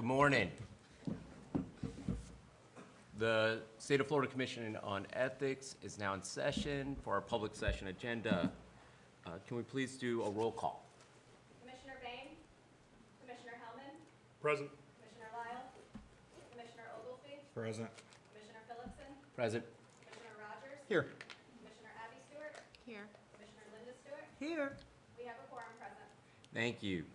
Good morning. The State of Florida Commission on Ethics is now in session for our public session agenda. Can we please do a roll call? Commissioner Bain, Commissioner Hellman, Present. Commissioner Lyle, Commissioner Oglesby, Present. Commissioner Phillipson, Present. Commissioner Rogers, Here. Commissioner Abby Stewart, Here. Commissioner Linda Stewart. Here. We have a quorum present. Thank you.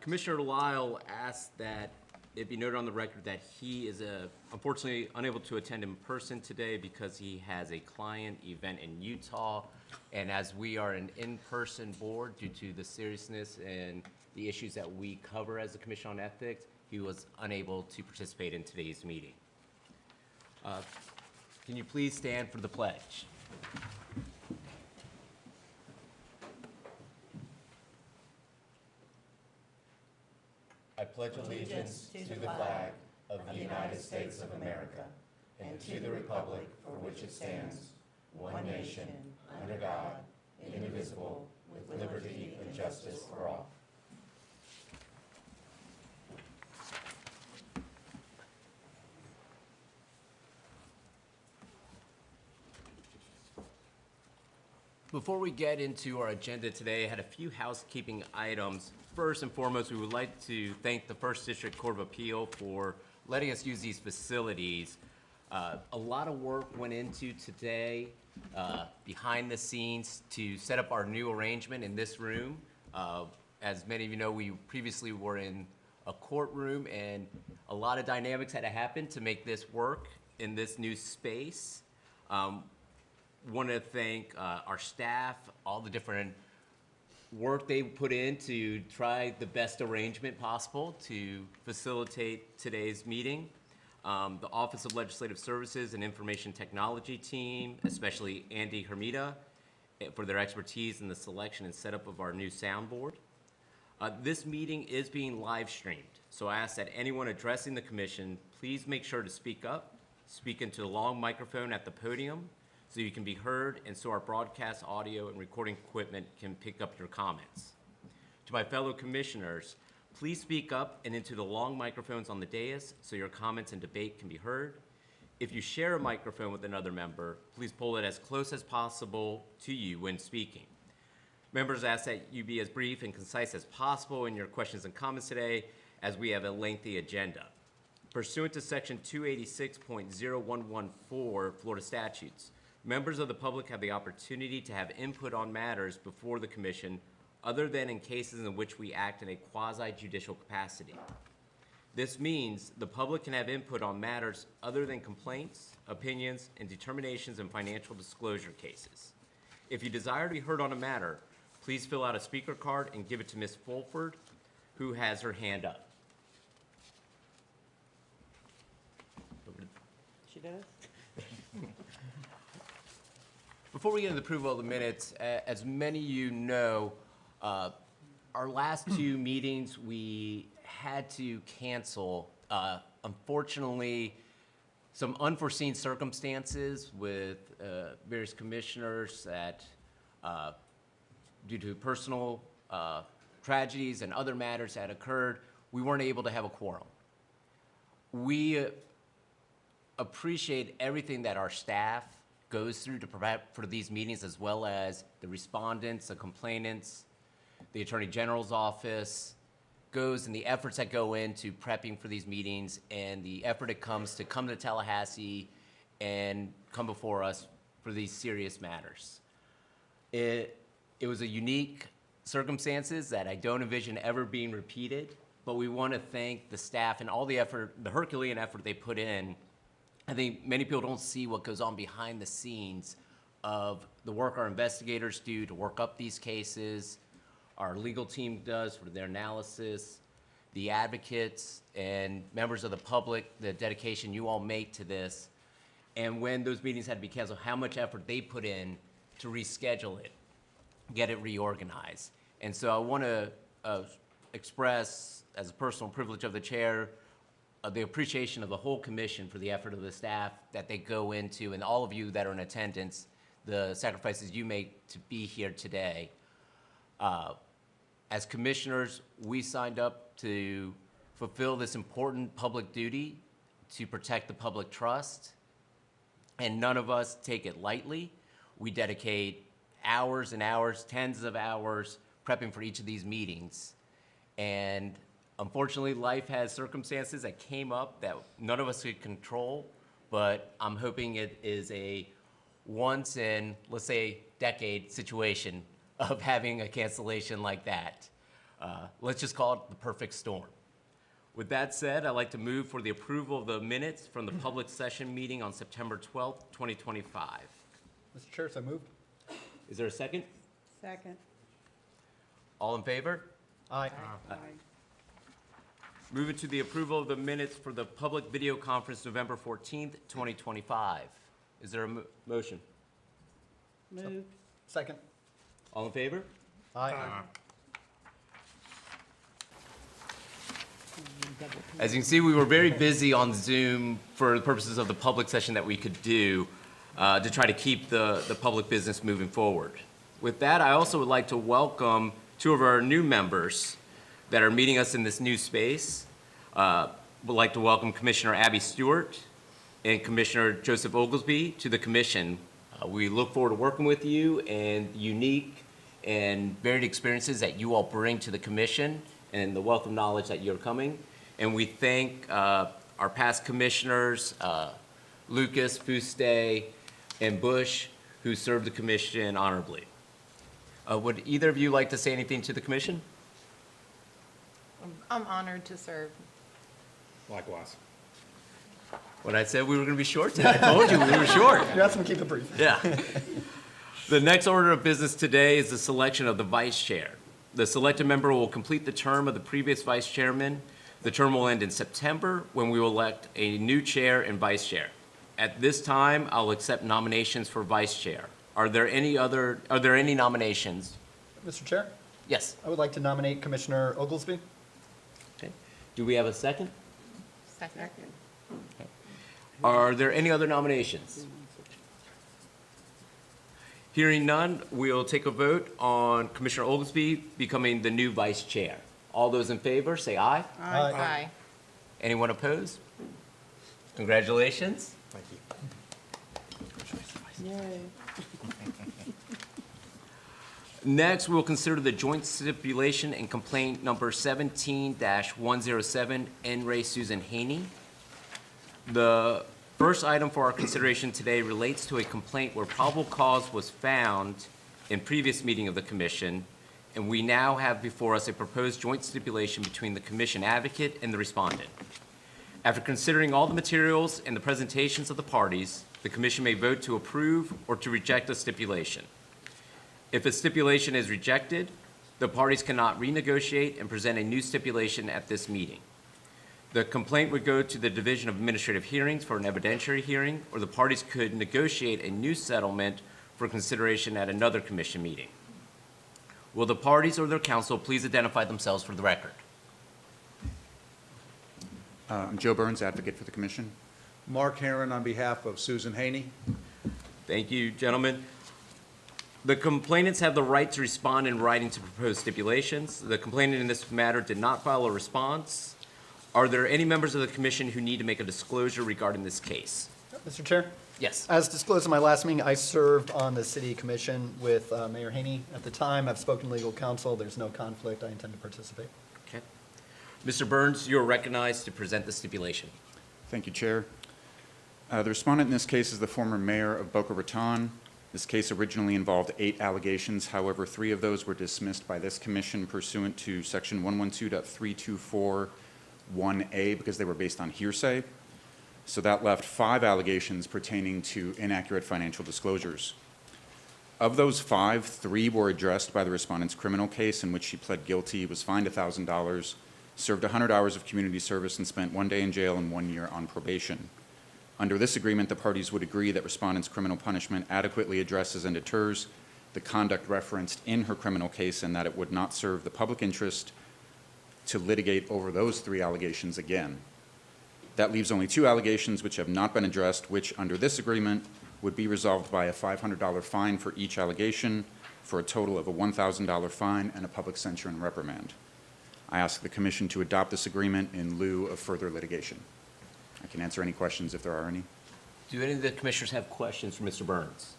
Commissioner Lyle asked that it be noted on the record that he is unfortunately unable to attend in person today because he has a client event in Utah. And as we are an in-person board, due to the seriousness and the issues that we cover as the Commission on Ethics, he was unable to participate in today's meeting. Can you please stand for the pledge? I pledge allegiance to the flag of the United States of America and to the republic for which it stands, one nation, under God, indivisible, with liberty and justice for all. Before we get into our agenda today, I had a few housekeeping items. First and foremost, we would like to thank the First District Court of Appeal for letting us use these facilities. A lot of work went into today behind the scenes to set up our new arrangement in this room. As many of you know, we previously were in a courtroom, and a lot of dynamics had to happen to make this work in this new space. Want to thank our staff, all the different work they put in to try the best arrangement possible to facilitate today's meeting. The Office of Legislative Services and Information Technology team, especially Andy Hermida, for their expertise in the selection and setup of our new soundboard. This meeting is being live streamed, so I ask that anyone addressing the commission, please make sure to speak up, speak into the long microphone at the podium, so you can be heard and so our broadcast audio and recording equipment can pick up your comments. To my fellow commissioners, please speak up and into the long microphones on the dais so your comments and debate can be heard. If you share a microphone with another member, please pull it as close as possible to you when speaking. Members ask that you be as brief and concise as possible in your questions and comments today, as we have a lengthy agenda. Pursuant to section 286.0114 Florida statutes, members of the public have the opportunity to have input on matters before the commission other than in cases in which we act in a quasi-judicial capacity. This means the public can have input on matters other than complaints, opinions, and determinations in financial disclosure cases. If you desire to be heard on a matter, please fill out a speaker card and give it to Ms. Fulford, who has her hand up. She does? Before we get into the approval of the minutes, as many of you know, our last two meetings we had to cancel. Unfortunately, some unforeseen circumstances with various commissioners that, due to personal tragedies and other matters that occurred, we weren't able to have a quorum. We appreciate everything that our staff goes through to prepare for these meetings, as well as the respondents, the complainants, the Attorney General's office goes, and the efforts that go into prepping for these meetings, and the effort it comes to come to Tallahassee and come before us for these serious matters. It was a unique circumstances that I don't envision ever being repeated, but we want to thank the staff and all the effort, the Herculean effort they put in. I think many people don't see what goes on behind the scenes of the work our investigators do to work up these cases, our legal team does for their analysis, the advocates and members of the public, the dedication you all make to this, and when those meetings had to be canceled, how much effort they put in to reschedule it, get it reorganized. And so I want to express, as a personal privilege of the chair, the appreciation of the whole commission for the effort of the staff that they go into, and all of you that are in attendance, the sacrifices you make to be here today. As commissioners, we signed up to fulfill this important public duty to protect the public trust, and none of us take it lightly. We dedicate hours and hours, tens of hours, prepping for each of these meetings. And unfortunately, life has circumstances that came up that none of us could control, but I'm hoping it is a once in, let's say, decade situation of having a cancellation like that. Let's just call it the perfect storm. With that said, I'd like to move for the approval of the minutes from the public session meeting on September 12th, 2025. Mr. Chair, so moved. Is there a second? Second. All in favor? Aye. Aye. Moving to the approval of the minutes for the public video conference November 14th, 2025. Is there a motion? Moved. Second. All in favor? Aye. As you can see, we were very busy on Zoom for the purposes of the public session that we could do to try to keep the public business moving forward. With that, I also would like to welcome two of our new members that are meeting us in this new space. Would like to welcome Commissioner Abby Stewart and Commissioner Joseph Oglesby to the commission. We look forward to working with you and unique and varied experiences that you all bring to the commission and the wealth of knowledge that you're coming. And we thank our past commissioners, Lucas, Fuste, and Bush, who served the commission honorably. Would either of you like to say anything to the commission? I'm honored to serve. Likewise. When I said we were going to be short today, I told you we were short. You have to keep it brief. Yeah. The next order of business today is the selection of the vice chair. The selected member will complete the term of the previous vice chairman. The term will end in September when we will elect a new chair and vice chair. At this time, I'll accept nominations for vice chair. Are there any nominations? Mr. Chair, Yes. I would like to nominate Commissioner Oglesby. Okay. Do we have a second? Second. Are there any other nominations? Hearing none, we'll take a vote on Commissioner Oglesby becoming the new vice chair. All those in favor, say aye. Aye. Aye. Anyone opposed? Congratulations. Thank you. Yay. Next, we will consider the joint stipulation and complaint number 17-107, N. Ray Susan Haney. The first item for our consideration today relates to a complaint where probable cause was found in previous meeting of the commission, and we now have before us a proposed joint stipulation between the commission advocate and the respondent. After considering all the materials and the presentations of the parties, the commission may vote to approve or to reject the stipulation. If a stipulation is rejected, the parties cannot renegotiate and present a new stipulation at this meeting. The complaint would go to the Division of Administrative Hearings for an evidentiary hearing, or the parties could negotiate a new settlement for consideration at another commission meeting. Will the parties or their counsel please identify themselves for the record? I'm Joe Burns, advocate for the commission. Mark Herron on behalf of Susan Haney. Thank you, gentlemen. The complainants have the right to respond in writing to proposed stipulations. The complainant in this matter did not file a response. Are there any members of the commission who need to make a disclosure regarding this case? Mr. Chair, Yes. as disclosed in my last meeting, I served on the city commission with Mayor Haney at the time. I've spoken to legal counsel. There's no conflict. I intend to participate. Okay. Mr. Burns, you are recognized to present the stipulation. Thank you, Chair. The respondent in this case is the former mayor of Boca Raton. This case originally involved 8 allegations. However, 3 of those were dismissed by this commission pursuant to Section 112.324(1)A because they were based on hearsay. So that left 5 allegations pertaining to inaccurate financial disclosures. Of those 5, 3 were addressed by the respondent's criminal case in which she pled guilty, was fined $1,000, served 100 hours of community service, and spent 1 day in jail and 1 year on probation. Under this agreement, the parties would agree that respondent's criminal punishment adequately addresses and deters the conduct referenced in her criminal case and that it would not serve the public interest to litigate over those 3 allegations again. That leaves only 2 allegations which have not been addressed, which under this agreement would be resolved by a $500 fine for each allegation for a total of a $1,000 fine and a public censure and reprimand. I ask the commission to adopt this agreement in lieu of further litigation. I can answer any questions if there are any. Do any of the commissioners have questions for Mr. Burns?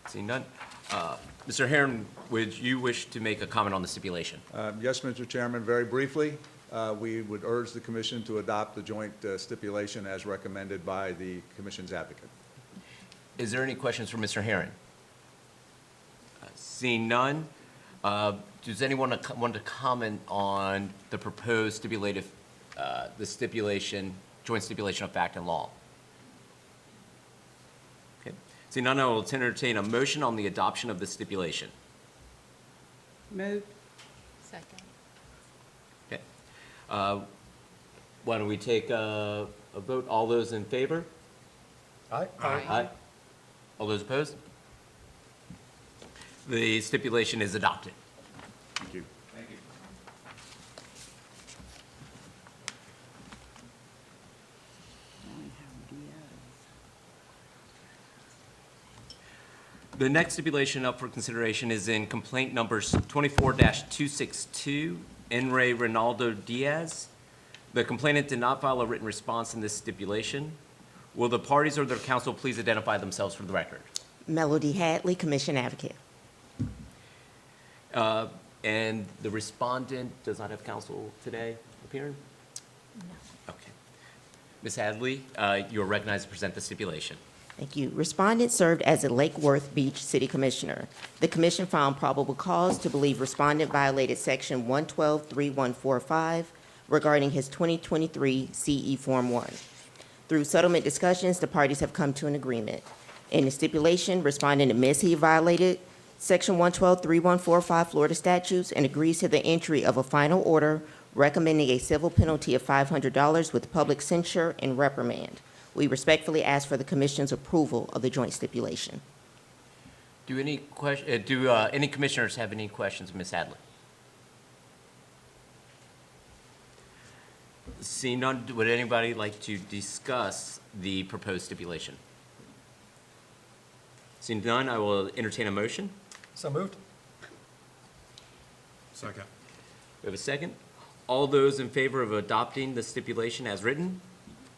Seeing none. Mr. Herron, would you wish to make a comment on the stipulation? Yes, Mr. Chairman, very briefly, we would urge the commission to adopt the joint stipulation as recommended by the commission's advocate. Is there any questions for Mr. Herron? Seeing none, does anyone want to comment on the proposed stipulated, the stipulation, joint stipulation of fact and law? Okay. Seeing none, I will entertain a motion on the adoption of the stipulation. Move. Second. Okay. Why don't we take a vote? All those in favor? Aye. Aye. All those opposed? The stipulation is adopted. Thank you. The next stipulation up for consideration is in complaint numbers 24-262, Enray Ronaldo Diaz. The complainant did not file a written response in this stipulation. Will the parties or their counsel please identify themselves for the record? Melody Hadley, Commission Advocate. And the respondent does not have counsel today appearing? No. Okay. Ms. Hadley, you are recognized to present the stipulation. Thank you. Respondent served as a Lake Worth Beach City Commissioner. The commission found probable cause to believe respondent violated Section 112.3145 regarding his 2023 CE Form 1. Through settlement discussions, the parties have come to an agreement. In the stipulation, respondent admits he violated Section 112.3145 Florida statutes and agrees to the entry of a final order recommending a civil penalty of $500 with public censure and reprimand. We respectfully ask for the commission's approval of the joint stipulation. Do any commissioners have any questions of Ms. Hadley? Seeing none, would anybody like to discuss the proposed stipulation? Seeing none, I will entertain a motion. So moved. Second. We have a second. All those in favor of adopting the stipulation as written,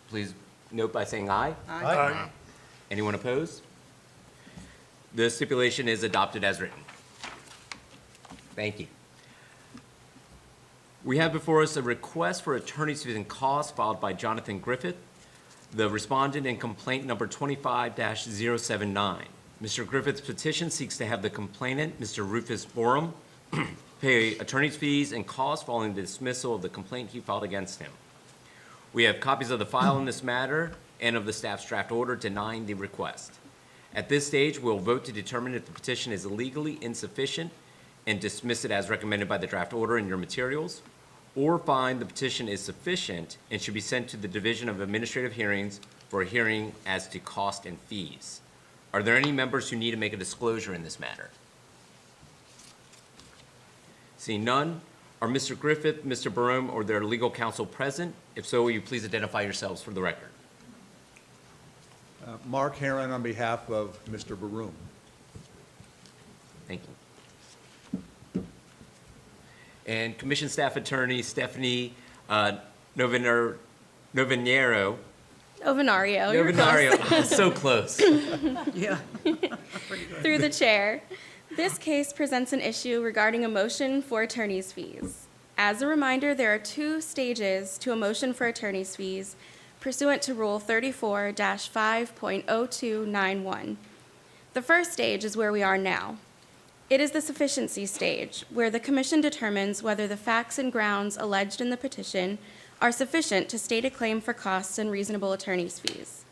please note by saying aye. Aye. Anyone opposed? The stipulation is adopted as written. Thank you. We have before us a request for attorney's fees and costs filed by Jonathan Griffith, the respondent in complaint number 25-079. Mr. Griffith's petition seeks to have the complainant, Mr. Rufus Borum, pay attorney's fees and costs following the dismissal of the complaint he filed against him. We have copies of the file in this matter and of the staff's draft order denying the request. At this stage, we'll vote to determine if the petition is legally insufficient and dismiss it as recommended by the draft order in your materials, or find the petition is sufficient and should be sent to the Division of Administrative Hearings for a hearing as to cost and fees. Are there any members who need to make a disclosure in this matter? Seeing none, are Mr. Griffith, Mr. Borum, or their legal counsel present? If so, will you please identify yourselves for the record? Mark Herron on behalf of Mr. Baroom. Thank you. And Commission Staff Attorney Stephanie Novinario. Ovinario, you're close. Novinario, so close. Yeah. Through the chair. This case presents an issue regarding a motion for attorney's fees. As a reminder, there are two stages to a motion for attorney's fees pursuant to Rule 34-5.0291. The first stage is where we are now. It is the sufficiency stage, where the commission determines whether the facts and grounds alleged in the petition are sufficient to state a claim for costs and reasonable attorney's fees.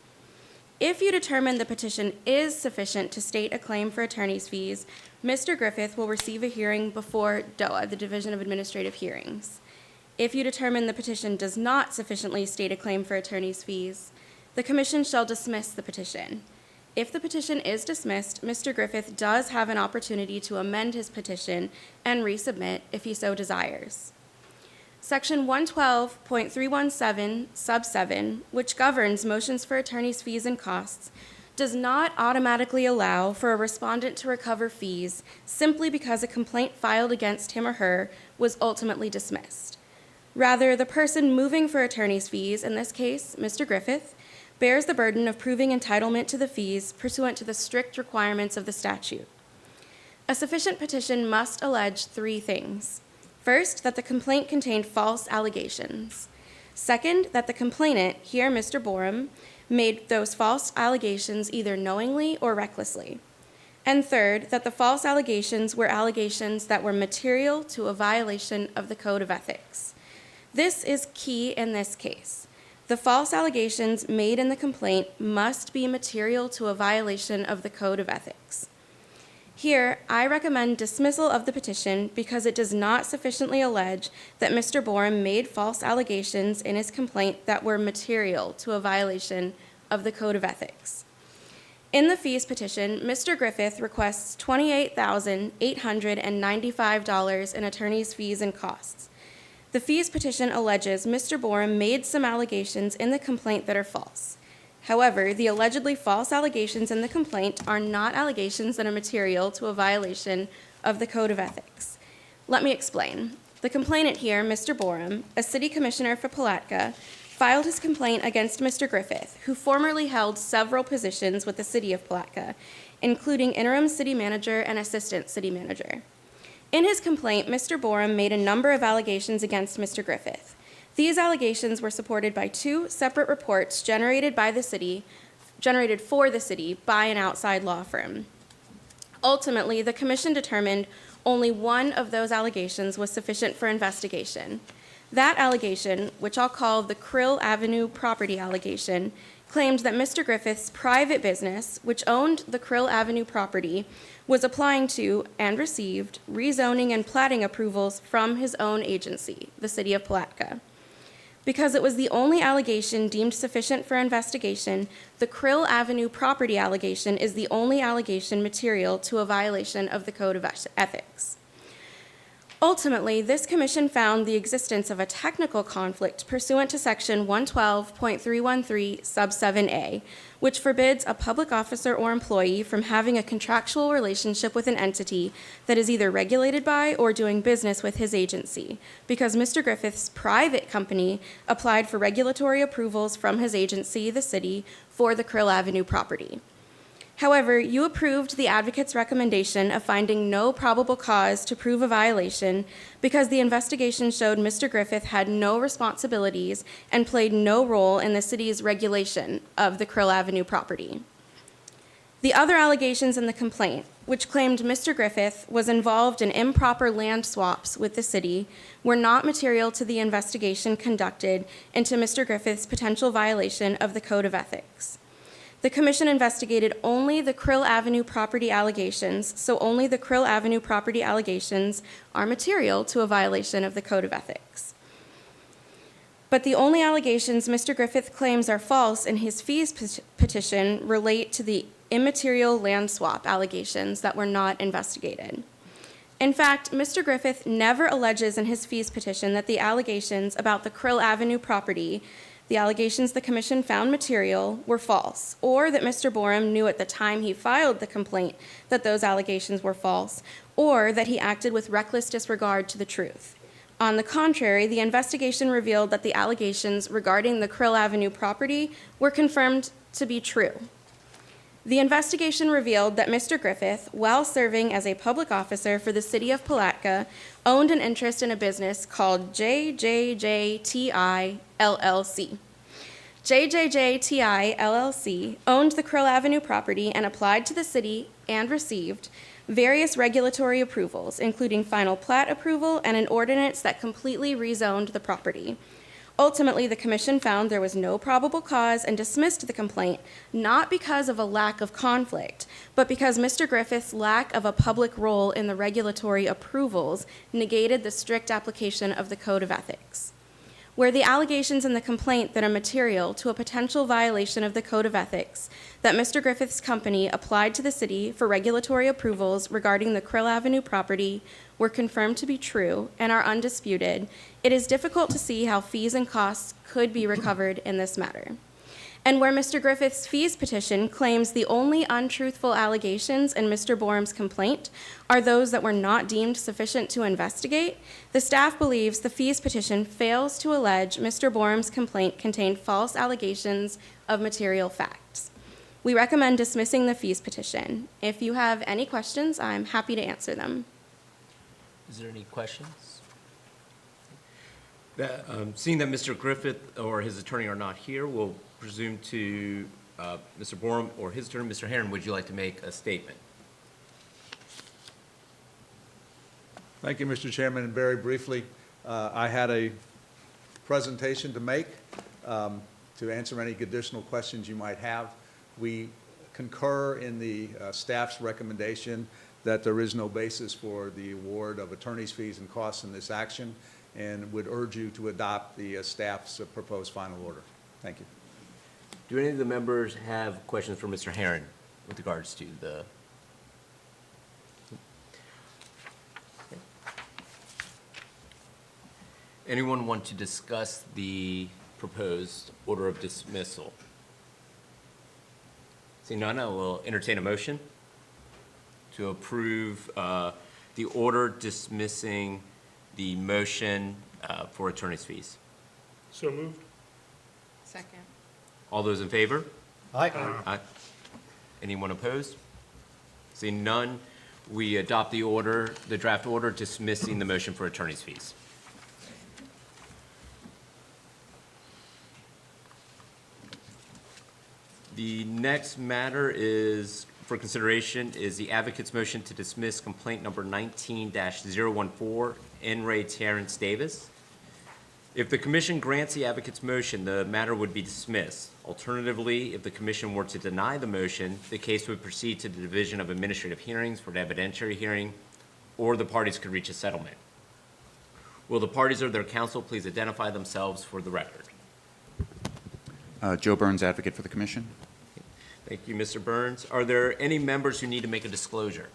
If you determine the petition is sufficient to state a claim for attorney's fees, Mr. Griffith will receive a hearing before DOA, the Division of Administrative Hearings. If you determine the petition does not sufficiently state a claim for attorney's fees, the commission shall dismiss the petition. If the petition is dismissed, Mr. Griffith does have an opportunity to amend his petition and resubmit if he so desires. Section 112.317, sub 7, which governs motions for attorney's fees and costs, does not automatically allow for a respondent to recover fees simply because a complaint filed against him or her was ultimately dismissed. Rather, the person moving for attorney's fees, in this case, Mr. Griffith, bears the burden of proving entitlement to the fees pursuant to the strict requirements of the statute. A sufficient petition must allege three things. First, that the complaint contained false allegations. Second, that the complainant, here Mr. Borum, made those false allegations either knowingly or recklessly. And third, that the false allegations were allegations that were material to a violation of the Code of Ethics. This is key in this case. The false allegations made in the complaint must be material to a violation of the Code of Ethics. Here, I recommend dismissal of the petition because it does not sufficiently allege that Mr. Borum made false allegations in his complaint that were material to a violation of the Code of Ethics. In the fees petition, Mr. Griffith requests $28,895 in attorney's fees and costs. The fees petition alleges Mr. Borum made some allegations in the complaint that are false. However, the allegedly false allegations in the complaint are not allegations that are material to a violation of the Code of Ethics. Let me explain. The complainant here, Mr. Borum, a city commissioner for Palatka, filed his complaint against Mr. Griffith, who formerly held several positions with the city of Palatka, including interim city manager and assistant city manager. In his complaint, Mr. Borum made a number of allegations against Mr. Griffith. These allegations were supported by two separate reports generated for the city by an outside law firm. Ultimately, the commission determined only one of those allegations was sufficient for investigation. That allegation, which I'll call the Krill Avenue property allegation, claimed that Mr. Griffith's private business, which owned the Krill Avenue property, was applying to and received rezoning and platting approvals from his own agency, the city of Palatka. Because it was the only allegation deemed sufficient for investigation, the Krill Avenue property allegation is the only allegation material to a violation of the Code of Ethics. Ultimately, this commission found the existence of a technical conflict pursuant to Section 112.313 sub 7A, which forbids a public officer or employee from having a contractual relationship with an entity that is either regulated by or doing business with his agency, because Mr. Griffith's private company applied for regulatory approvals from his agency, the city, for the Krill Avenue property. However, you approved the advocate's recommendation of finding no probable cause to prove a violation because the investigation showed Mr. Griffith had no responsibilities and played no role in the city's regulation of the Krill Avenue property. The other allegations in the complaint, which claimed Mr. Griffith was involved in improper land swaps with the city, were not material to the investigation conducted into Mr. Griffith's potential violation of the Code of Ethics. The commission investigated only the Krill Avenue property allegations, so only the Krill Avenue property allegations are material to a violation of the Code of Ethics. But the only allegations Mr. Griffith claims are false in his fees petition relate to the immaterial land swap allegations that were not investigated. In fact, Mr. Griffith never alleges in his fees petition that the allegations about the Krill Avenue property, the allegations the commission found material, were false, or that Mr. Borum knew at the time he filed the complaint that those allegations were false, or that he acted with reckless disregard to the truth. On the contrary, the investigation revealed that the allegations regarding the Krill Avenue property were confirmed to be true. The investigation revealed that Mr. Griffith, while serving as a public officer for the city of Palatka, owned an interest in a business called JJJTI LLC. JJJTI LLC owned the Krill Avenue property and applied to the city and received various regulatory approvals, including final plat approval and an ordinance that completely rezoned the property. Ultimately, the commission found there was no probable cause and dismissed the complaint, not because of a lack of conflict, but because Mr. Griffith's lack of a public role in the regulatory approvals negated the strict application of the Code of Ethics. Where the allegations in the complaint that are material to a potential violation of the Code of Ethics, that Mr. Griffith's company applied to the city for regulatory approvals regarding the Krill Avenue property, were confirmed to be true and are undisputed, it is difficult to see how fees and costs could be recovered in this matter. and where Mr. Griffith's fees petition claims the only untruthful allegations in Mr. Borum's complaint are those that were not deemed sufficient to investigate, the staff believes the fees petition fails to allege Mr. Borum's complaint contained false allegations of material facts. We recommend dismissing the fees petition. If you have any questions, I'm happy to answer them. Is there any questions? Seeing that Mr. Griffith or his attorney are not here, we'll presume to Mr. Borum or his attorney. Mr. Herron, would you like to make a statement? Thank you, Mr. Chairman, and very briefly, I had a presentation to make to answer any additional questions you might have. We concur in the staff's recommendation that there is no basis for the award of attorney's fees and costs in this action, and would urge you to adopt the staff's proposed final order. Thank you. Do any of the members have questions for Mr. Herron with regards to the? Anyone want to discuss the proposed order of dismissal? Seeing none, I will entertain a motion to approve the order dismissing the motion for attorney's fees. So moved. Second. All those in favor? Aye. Aye. Anyone opposed? Seeing none, we adopt the order, the draft order dismissing the motion for attorney's fees. The next matter is, for consideration, is the advocate's motion to dismiss complaint number 19-014, N. Ray Terrence Davis. If the commission grants the advocate's motion, the matter would be dismissed. Alternatively, if the commission were to deny the motion, the case would proceed to the Division of Administrative Hearings for an evidentiary hearing, or the parties could reach a settlement. Will the parties or their counsel please identify themselves for the record? Joe Burns, advocate for the commission. Thank you, Mr. Burns. Are there any members who need to make a disclosure?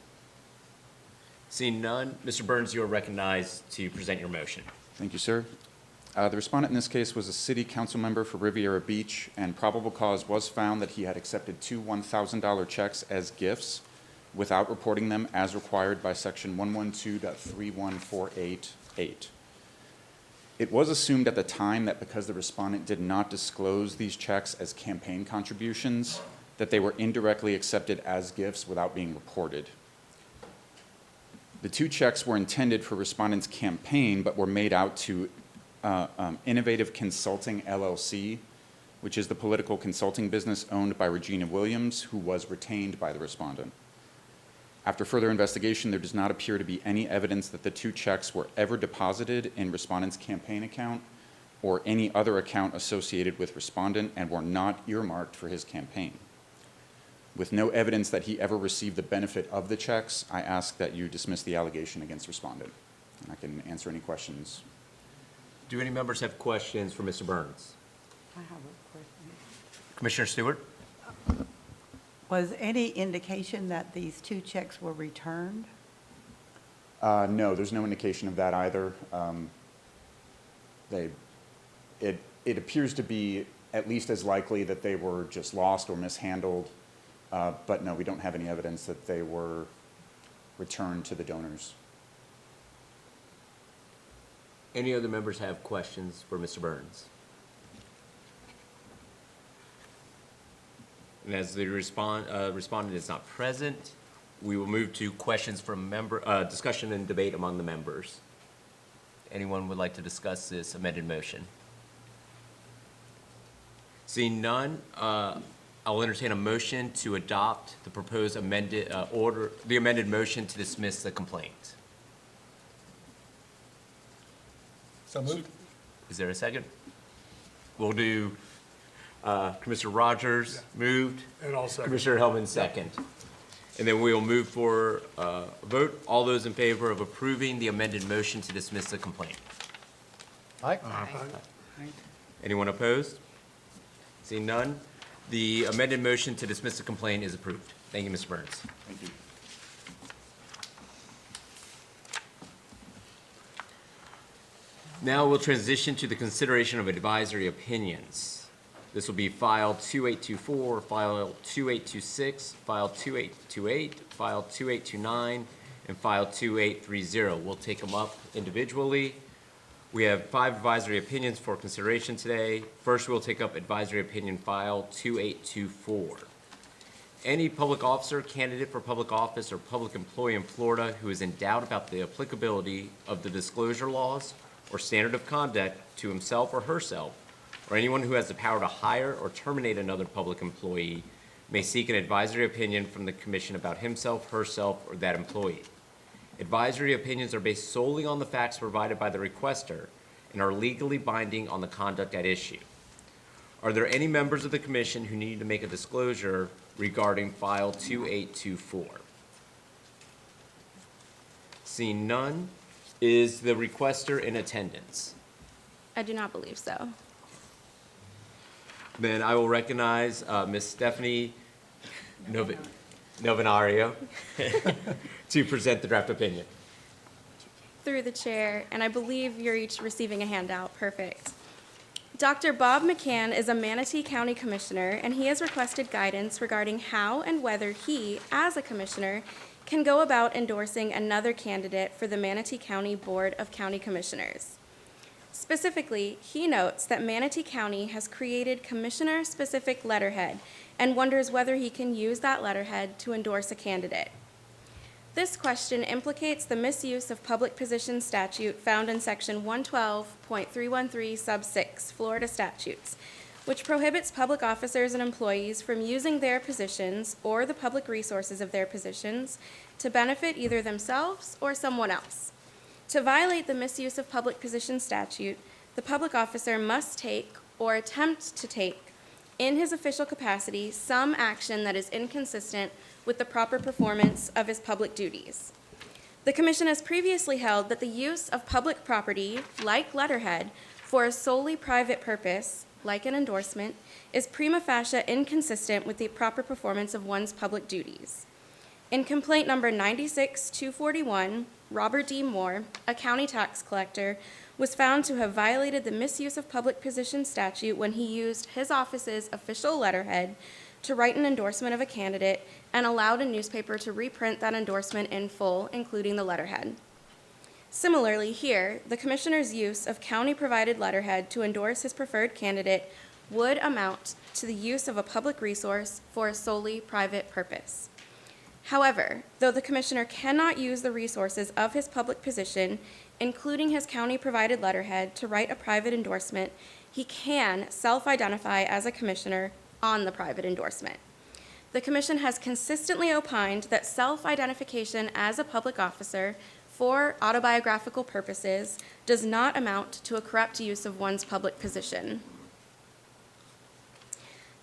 Seeing none, Mr. Burns, you are recognized to present your motion. Thank you, sir. The respondent in this case was a city council member for Riviera Beach, and probable cause was found that he had accepted two $1,000 checks as gifts without reporting them as required by section 112.31488. It was assumed at the time that because the respondent did not disclose these checks as campaign contributions, that they were indirectly accepted as gifts without being reported. The two checks were intended for respondent's campaign, but were made out to Innovative Consulting LLC, which is the political consulting business owned by Regina Williams, who was retained by the respondent. After further investigation, there does not appear to be any evidence that the two checks were ever deposited in respondent's campaign account or any other account associated with respondent, and were not earmarked for his campaign. With no evidence that he ever received the benefit of the checks, I ask that you dismiss the allegation against respondent. And I can answer any questions. Do any members have questions for Mr. Burns? I have a question. Commissioner Stewart? Was any indication that these two checks were returned? No, there's no indication of that either. It appears to be at least as likely that they were just lost or mishandled, but no, we don't have any evidence that they were returned to the donors. Any other members have questions for Mr. Burns? And as the respondent is not present, we will move to questions from discussion and debate among the members. Anyone would like to discuss this amended motion? Seeing none, I'll entertain a motion to adopt the proposed amended the amended motion to dismiss the complaint. So moved. Is there a second? We'll do Commissioner Rogers moved. And I'll second. Commissioner Hellman second. And then we'll move for a vote. All those in favor of approving the amended motion to dismiss the complaint? Aye. Anyone opposed? Seeing none, the amended motion to dismiss the complaint is approved. Thank you, Mr. Burns. Thank you. Now we'll transition to the consideration of advisory opinions. This will be file 2824, file 2826, file 2828, file 2829, and file 2830. We'll take them up individually. We have 5 advisory opinions for consideration today. First, we'll take up advisory opinion file 2824. Any public officer, candidate for public office, or public employee in Florida who is in doubt about the applicability of the disclosure laws or standard of conduct to himself or herself, or anyone who has the power to hire or terminate another public employee, may seek an advisory opinion from the commission about himself, herself, or that employee. Advisory opinions are based solely on the facts provided by the requester and are legally binding on the conduct at issue. Are there any members of the commission who need to make a disclosure regarding file 2824? Seeing none, is the requester in attendance? I do not believe so. Then I will recognize Ms. Stephanie Novinario to present the draft opinion. Through the chair, and I believe you're each receiving a handout. Perfect. Dr. Bob McCann is a Manatee County Commissioner, and he has requested guidance regarding how and whether he, as a commissioner, can go about endorsing another candidate for the Manatee County Board of County Commissioners. Specifically, he notes that Manatee County has created commissioner-specific letterhead and wonders whether he can use that letterhead to endorse a candidate. This question implicates the misuse of public position statute found in section 112.313 sub 6 Florida statutes, which prohibits public officers and employees from using their positions or the public resources of their positions to benefit either themselves or someone else. To violate the misuse of public position statute, the public officer must take or attempt to take in his official capacity some action that is inconsistent with the proper performance of his public duties. The Commission has previously held that the use of public property, like letterhead, for a solely private purpose, like an endorsement, is prima facie inconsistent with the proper performance of one's public duties. In complaint number 96-241, Robert D. Moore, a county tax collector, was found to have violated the misuse of public position statute when he used his office's official letterhead to write an endorsement of a candidate and allowed a newspaper to reprint that endorsement in full, including the letterhead. Similarly, here, the Commissioner's use of county-provided letterhead to endorse his preferred candidate would amount to the use of a public resource for a solely private purpose. However, though the Commissioner cannot use the resources of his public position, including his county-provided letterhead, to write a private endorsement, he can self-identify as a Commissioner on the private endorsement. The Commission has consistently opined that self-identification as a public officer for autobiographical purposes does not amount to a corrupt use of one's public position.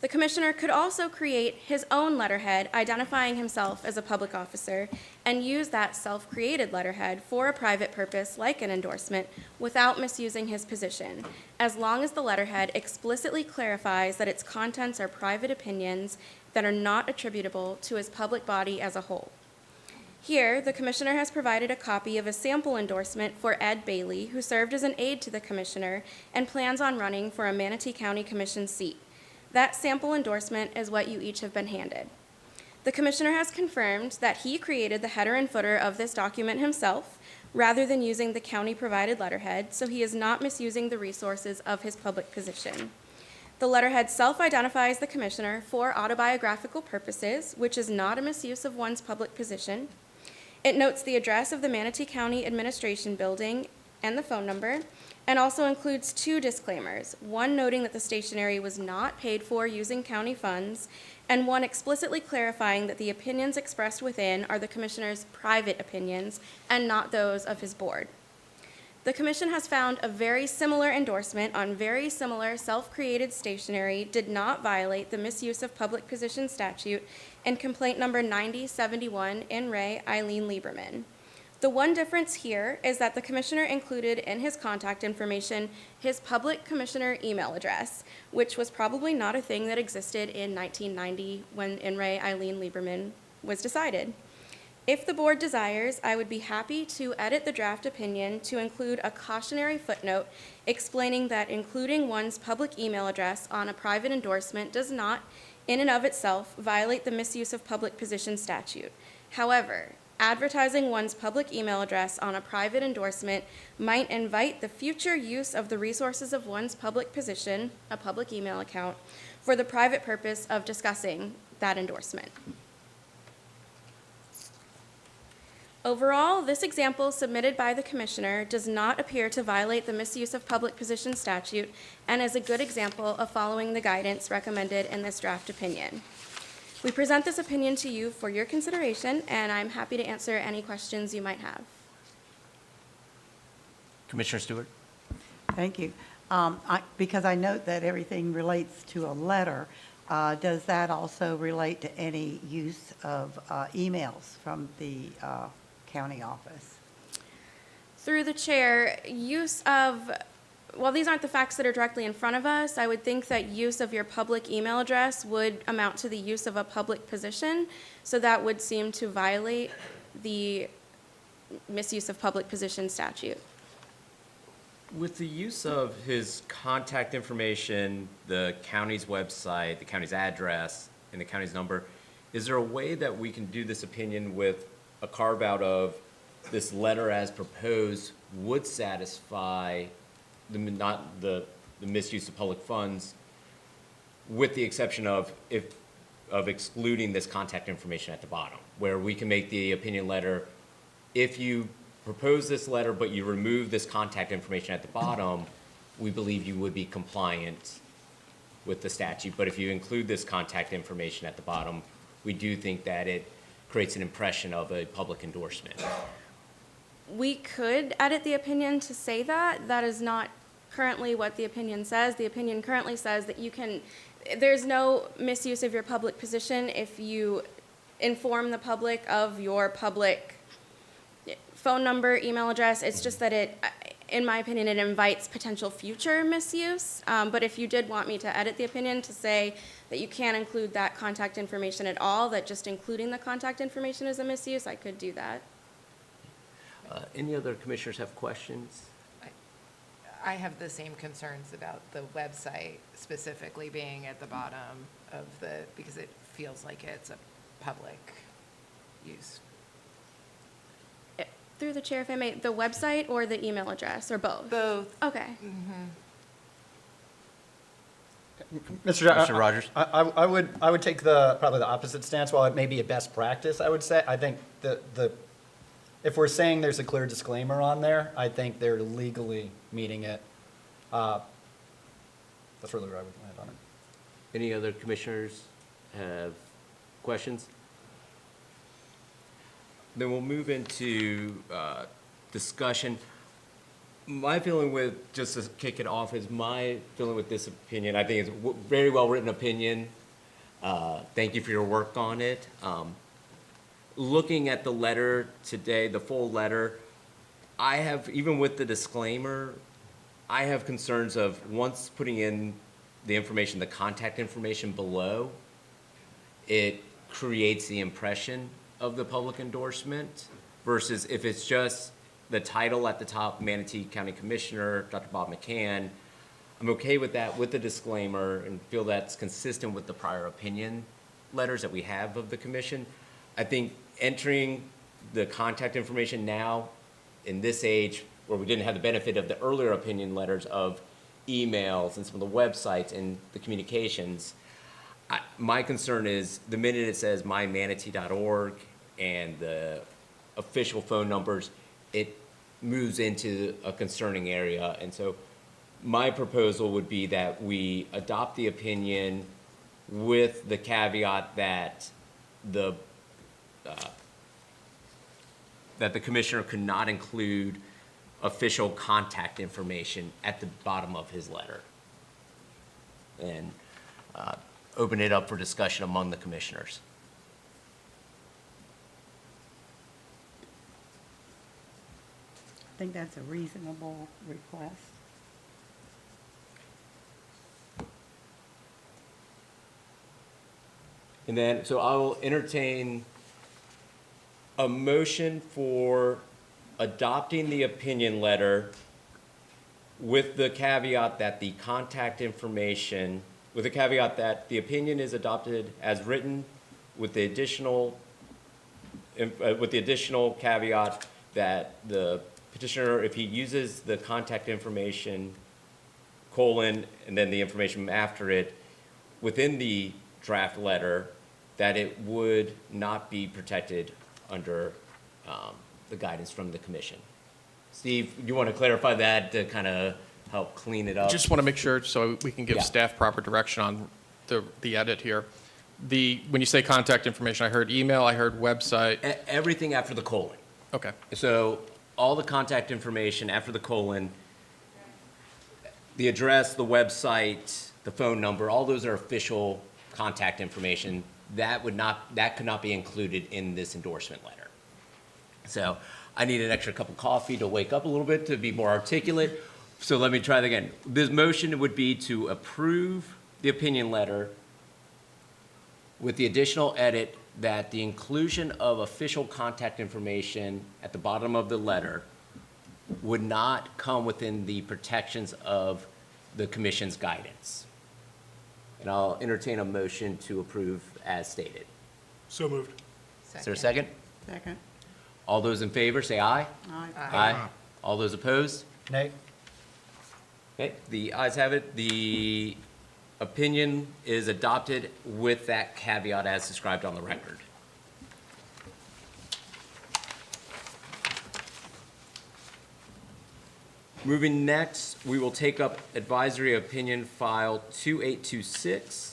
The Commissioner could also create his own letterhead identifying himself as a public officer and use that self-created letterhead for a private purpose like an endorsement without misusing his position, as long as the letterhead explicitly clarifies that its contents are private opinions that are not attributable to his public body as a whole. Here, the Commissioner has provided a copy of a sample endorsement for Ed Bailey, who served as an aide to the Commissioner and plans on running for a Manatee County Commission seat. That sample endorsement is what you each have been handed. The Commissioner has confirmed that he created the header and footer of this document himself, rather than using the county-provided letterhead, so he is not misusing the resources of his public position. The letterhead self-identifies the Commissioner for autobiographical purposes, which is not a misuse of one's public position. It notes the address of the Manatee County Administration Building and the phone number, and also includes 2 disclaimers, one noting that the stationery was not paid for using county funds, and one explicitly clarifying that the opinions expressed within are the Commissioner's private opinions and not those of his board. The Commission has found a very similar endorsement on very similar self-created stationery did not violate the misuse of public position statute in complaint number 9071 in Re Eileen Lieberman. The one difference here is that the Commissioner included in his contact information his public Commissioner email address, which was probably not a thing that existed in 1990 when In Re Eileen Lieberman was decided. If the board desires, I would be happy to edit the draft opinion to include a cautionary footnote explaining that including one's public email address on a private endorsement does not, in and of itself, violate the misuse of public position statute. However, advertising one's public email address on a private endorsement might invite the future use of the resources of one's public position, a public email account, for the private purpose of discussing that endorsement. Overall, this example submitted by the Commissioner does not appear to violate the misuse of public position statute and is a good example of following the guidance recommended in this draft opinion. We present this opinion to you for your consideration, and I'm happy to answer any questions you might have. Commissioner Stewart? Thank you. Because I note that everything relates to a letter, does that also relate to any use of emails from the county office? Through the chair, use of, while these aren't the facts that are directly in front of us, I would think that use of your public email address would amount to the use of a public position, so that would seem to violate the misuse of public position statute. With the use of his contact information, the county's website, the county's address, and the county's number, is there a way that we can do this opinion with a carve-out of this letter as proposed would satisfy the misuse of public funds, with the exception of excluding this contact information at the bottom, where we can make the opinion letter, if you propose this letter but you remove this contact information at the bottom, we believe you would be compliant with the statute. But if you include this contact information at the bottom, we do think that it creates an impression of a public endorsement. We could edit the opinion to say that. That is not currently what the opinion says. The opinion currently says that you can, there's no misuse of your public position if you inform the public of your public phone number, email address. It's just that it, in my opinion, it invites potential future misuse. But if you did want me to edit the opinion to say that you can't include that contact information at all, that just including the contact information is a misuse, I could do that. Any other commissioners have questions? I have the same concerns about the website specifically being at the bottom of because it feels like it's a public use. Through the chair, if I may, the website or the email address, or both? Both. Okay. Mr. Rogers? I would take probably the opposite stance. While it may be a best practice, I would say, I think if we're saying there's a clear disclaimer on there, I think they're legally meeting it. That's really where I would land on it. Any other commissioners have questions? Then we'll move into discussion. My feeling with, just to kick it off, is my feeling with this opinion, I think it's a very well-written opinion. Thank you for your work on it. Looking at the letter today, the full letter, I have, even with the disclaimer, I have concerns of once putting in the information, the contact information below, it creates the impression of the public endorsement versus if it's just the title at the top, Manatee County Commissioner, Dr. Bob McCann. I'm okay with that, with the disclaimer, and feel that's consistent with the prior opinion letters that we have of the commission. I think entering the contact information now in this age where we didn't have the benefit of the earlier opinion letters of emails and some of the websites and the communications, my concern is the minute it says mymanatee.org and the official phone numbers, it moves into a concerning area. And so my proposal would be that we adopt the opinion with the caveat that the commissioner could not include official contact information at the bottom of his letter. And open it up for discussion among the commissioners. I think that's a reasonable request. And then, so I will entertain a motion for adopting the opinion letter with the caveat that the contact information, with the caveat that the opinion is adopted as written with the additional caveat that the petitioner, if he uses the contact information, colon, and then the information after it, within the draft letter, that it would not be protected under the guidance from the commission. Steve, you want to clarify that to kind of help clean it up? Just want to make sure, so we can give Yeah. staff proper direction on the edit here. When you say contact information, I heard email, I heard website. Everything after the colon. Okay. So all the contact information after the colon, the address, the website, the phone number, all those are official contact information. That could not be included in this endorsement letter. So I need an extra cup of coffee to wake up a little bit to be more articulate. So let me try that again. This motion would be to approve the opinion letter with the additional edit that the inclusion of official contact information at the bottom of the letter would not come within the protections of the commission's guidance. And I'll entertain a motion to approve as stated. So moved. Is there a second? Second. All those in favor, say aye. Aye. Aye. All those opposed? Nay? Okay, the ayes have it. The opinion is adopted with that caveat as described on the record. Moving next, we will take up advisory opinion file 2826.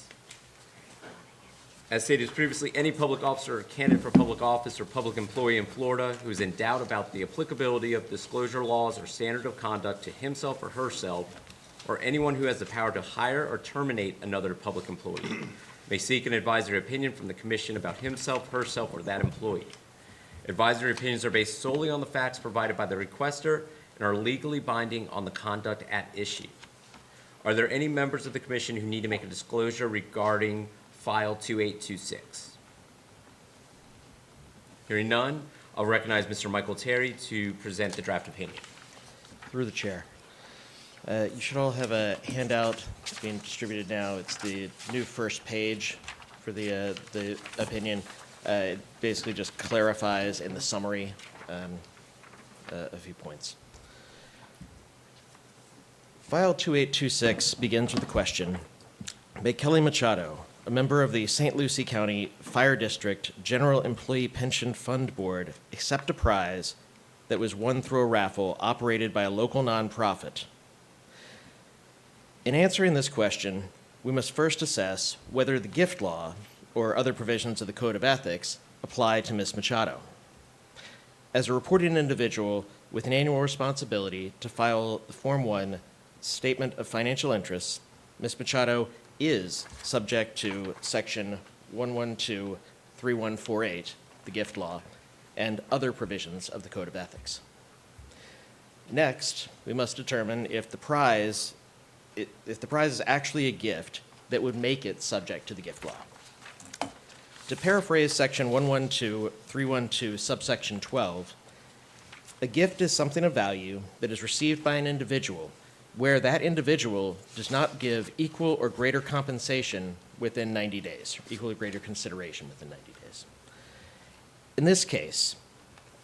As stated previously, any public officer or candidate for public office or public employee in Florida who is in doubt about the applicability of disclosure laws or standard of conduct to himself or herself, or anyone who has the power to hire or terminate another public employee, may seek an advisory opinion from the commission about himself, herself, or that employee. Advisory opinions are based solely on the facts provided by the requester and are legally binding on the conduct at issue. Are there any members of the commission who need to make a disclosure regarding file 2826? Hearing none, I'll recognize Mr. Michael Terry to present the draft opinion. Through the chair. You should all have a handout being distributed now. It's the new first page for the opinion. It basically just clarifies in the summary a few points. File 2826 begins with the question, may Kelly Machado, a member of the St. Lucie County Fire District General Employee Pension Fund Board, accept a prize that was won through a raffle operated by a local nonprofit? In answering this question, we must first assess whether the gift law or other provisions of the Code of Ethics apply to Ms. Machado. As a reporting individual with an annual responsibility to file the Form 1 Statement of Financial Interests, Ms. Machado is subject to Section 112-3148, the gift law, and other provisions of the Code of Ethics. Next, we must determine if the prize is actually a gift that would make it subject to the gift law. To paraphrase Section 112-312, subsection 12, a gift is something of value that is received by an individual where that individual does not give equal or greater compensation within 90 days, equal or greater consideration within 90 days. In this case,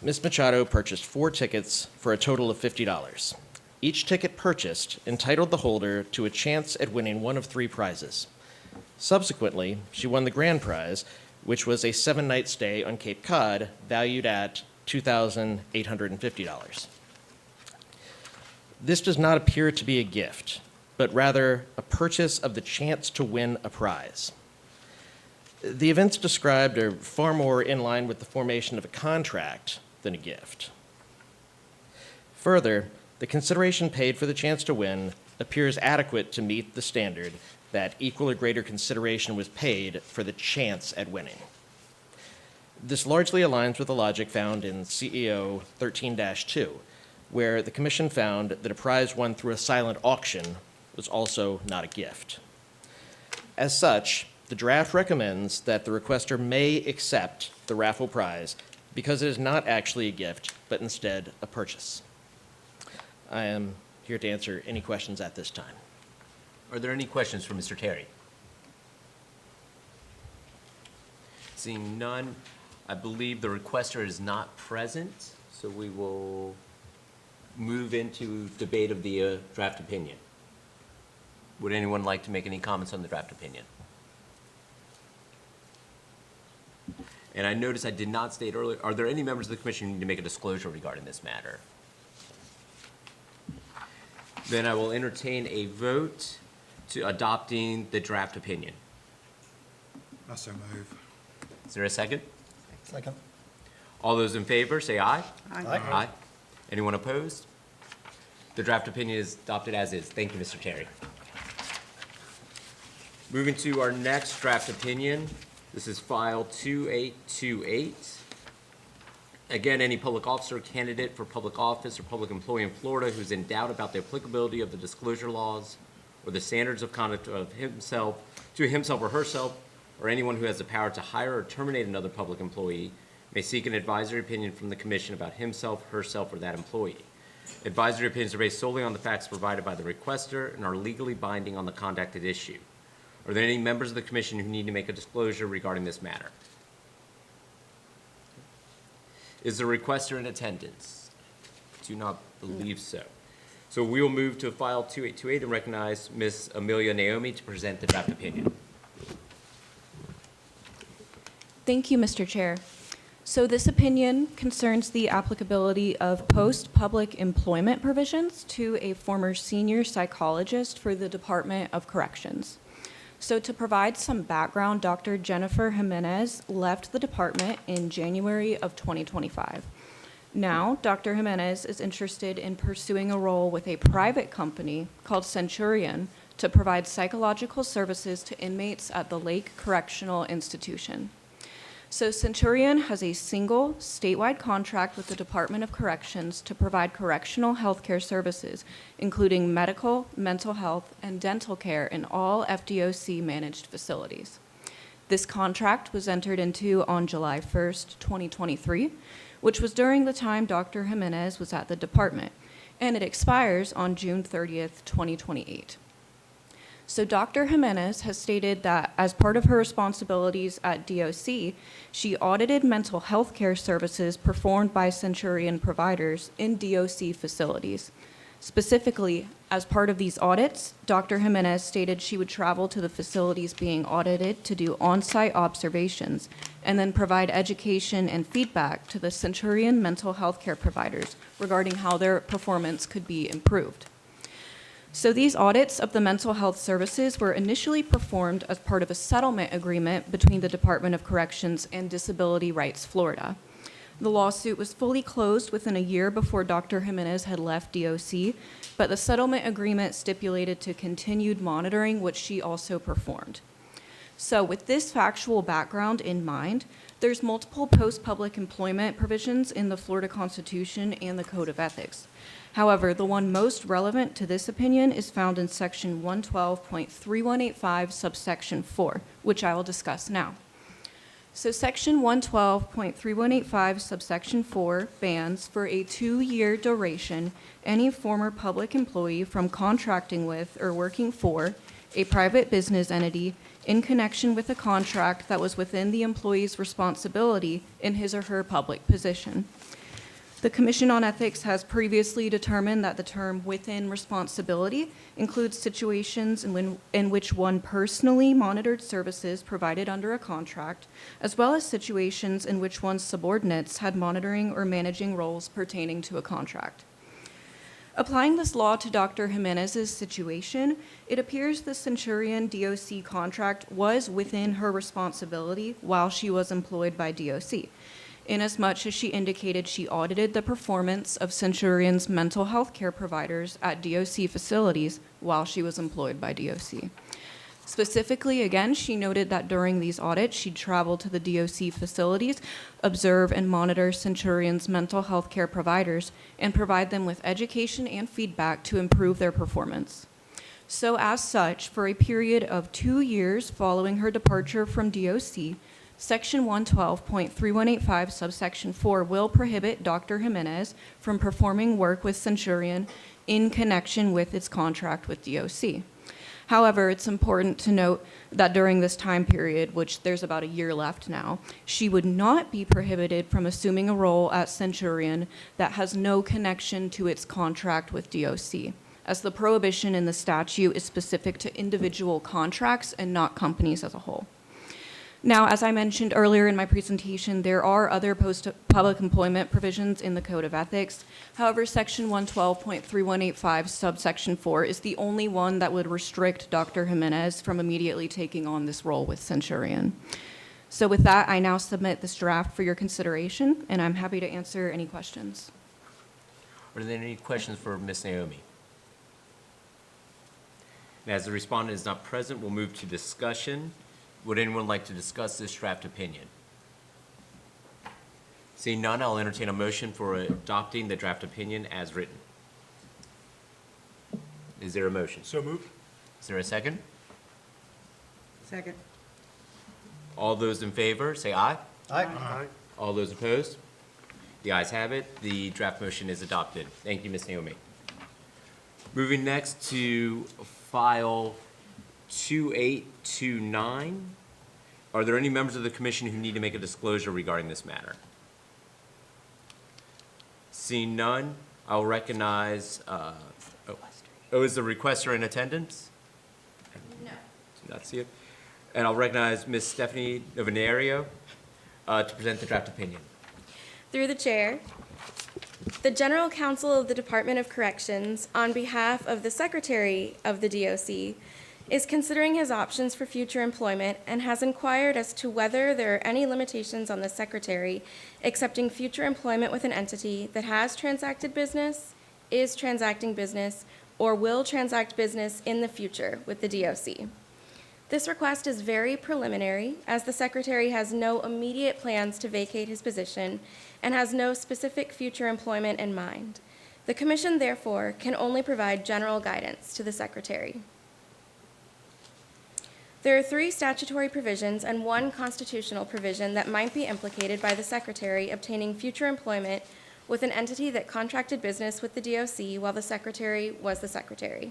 Ms. Machado purchased 4 tickets for a total of $50. Each ticket purchased entitled the holder to a chance at winning one of 3 prizes. Subsequently, she won the grand prize, which was a 7-night stay on Cape Cod, valued at $2,850. This does not appear to be a gift, but rather a purchase of the chance to win a prize. The events described are far more in line with the formation of a contract than a gift. Further, the consideration paid for the chance to win appears adequate to meet the standard that equal or greater consideration was paid for the chance at winning. This largely aligns with the logic found in CEO 13-2, where the commission found that a prize won through a silent auction was also not a gift. As such, the draft recommends that the requester may accept the raffle prize because it is not actually a gift, but instead a purchase. I am here to answer any questions at this time. Are there any questions for Mr. Terry? Seeing none, I believe the requester is not present, so we will move into debate of the draft opinion. Would anyone like to make any comments on the draft opinion? And I noticed I did not state earlier, are there any members of the commission who need to make a disclosure regarding this matter? Then I will entertain a vote to adopting the draft opinion. I so move. Is there a second? Second. All those in favor, say aye. Aye. Aye. Anyone opposed? The draft opinion is adopted as is. Thank you, Mr. Terry. Moving to our next draft opinion. This is file 2828. Again, any public officer, candidate for public office, or public employee in Florida who's in doubt about the applicability of the disclosure laws or the standards of conduct of himself or herself, or anyone who has the power to hire or terminate another public employee, may seek an advisory opinion from the commission about himself, herself, or that employee. Advisory opinions are based solely on the facts provided by the requester and are legally binding on the conduct at issue. Are there any members of the commission who need to make a disclosure regarding this matter? Is the requester in attendance? Do not believe so. So we will move to file 2828 and recognize Ms. Amelia Naomi to present the draft opinion. Thank you, Mr. Chair. So this opinion concerns the applicability of post-public employment provisions to a former senior psychologist for the Department of Corrections. So to provide some background, Dr. Jennifer Jimenez left the department in January of 2025. Now, Dr. Jimenez is interested in pursuing a role with a private company called Centurion to provide psychological services to inmates at the Lake Correctional Institution. So Centurion has a single statewide contract with the Department of Corrections to provide correctional health care services, including medical, mental health, and dental care in all FDOC-managed facilities. This contract was entered into on July 1st, 2023, which was during the time Dr. Jimenez was at the department, and it expires on June 30th, 2028. So Dr. Jimenez has stated that as part of her responsibilities at DOC, she audited mental health care services performed by Centurion providers in DOC facilities. Specifically, as part of these audits, Dr. Jimenez stated she would travel to the facilities being audited to do on-site observations and then provide education and feedback to the Centurion mental health care providers regarding how their performance could be improved. So these audits of the mental health services were initially performed as part of a settlement agreement between the Department of Corrections and Disability Rights Florida. The lawsuit was fully closed within a year before Dr. Jimenez had left DOC, but the settlement agreement stipulated to continued monitoring, which she also performed. So with this factual background in mind, there's multiple post-public employment provisions in the Florida Constitution and the Code of Ethics. However, the one most relevant to this opinion is found in section 112.3185 subsection 4, which I will discuss now. So section 112.3185 subsection 4 bans for a 2-year duration any former public employee from contracting with or working for a private business entity in connection with a contract that was within the employee's responsibility in his or her public position. The Commission on Ethics has previously determined that the term "within responsibility" includes situations in which one personally monitored services provided under a contract, as well as situations in which one's subordinates had monitoring or managing roles pertaining to a contract. Applying this law to Dr. Jimenez's situation, it appears the Centurion DOC contract was within her responsibility while she was employed by DOC, inasmuch as she indicated she audited the performance of Centurion's mental health care providers at DOC facilities while she was employed by DOC. Specifically, again, she noted that during these audits, she'd travel to the DOC facilities, observe and monitor Centurion's mental health care providers, and provide them with education and feedback to improve their performance. So as such, for a period of 2 years following her departure from DOC, Section 112.3185 subsection 4 will prohibit Dr. Jimenez from performing work with Centurion in connection with its contract with DOC. However, it's important to note that during this time period, which there's about a year left now, she would not be prohibited from assuming a role at Centurion that has no connection to its contract with DOC, as the prohibition in the statute is specific to individual contracts and not companies as a whole. Now, as I mentioned earlier in my presentation, there are other post-public employment provisions in the Code of Ethics. However, Section 112.3185 subsection 4 is the only one that would restrict Dr. Jimenez from immediately taking on this role with Centurion. So with that, I now submit this draft for your consideration, and I'm happy to answer any questions. Are there any questions for Ms. Naomi? And as the respondent is not present, we'll move to discussion. Would anyone like to discuss this draft opinion? Seeing none, I'll entertain a motion for adopting the draft opinion as written. Is there a motion? So moved. Is there a second? Second. All those in favor, say aye. Aye. All those opposed? The ayes have it. The draft motion is adopted. Thank you, Ms. Naomi. Moving next to file 2829. Are there any members of the commission who need to make a disclosure regarding this matter? Seeing none, I'll recognize, is the requester in attendance? No. Do not see it. And I'll recognize Ms. Stephanie Novenario to present the draft opinion. Through the chair, the General Counsel of the Department of Corrections, on behalf of the Secretary of the DOC, is considering his options for future employment and has inquired as to whether there are any limitations on the Secretary accepting future employment with an entity that has transacted business, is transacting business, or will transact business in the future with the DOC. This request is very preliminary, as the Secretary has no immediate plans to vacate his position and has no specific future employment in mind. The Commission, therefore, can only provide general guidance to the Secretary. There are 3 statutory provisions and 1 constitutional provision that might be implicated by the Secretary obtaining future employment with an entity that contracted business with the DOC while the Secretary was the Secretary.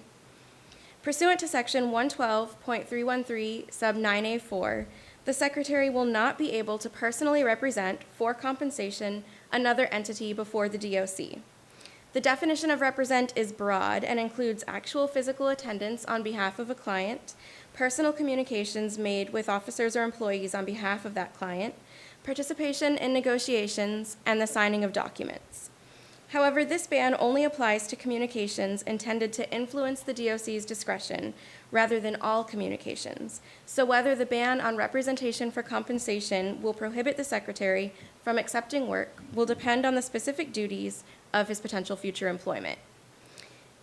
Pursuant to Section 112.313, sub 9A4, the Secretary will not be able to personally represent, for compensation, another entity before the DOC. The definition of represent is broad and includes actual physical attendance on behalf of a client, personal communications made with officers or employees on behalf of that client, participation in negotiations, and the signing of documents. However, this ban only applies to communications intended to influence the DOC's discretion rather than all communications. So whether the ban on representation for compensation will prohibit the Secretary from accepting work will depend on the specific duties of his potential future employment.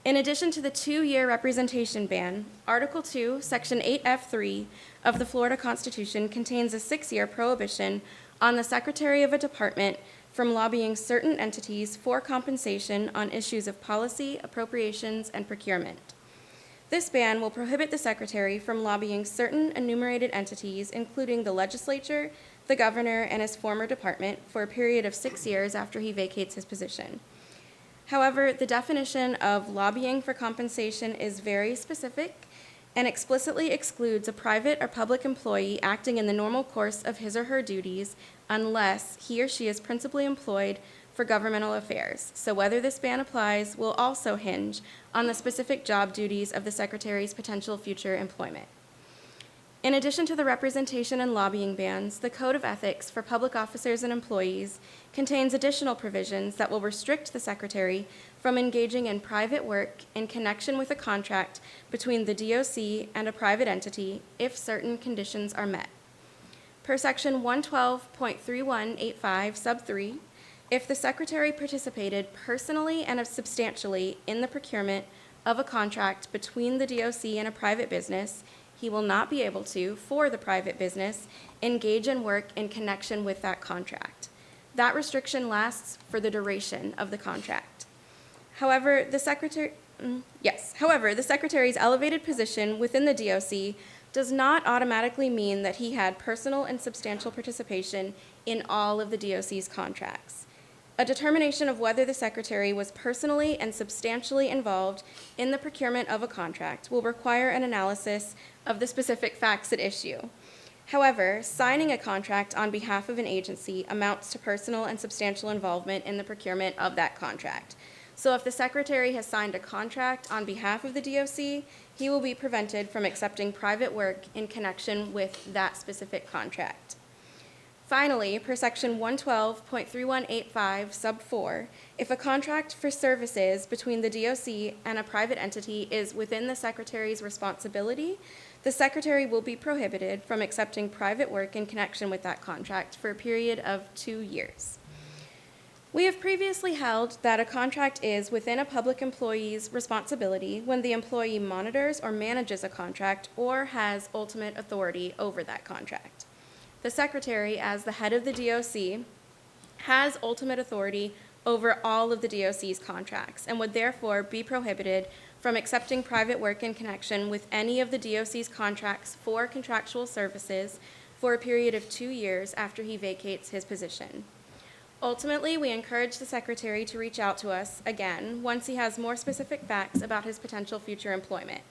In addition to the 2-year representation ban, Article 2, Section 8F3 of the Florida Constitution contains a 6-year prohibition on the Secretary of a department from lobbying certain entities for compensation on issues of policy, appropriations, and procurement. This ban will prohibit the Secretary from lobbying certain enumerated entities, including the legislature, the governor, and his former department, for a period of 6 years after he vacates his position. However, the definition of lobbying for compensation is very specific and explicitly excludes a private or public employee acting in the normal course of his or her duties unless he or she is principally employed for governmental affairs. So whether this ban applies will also hinge on the specific job duties of the Secretary's potential future employment. In addition to the representation and lobbying bans, the Code of Ethics for public officers and employees contains additional provisions that will restrict the Secretary from engaging in private work in connection with a contract between the DOC and a private entity if certain conditions are met. Per Section 112.3185, sub 3, if the Secretary participated personally and substantially in the procurement of a contract between the DOC and a private business, he will not be able to, for the private business, engage in work in connection with that contract. That restriction lasts for the duration of the contract. However, the Secretary's elevated position within the DOC does not automatically mean that he had personal and substantial participation in all of the DOC's contracts. A determination of whether the Secretary was personally and substantially involved in the procurement of a contract will require an analysis of the specific facts at issue. However, signing a contract on behalf of an agency amounts to personal and substantial involvement in the procurement of that contract. So if the Secretary has signed a contract on behalf of the DOC, he will be prevented from accepting private work in connection with that specific contract. Finally, per section 112.3185 sub 4, if a contract for services between the DOC and a private entity is within the Secretary's responsibility, the Secretary will be prohibited from accepting private work in connection with that contract for a period of 2 years. We have previously held that a contract is within a public employee's responsibility when the employee monitors or manages a contract or has ultimate authority over that contract. The Secretary, as the head of the DOC, has ultimate authority over all of the DOC's contracts and would therefore be prohibited from accepting private work in connection with any of the DOC's contracts for contractual services for a period of 2 years after he vacates his position. Ultimately, we encourage the Secretary to reach out to us again once he has more specific facts about his potential future employment.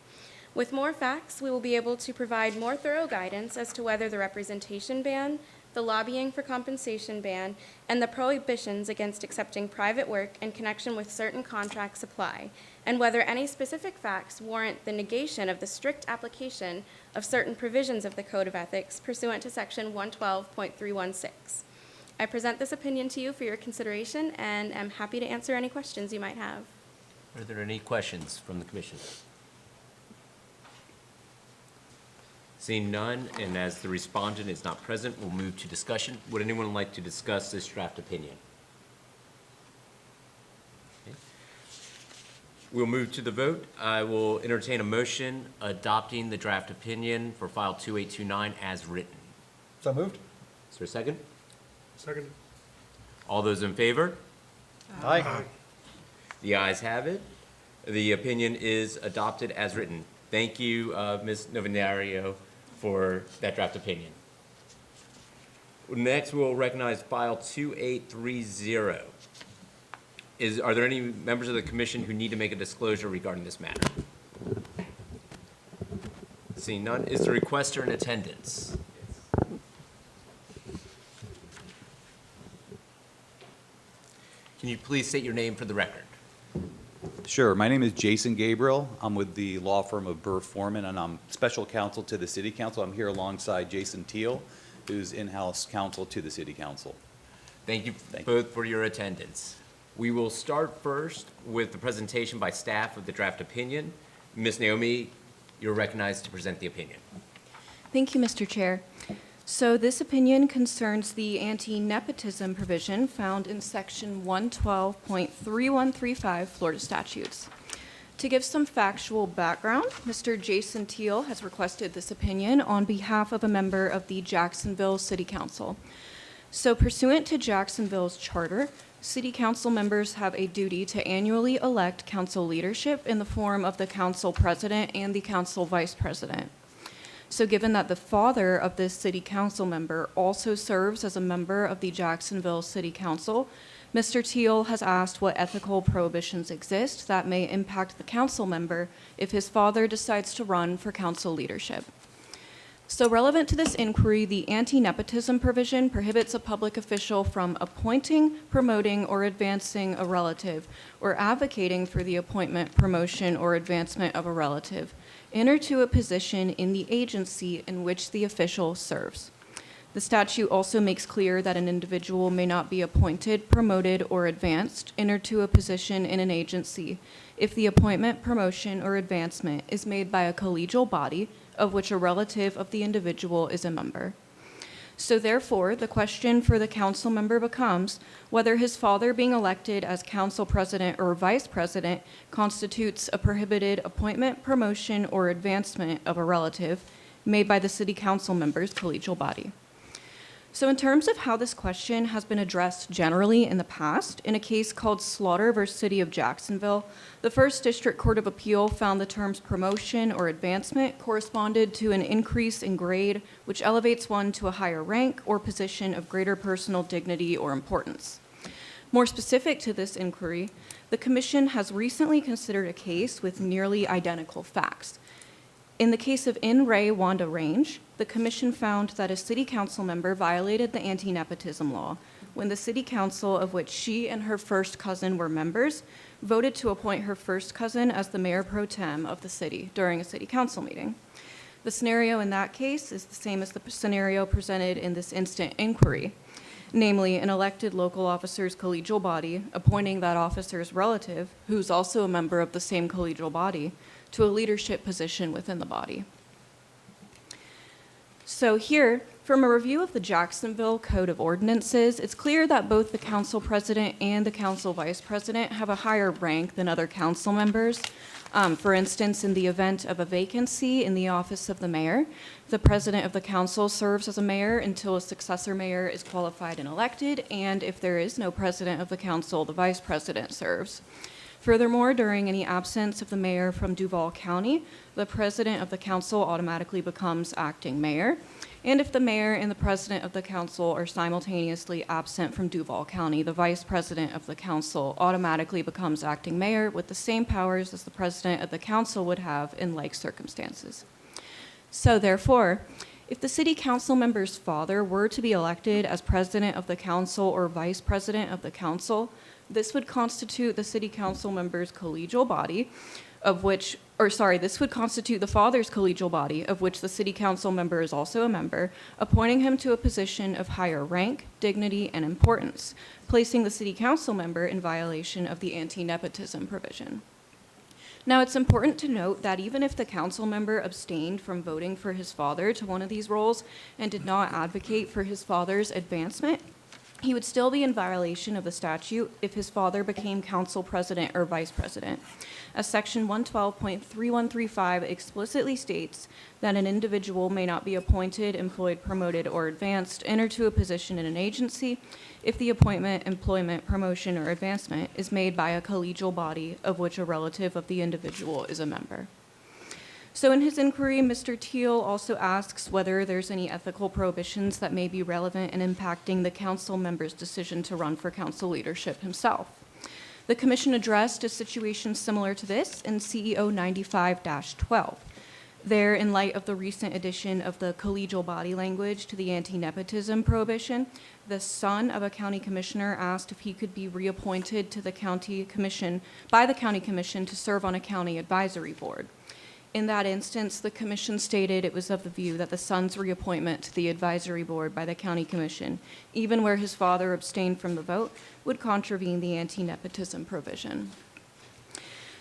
With more facts, we will be able to provide more thorough guidance as to whether the representation ban, the lobbying for compensation ban, and the prohibitions against accepting private work in connection with certain contracts apply, and whether any specific facts warrant the negation of the strict application of certain provisions of the Code of Ethics pursuant to Section 112.316. I present this opinion to you for your consideration and am happy to answer any questions you might have. Are there any questions from the commission? Seeing none, and as the respondent is not present, we'll move to discussion. Would anyone like to discuss this draft opinion? Okay. We'll move to the vote. I will entertain a motion adopting the draft opinion for file 2829 as written. So moved? Is there a second? Second. All those in favor? Aye. The ayes have it. The opinion is adopted as written. Thank you, Ms. Novinario, for that draft opinion. Next, we'll recognize file 2830. Are there any members of the commission who need to make a disclosure regarding this matter? Seeing none, is the requester in attendance? Can you please state your name for the record? Sure. My name is Jason Gabriel. I'm with the law firm of Burr Foreman, and I'm special counsel to the City Council. I'm here alongside Jason Teal, who's in-house counsel to the City Council. Thank you both for your attendance. We will start first with the presentation by staff of the draft opinion. Ms. Naomi, you're recognized to present the opinion. Thank you, Mr. Chair. So this opinion concerns the anti-nepotism provision found in section 112.3135 Florida statutes. To give some factual background, Mr. Jason Teal has requested this opinion on behalf of a member of the Jacksonville City Council. So pursuant to Jacksonville's charter, City Council members have a duty to annually elect council leadership in the form of the council president and the council vice president. So given that the father of this city council member also serves as a member of the Jacksonville City Council, Mr. Teal has asked what ethical prohibitions exist that may impact the council member if his father decides to run for council leadership. So relevant to this inquiry, the anti-nepotism provision prohibits a public official from appointing, promoting, or advancing a relative, or advocating for the appointment, promotion, or advancement of a relative, into a position in the agency in which the official serves. The statute also makes clear that an individual may not be appointed, promoted, or advanced into a position in an agency if the appointment, promotion, or advancement is made by a collegial body of which a relative of the individual is a member. So therefore, the question for the council member becomes whether his father being elected as council president or vice president constitutes a prohibited appointment, promotion, or advancement of a relative made by the city council member's collegial body. So in terms of how this question has been addressed generally in the past, in a case called Slaughter versus City of Jacksonville, the First District Court of Appeal found the terms promotion or advancement corresponded to an increase in grade, which elevates one to a higher rank or position of greater personal dignity or importance. More specific to this inquiry, the Commission has recently considered a case with nearly identical facts. In the case of In Re Wanda Range, the Commission found that a City Council member violated the anti-nepotism law when the City Council, of which she and her first cousin were members, voted to appoint her first cousin as the mayor pro tem of the city during a City Council meeting. The scenario in that case is the same as the scenario presented in this instant inquiry, namely an elected local officer's collegial body appointing that officer's relative, who's also a member of the same collegial body, to a leadership position within the body. So here, from a review of the Jacksonville Code of Ordinances, it's clear that both the council president and the council vice president have a higher rank than other council members. For instance, in the event of a vacancy in the office of the mayor, the president of the council serves as a mayor until a successor mayor is qualified and elected, and if there is no president of the council, the vice president serves. Furthermore, during any absence of the mayor from Duval County, the president of the council automatically becomes acting mayor. And if the mayor and the president of the council are simultaneously absent from Duval County, the vice president of the council automatically becomes acting mayor with the same powers as the president of the council would have in like circumstances. So therefore, if the city council member's father were to be elected as president of the council or vice president of the council, this would constitute the city council member's collegial body, this would constitute the father's collegial body, of which the city council member is also a member, appointing him to a position of higher rank, dignity, and importance, placing the city council member in violation of the anti-nepotism provision. Now, it's important to note that even if the council member abstained from voting for his father to one of these roles and did not advocate for his father's advancement, he would still be in violation of the statute if his father became council president or vice president, as Section 112.3135 explicitly states that an individual may not be appointed, employed, promoted, or advanced, enter to a position in an agency if the appointment, employment, promotion, or advancement is made by a collegial body of which a relative of the individual is a member. So in his inquiry, Mr. Teal also asks whether there's any ethical prohibitions that may be relevant in impacting the council member's decision to run for council leadership himself. The commission addressed a situation similar to this in CEO 95-12. There, in light of the recent addition of the collegial body language to the anti-nepotism prohibition, the son of a county commissioner asked if he could be reappointed to the county commission by the county commission to serve on a county advisory board. In that instance, the commission stated it was of the view that the son's reappointment to the advisory board by the county commission, even where his father abstained from the vote, would contravene the anti-nepotism provision.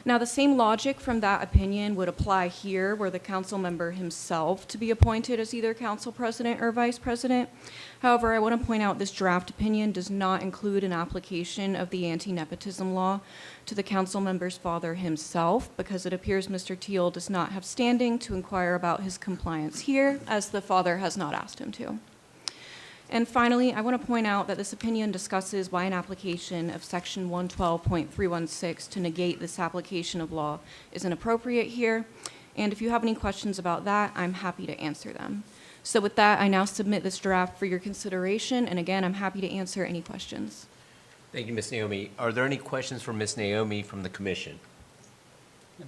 Now, the same logic from that opinion would apply here, were the council member himself to be appointed as either council president or vice president. However, I want to point out this draft opinion does not include an application of the anti-nepotism law to the council member's father himself, because it appears Mr. Teal does not have standing to inquire about his compliance here, as the father has not asked him to. And finally, I want to point out that this opinion discusses why an application of Section 112.316 to negate this application of law is inappropriate here. And if you have any questions about that, I'm happy to answer them. So with that, I now submit this draft for your consideration. And again, I'm happy to answer any questions. Thank you, Ms. Naomi. Are there any questions for Ms. Naomi from the commission?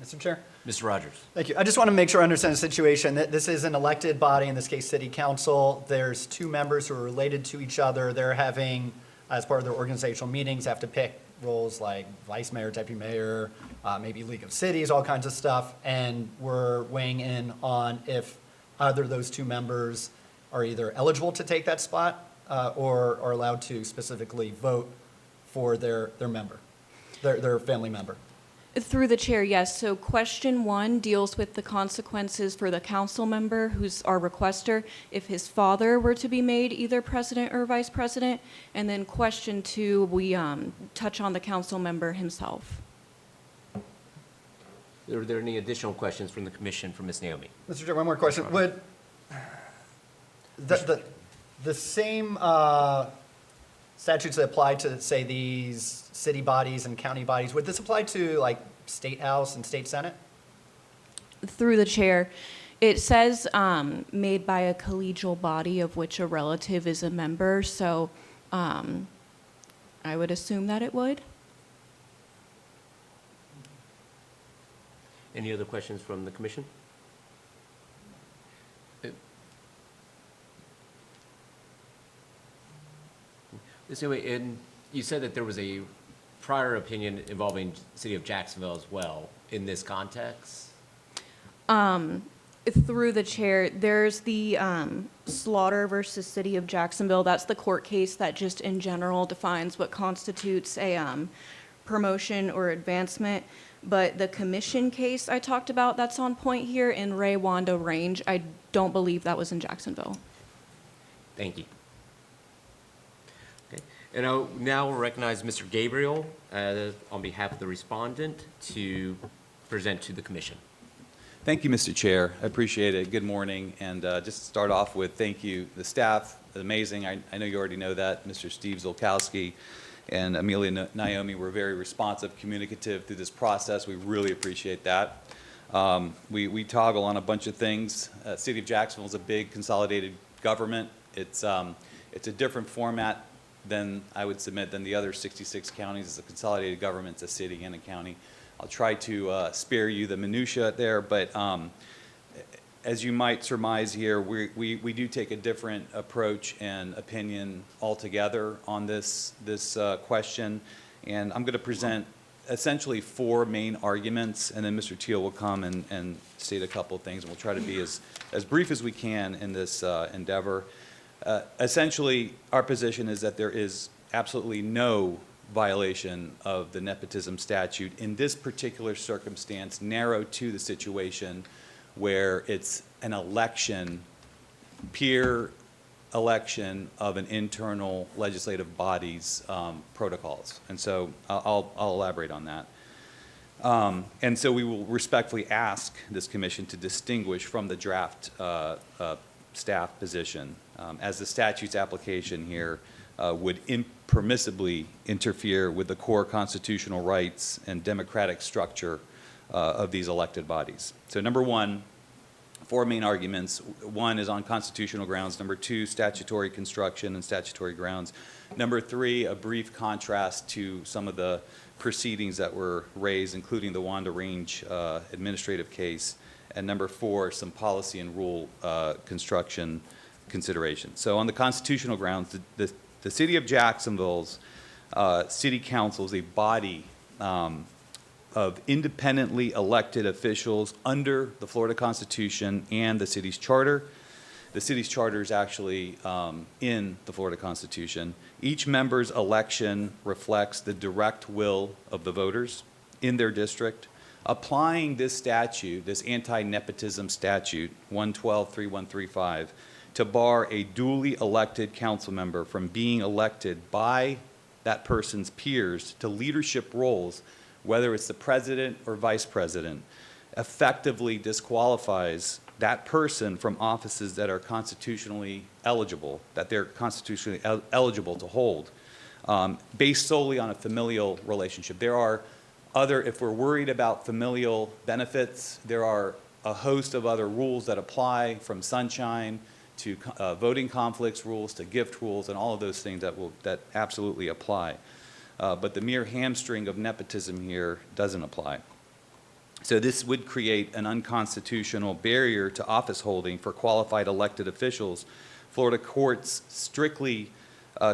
Mr. Chair? Mr. Rogers? Thank you. I just want to make sure I understand the situation. This is an elected body, in this case, city council. There's two members who are related to each other. They're having, as part of their organizational meetings, have to pick roles like vice mayor, deputy mayor, maybe League of Cities, all kinds of stuff. And we're weighing in on if either of those two members are either eligible to take that spot or are allowed to specifically vote for their member, their family member. Through the chair, yes. So question 1 deals with the consequences for the council member who's our requester if his father were to be made either president or vice president. And then question 2, we touch on the council member himself. Are there any additional questions from the commission for Ms. Naomi? Mr. Chair, one more question. Would the the same statutes that apply to, say, these city bodies and county bodies, would this apply to like State House and State Senate? Through the chair, it says made by a collegial body of which a relative is a member, so I would assume that it would. Any other questions from the commission? And you said that there was a prior opinion involving City of Jacksonville as well in this context? Through the chair, there's the Slaughter versus City of Jacksonville. That's the court case that just in general defines what constitutes a promotion or advancement. But the commission case I talked about that's on point here in Ray Wanda Range, I don't believe that was in Jacksonville. Thank you. Okay, and now we'll recognize Mr. Gabriel on behalf of the respondent to present to the commission. Thank you, Mr. Chair. I appreciate it. Good morning. And just to start off with, thank you. The staff, amazing. I know you already know that. Mr. Steve Zolkowski and Amelia Naomi were very responsive, communicative through this process. We really appreciate that. We toggle on a bunch of things. City of Jacksonville is a big consolidated government. It's a different format than I would submit than the other 66 counties. It's a consolidated government. It's a city and a county. I'll try to spare you the minutia there, but as you might surmise here, we do take a different approach and opinion altogether on this question, and I'm going to present essentially 4 main arguments, and then Mr. Teal will come and state a couple of things, and we'll try to be as brief as we can in this endeavor. Essentially, our position is that there is absolutely no violation of the nepotism statute in this particular circumstance, narrowed to the situation where it's an election, peer election of an internal legislative body's protocols. And so I'll elaborate on that. And so we will respectfully ask this commission to distinguish from the draft staff position, as the statute's application here would impermissibly interfere with the core constitutional rights and democratic structure of these elected bodies. So number 1, 4 main arguments. 1 is on constitutional grounds. Number 2, statutory construction and statutory grounds. Number 3, a brief contrast to some of the proceedings that were raised, including the Wanda Range administrative case. And number 4, some policy and rule construction considerations. So on the constitutional grounds, the City of Jacksonville's City Council is a body of independently elected officials under the Florida Constitution and the city's charter. The city's charter is actually in the Florida Constitution. Each member's election reflects the direct will of the voters in their district. Applying this statute, this anti-nepotism statute, 112-3135, to bar a duly elected council member from being elected by that person's peers to leadership roles, whether it's the president or vice president, effectively disqualifies that person from offices that are constitutionally eligible, that they're constitutionally eligible to hold, based solely on a familial relationship. There are other, if we're worried about familial benefits, there are a host of other rules that apply, from sunshine to voting conflicts rules to gift rules, and all of those things that absolutely apply. But the mere hamstring of nepotism here doesn't apply. So this would create an unconstitutional barrier to office holding for qualified elected officials. Florida courts strictly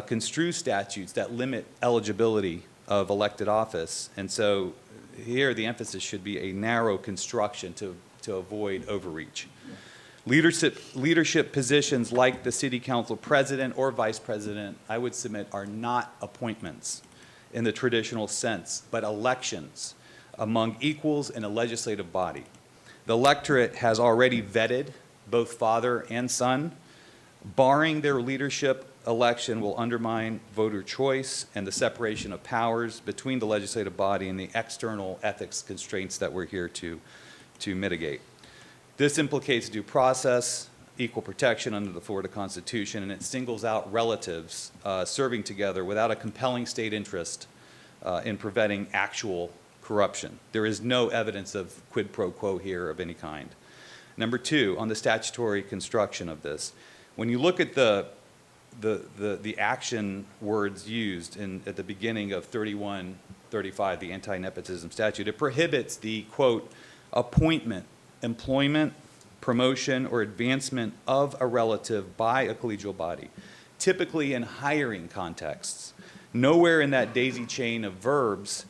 construe statutes that limit eligibility of elected office, and so here the emphasis should be a narrow construction to avoid overreach. Leadership positions like the city council president or vice president, I would submit, are not appointments in the traditional sense, but elections among equals in a legislative body. The electorate has already vetted both father and son. Barring their leadership election will undermine voter choice and the separation of powers between the legislative body and the external ethics constraints that we're here to mitigate. This implicates due process, equal protection under the Florida Constitution, and it singles out relatives serving together without a compelling state interest in preventing actual corruption. There is no evidence of quid pro quo here of any kind. Number two, on the statutory construction of this, when you look at the action words used at the beginning of 3135, the anti-nepotism statute, it prohibits the, quote, appointment, employment, promotion, or advancement of a relative by a collegial body, typically in hiring contexts. Nowhere in that daisy chain of verbs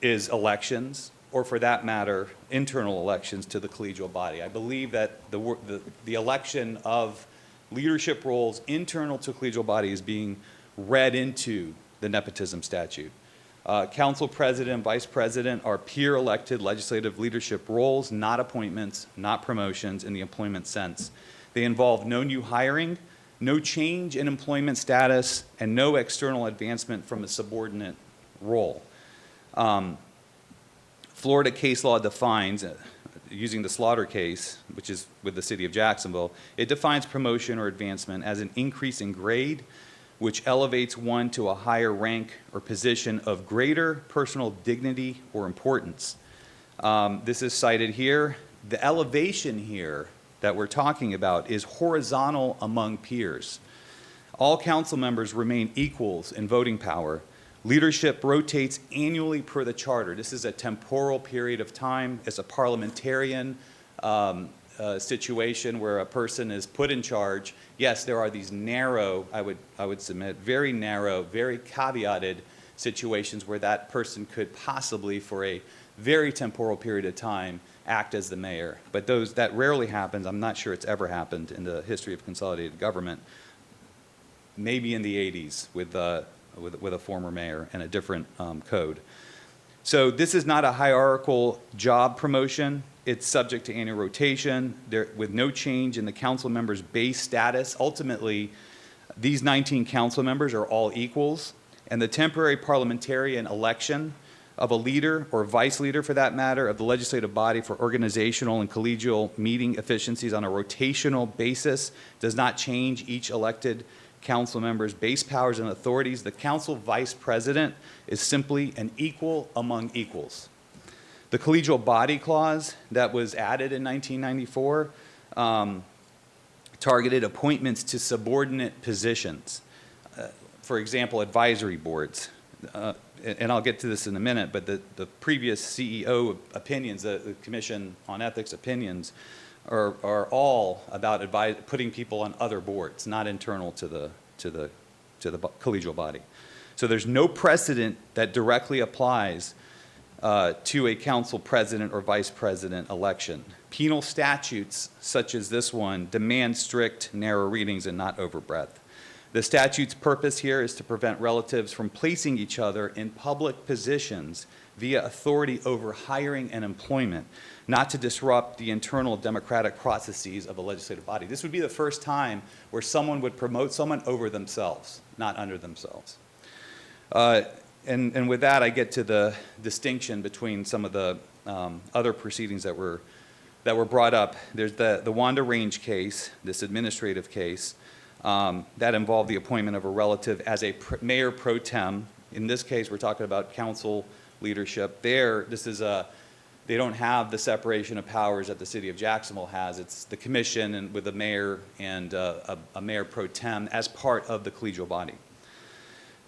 is elections, or for that matter, internal elections to the collegial body. I believe that the election of leadership roles internal to collegial body is being read into the nepotism statute. Council president, vice president are peer-elected legislative leadership roles, not appointments, not promotions in the employment sense. They involve no new hiring, no change in employment status, and no external advancement from a subordinate role. Florida case law defines, using the Slaughter case, which is with the city of Jacksonville, it defines promotion or advancement as an increase in grade which elevates one to a higher rank or position of greater personal dignity or importance. This is cited here. The elevation here that we're talking about is horizontal among peers. All council members remain equals in voting power. Leadership rotates annually per the charter. This is a temporal period of time. It's a parliamentarian situation where a person is put in charge. Yes, there are these narrow, I would submit, very narrow, very caveated situations where that person could possibly, for a very temporal period of time, act as the mayor. But that rarely happens. I'm not sure it's ever happened in the history of consolidated government. Maybe in the 80s with a former mayor and a different code. So this is not a hierarchical job promotion. It's subject to annual rotation with no change in the council members' base status. Ultimately, these 19 council members are all equals, and the temporary parliamentarian election of a leader or vice leader, for that matter, of the legislative body for organizational and collegial meeting efficiencies on a rotational basis does not change each elected council member's base powers and authorities. The council vice president is simply an equal among equals. The collegial body clause that was added in 1994 targeted appointments to subordinate positions. For example, advisory boards. And I'll get to this in a minute, but the previous CEO opinions, the Commission on Ethics opinions, are all about putting people on other boards, not internal to the collegial body. So there's no precedent that directly applies to a council president or vice president election. Penal statutes, such as this one, demand strict, narrow readings and not overbreadth. The statute's purpose here is to prevent relatives from placing each other in public positions via authority over hiring and employment, not to disrupt the internal democratic processes of a legislative body. This would be the first time where someone would promote someone over themselves, not under themselves. And with that, I get to the distinction between some of the other proceedings that were brought up. There's the Wanda Range case, this administrative case, that involved the appointment of a relative as a mayor pro tem. In this case, we're talking about council leadership. They don't have the separation of powers that the city of Jacksonville has. It's the commission and with a mayor and a mayor pro tem as part of the collegial body.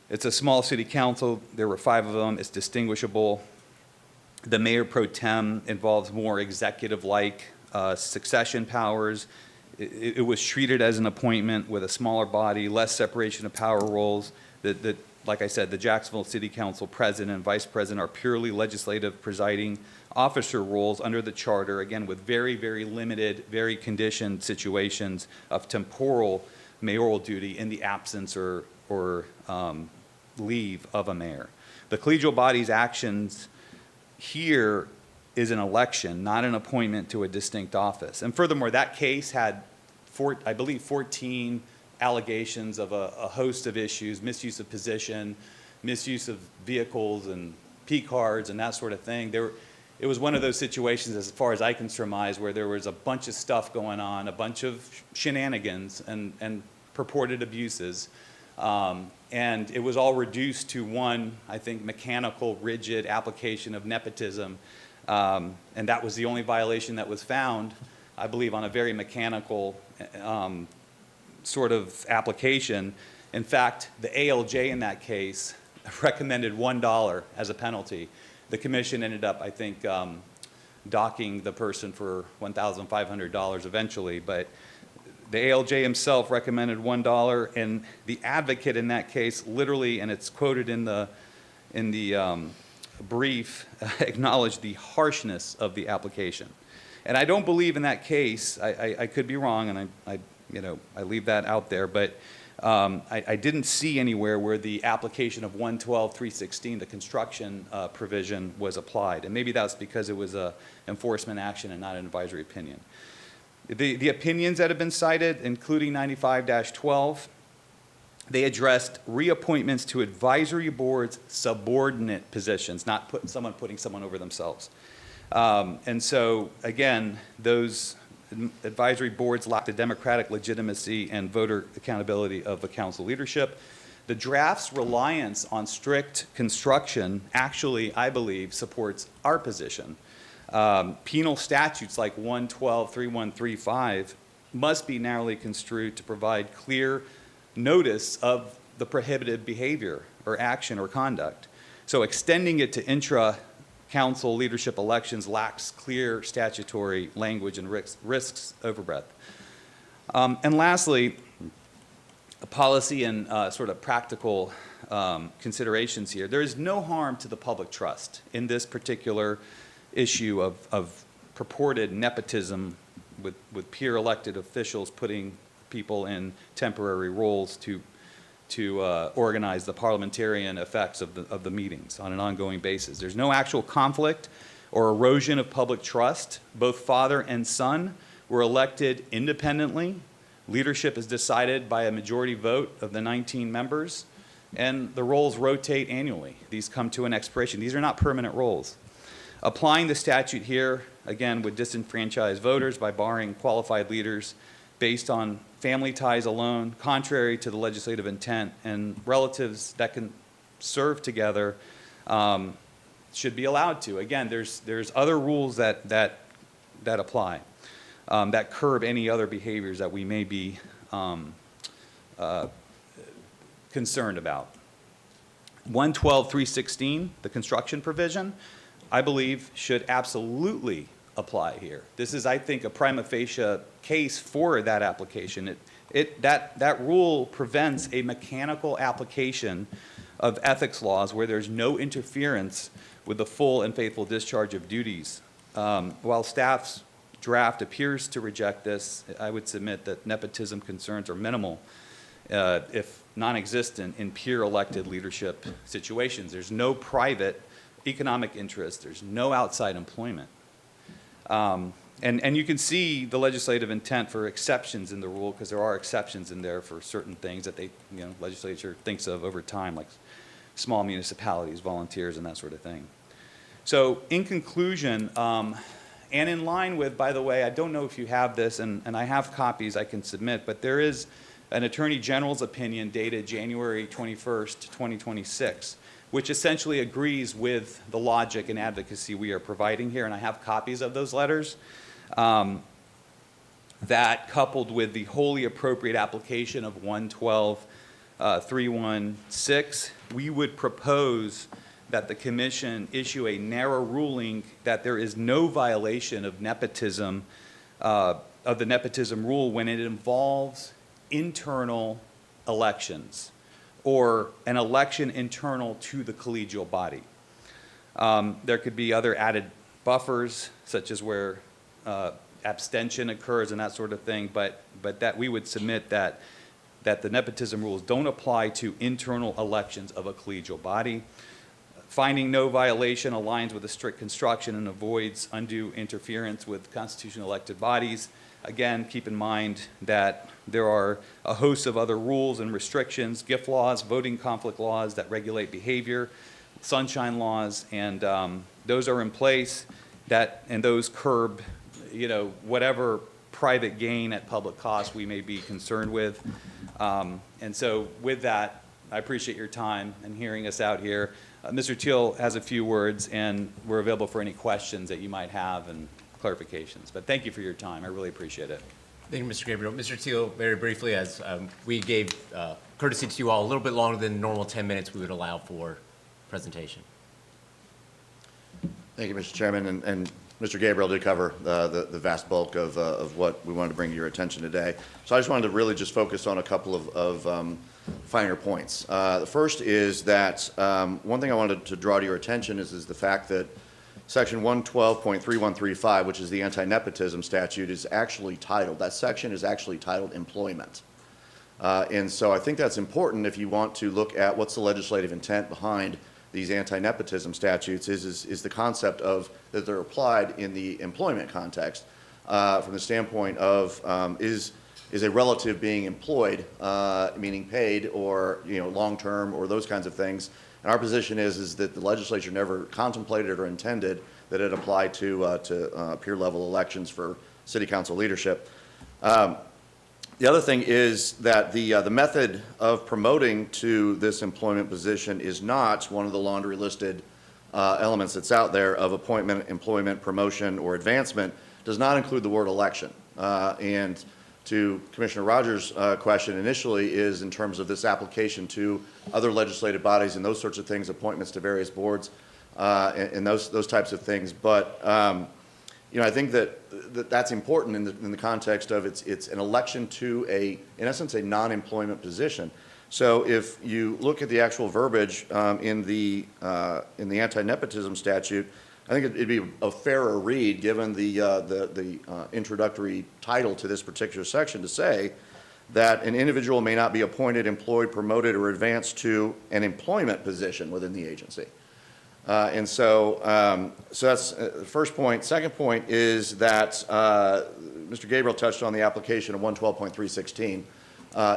It's a small city council. There were 5 of them. It's distinguishable. The mayor pro tem involves more executive-like succession powers. It was treated as an appointment with a smaller body, less separation of power roles. Like I said, the Jacksonville City Council president and vice president are purely legislative presiding officer roles under the charter, again, with very, very limited, very conditioned situations of temporal mayoral duty in the absence or leave of a mayor. The collegial body's actions here is an election, not an appointment to a distinct office. And furthermore, that case had, I believe, 14 allegations of a host of issues, misuse of position, misuse of vehicles and P cards and that sort of thing. it was one of those situations, as far as I can surmise, where there was a bunch of stuff going on, a bunch of shenanigans and purported abuses. And it was all reduced to one, I think, mechanical, rigid application of nepotism. And that was the only violation that was found, I believe, on a very mechanical sort of application. In fact, the ALJ in that case recommended $1 as a penalty. The commission ended up, I think, docking the person for $1,500 eventually, but the ALJ himself recommended $1, and the advocate in that case literally, and it's quoted in the brief, acknowledged the harshness of the application. And I don't believe in that case, I could be wrong, and I leave that out there, but I didn't see anywhere where the application of 112.316, the construction provision, was applied. And maybe that's because it was an enforcement action and not an advisory opinion. The opinions that have been cited, including 95-12, they addressed reappointments to advisory boards' subordinate positions, not putting someone over themselves. And so, again, those advisory boards lack the democratic legitimacy and voter accountability of the council leadership. The draft's reliance on strict construction actually, I believe, supports our position. Penal statutes like 112.3135 must be narrowly construed to provide clear notice of the prohibited behavior or action or conduct. So extending it to intra-council leadership elections lacks clear statutory language and risks overbreadth. And lastly, policy and sort of practical considerations here. There is no harm to the public trust in this particular issue of purported nepotism with peer elected officials putting people in temporary roles to organize the parliamentarian effects of the meetings on an ongoing basis. There's no actual conflict or erosion of public trust. Both father and son were elected independently. Leadership is decided by a majority vote of the 19 members, and the roles rotate annually. These come to an expiration. These are not permanent roles. Applying the statute here, again, would disenfranchise voters by barring qualified leaders based on family ties alone, contrary to the legislative intent, and relatives that can serve together should be allowed to. Again, there's other rules that apply that curb any other behaviors that we may be concerned about. 112.316, the construction provision, I believe should absolutely apply here. This is, I think, a prima facie case for that application. That rule prevents a mechanical application of ethics laws where there's no interference with the full and faithful discharge of duties. While staff's draft appears to reject this, I would submit that nepotism concerns are minimal, if non-existent, in peer elected leadership situations. There's no private economic interest. There's no outside employment. And you can see the legislative intent for exceptions in the rule, because there are exceptions in there for certain things that the legislature thinks of over time, like small municipalities, volunteers, and that sort of thing. So in conclusion, and in line with, by the way, I don't know if you have this, and I have copies I can submit, but there is an Attorney General's opinion dated January 21st, 2026, which essentially agrees with the logic and advocacy we are providing here, and I have copies of those letters. That, coupled with the wholly appropriate application of 112.316, we would propose that the commission issue a narrow ruling that there is no violation of nepotism, of the nepotism rule when it involves internal elections, or an election internal to the collegial body. There could be other added buffers, such as where abstention occurs and that sort of thing, but that we would submit that the nepotism rules don't apply to internal elections of a collegial body. Finding no violation aligns with the strict construction and avoids undue interference with constitutional elected bodies. Again, keep in mind that there are a host of other rules and restrictions, gift laws, voting conflict laws that regulate behavior, sunshine laws, and those are in place. and those curb, whatever private gain at public cost we may be concerned with. And so with that, I appreciate your time and hearing us out here. Mr. Teal has a few words, and we're available for any questions that you might have and clarifications. But thank you for your time. I really appreciate it. Thank you, Mr. Gabriel. Mr. Teal, very briefly, as we gave courtesy to you all a little bit longer than the normal 10 minutes we would allow for presentation. Thank you, Mr. Chairman, and Mr. Gabriel did cover the vast bulk of what we wanted to bring to your attention today. So I just wanted to really just focus on a couple of finer points. The first is that one thing I wanted to draw to your attention is the fact that Section 112.3135, which is the anti-nepotism statute, is actually titled, that section is actually titled employment. And so I think that's important if you want to look at what's the legislative intent behind these anti-nepotism statutes is the concept of that they're applied in the employment context from the standpoint of is a relative being employed, meaning paid or long-term or those kinds of things. And our position is that the legislature never contemplated or intended that it apply to peer-level elections for city council leadership. The other thing is that the method of promoting to this employment position is not one of the laundry listed elements that's out there of appointment, employment, promotion, or advancement, does not include the word election. And to Commissioner Rogers' question initially is in terms of this application to other legislative bodies and those sorts of things, appointments to various boards and those types of things. But I think that's important in the context of it's an election to in essence, a non-employment position. So if you look at the actual verbiage in the anti-nepotism statute, I think it'd be a fairer read, given the introductory title to this particular section, to say that an individual may not be appointed, employed, promoted, or advanced to an employment position within the agency. And so that's the first point. Second point is that Mr. Gabriel touched on the application of 112.316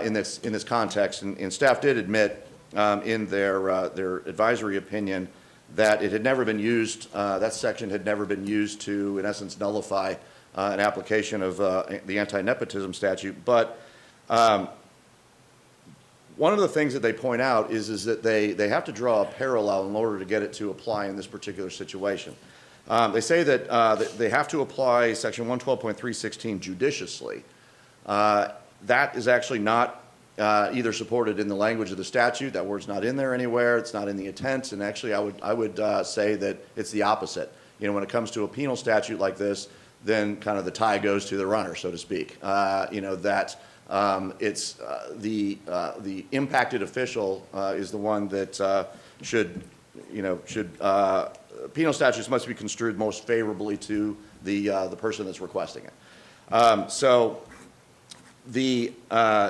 in this context, and staff did admit in their advisory opinion that it had never been used, that section had never been used to, in essence, nullify an application of the anti-nepotism statute. But one of the things that they point out is that they have to draw a parallel in order to get it to apply in this particular situation. They say that they have to apply Section 112.316 judiciously. That is actually not either supported in the language of the statute. That word's not in there anywhere. It's not in the intent. And actually, I would say that it's the opposite. When it comes to a penal statute like this, then kind of the tie goes to the runner, so to speak. It's the impacted official is the one that should penal statutes must be construed most favorably to the person that's requesting it. So the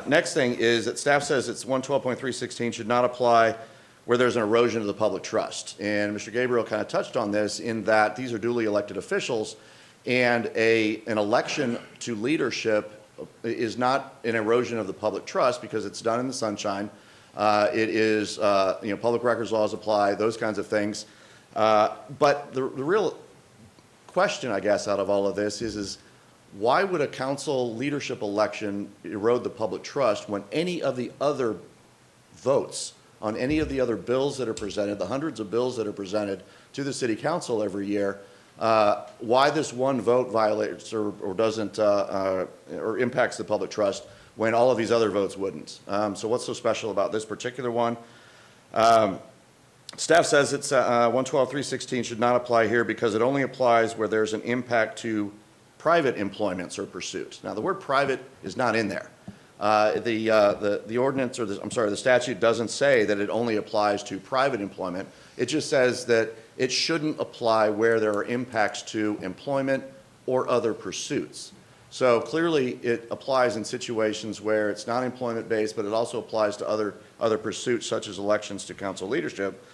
next thing is that staff says it's 112.316 should not apply where there's an erosion of the public trust. And Mr. Gabriel kind of touched on this in that these are duly elected officials, and an election to leadership is not an erosion of the public trust because it's done in the sunshine. It is, public records laws apply, those kinds of things. But the real question, I guess, out of all of this is why would a council leadership election erode the public trust when any of the other votes on any of the other bills that are presented, the hundreds of bills that are presented to the city council every year, why this one vote violates or doesn't or impacts the public trust when all of these other votes wouldn't? So what's so special about this particular one? Staff says it's 112.316 should not apply here because it only applies where there's an impact to private employments or pursuits. Now the word private is not in there. The ordinance or the statute doesn't say that it only applies to private employment. It just says that it shouldn't apply where there are impacts to employment or other pursuits. So clearly it applies in situations where it's not employment based, but it also applies to other pursuits such as elections to council leadership.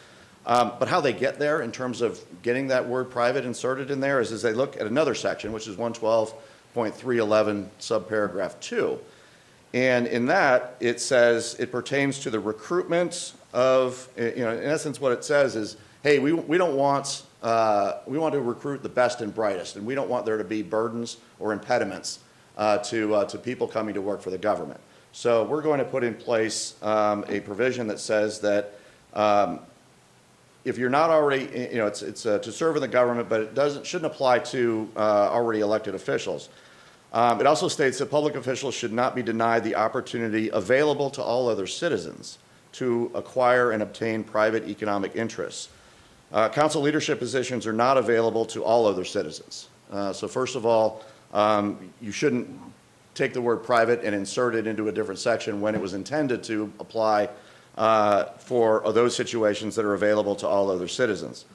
But how they get there in terms of getting that word private inserted in there is they look at another section, which is 112.311 subparagraph 2. And in that, it says it pertains to the recruitment of, in essence, what it says is, hey, we don't want we want to recruit the best and brightest, and we don't want there to be burdens or impediments to people coming to work for the government. So we're going to put in place a provision that says that if you're not already, it's to serve in the government, but it shouldn't apply to already elected officials. It also states that public officials should not be denied the opportunity available to all other citizens to acquire and obtain private economic interests. Council leadership positions are not available to all other citizens. So first of all, you shouldn't take the word private and insert it into a different section when it was intended to apply for those situations that are available to all other citizens.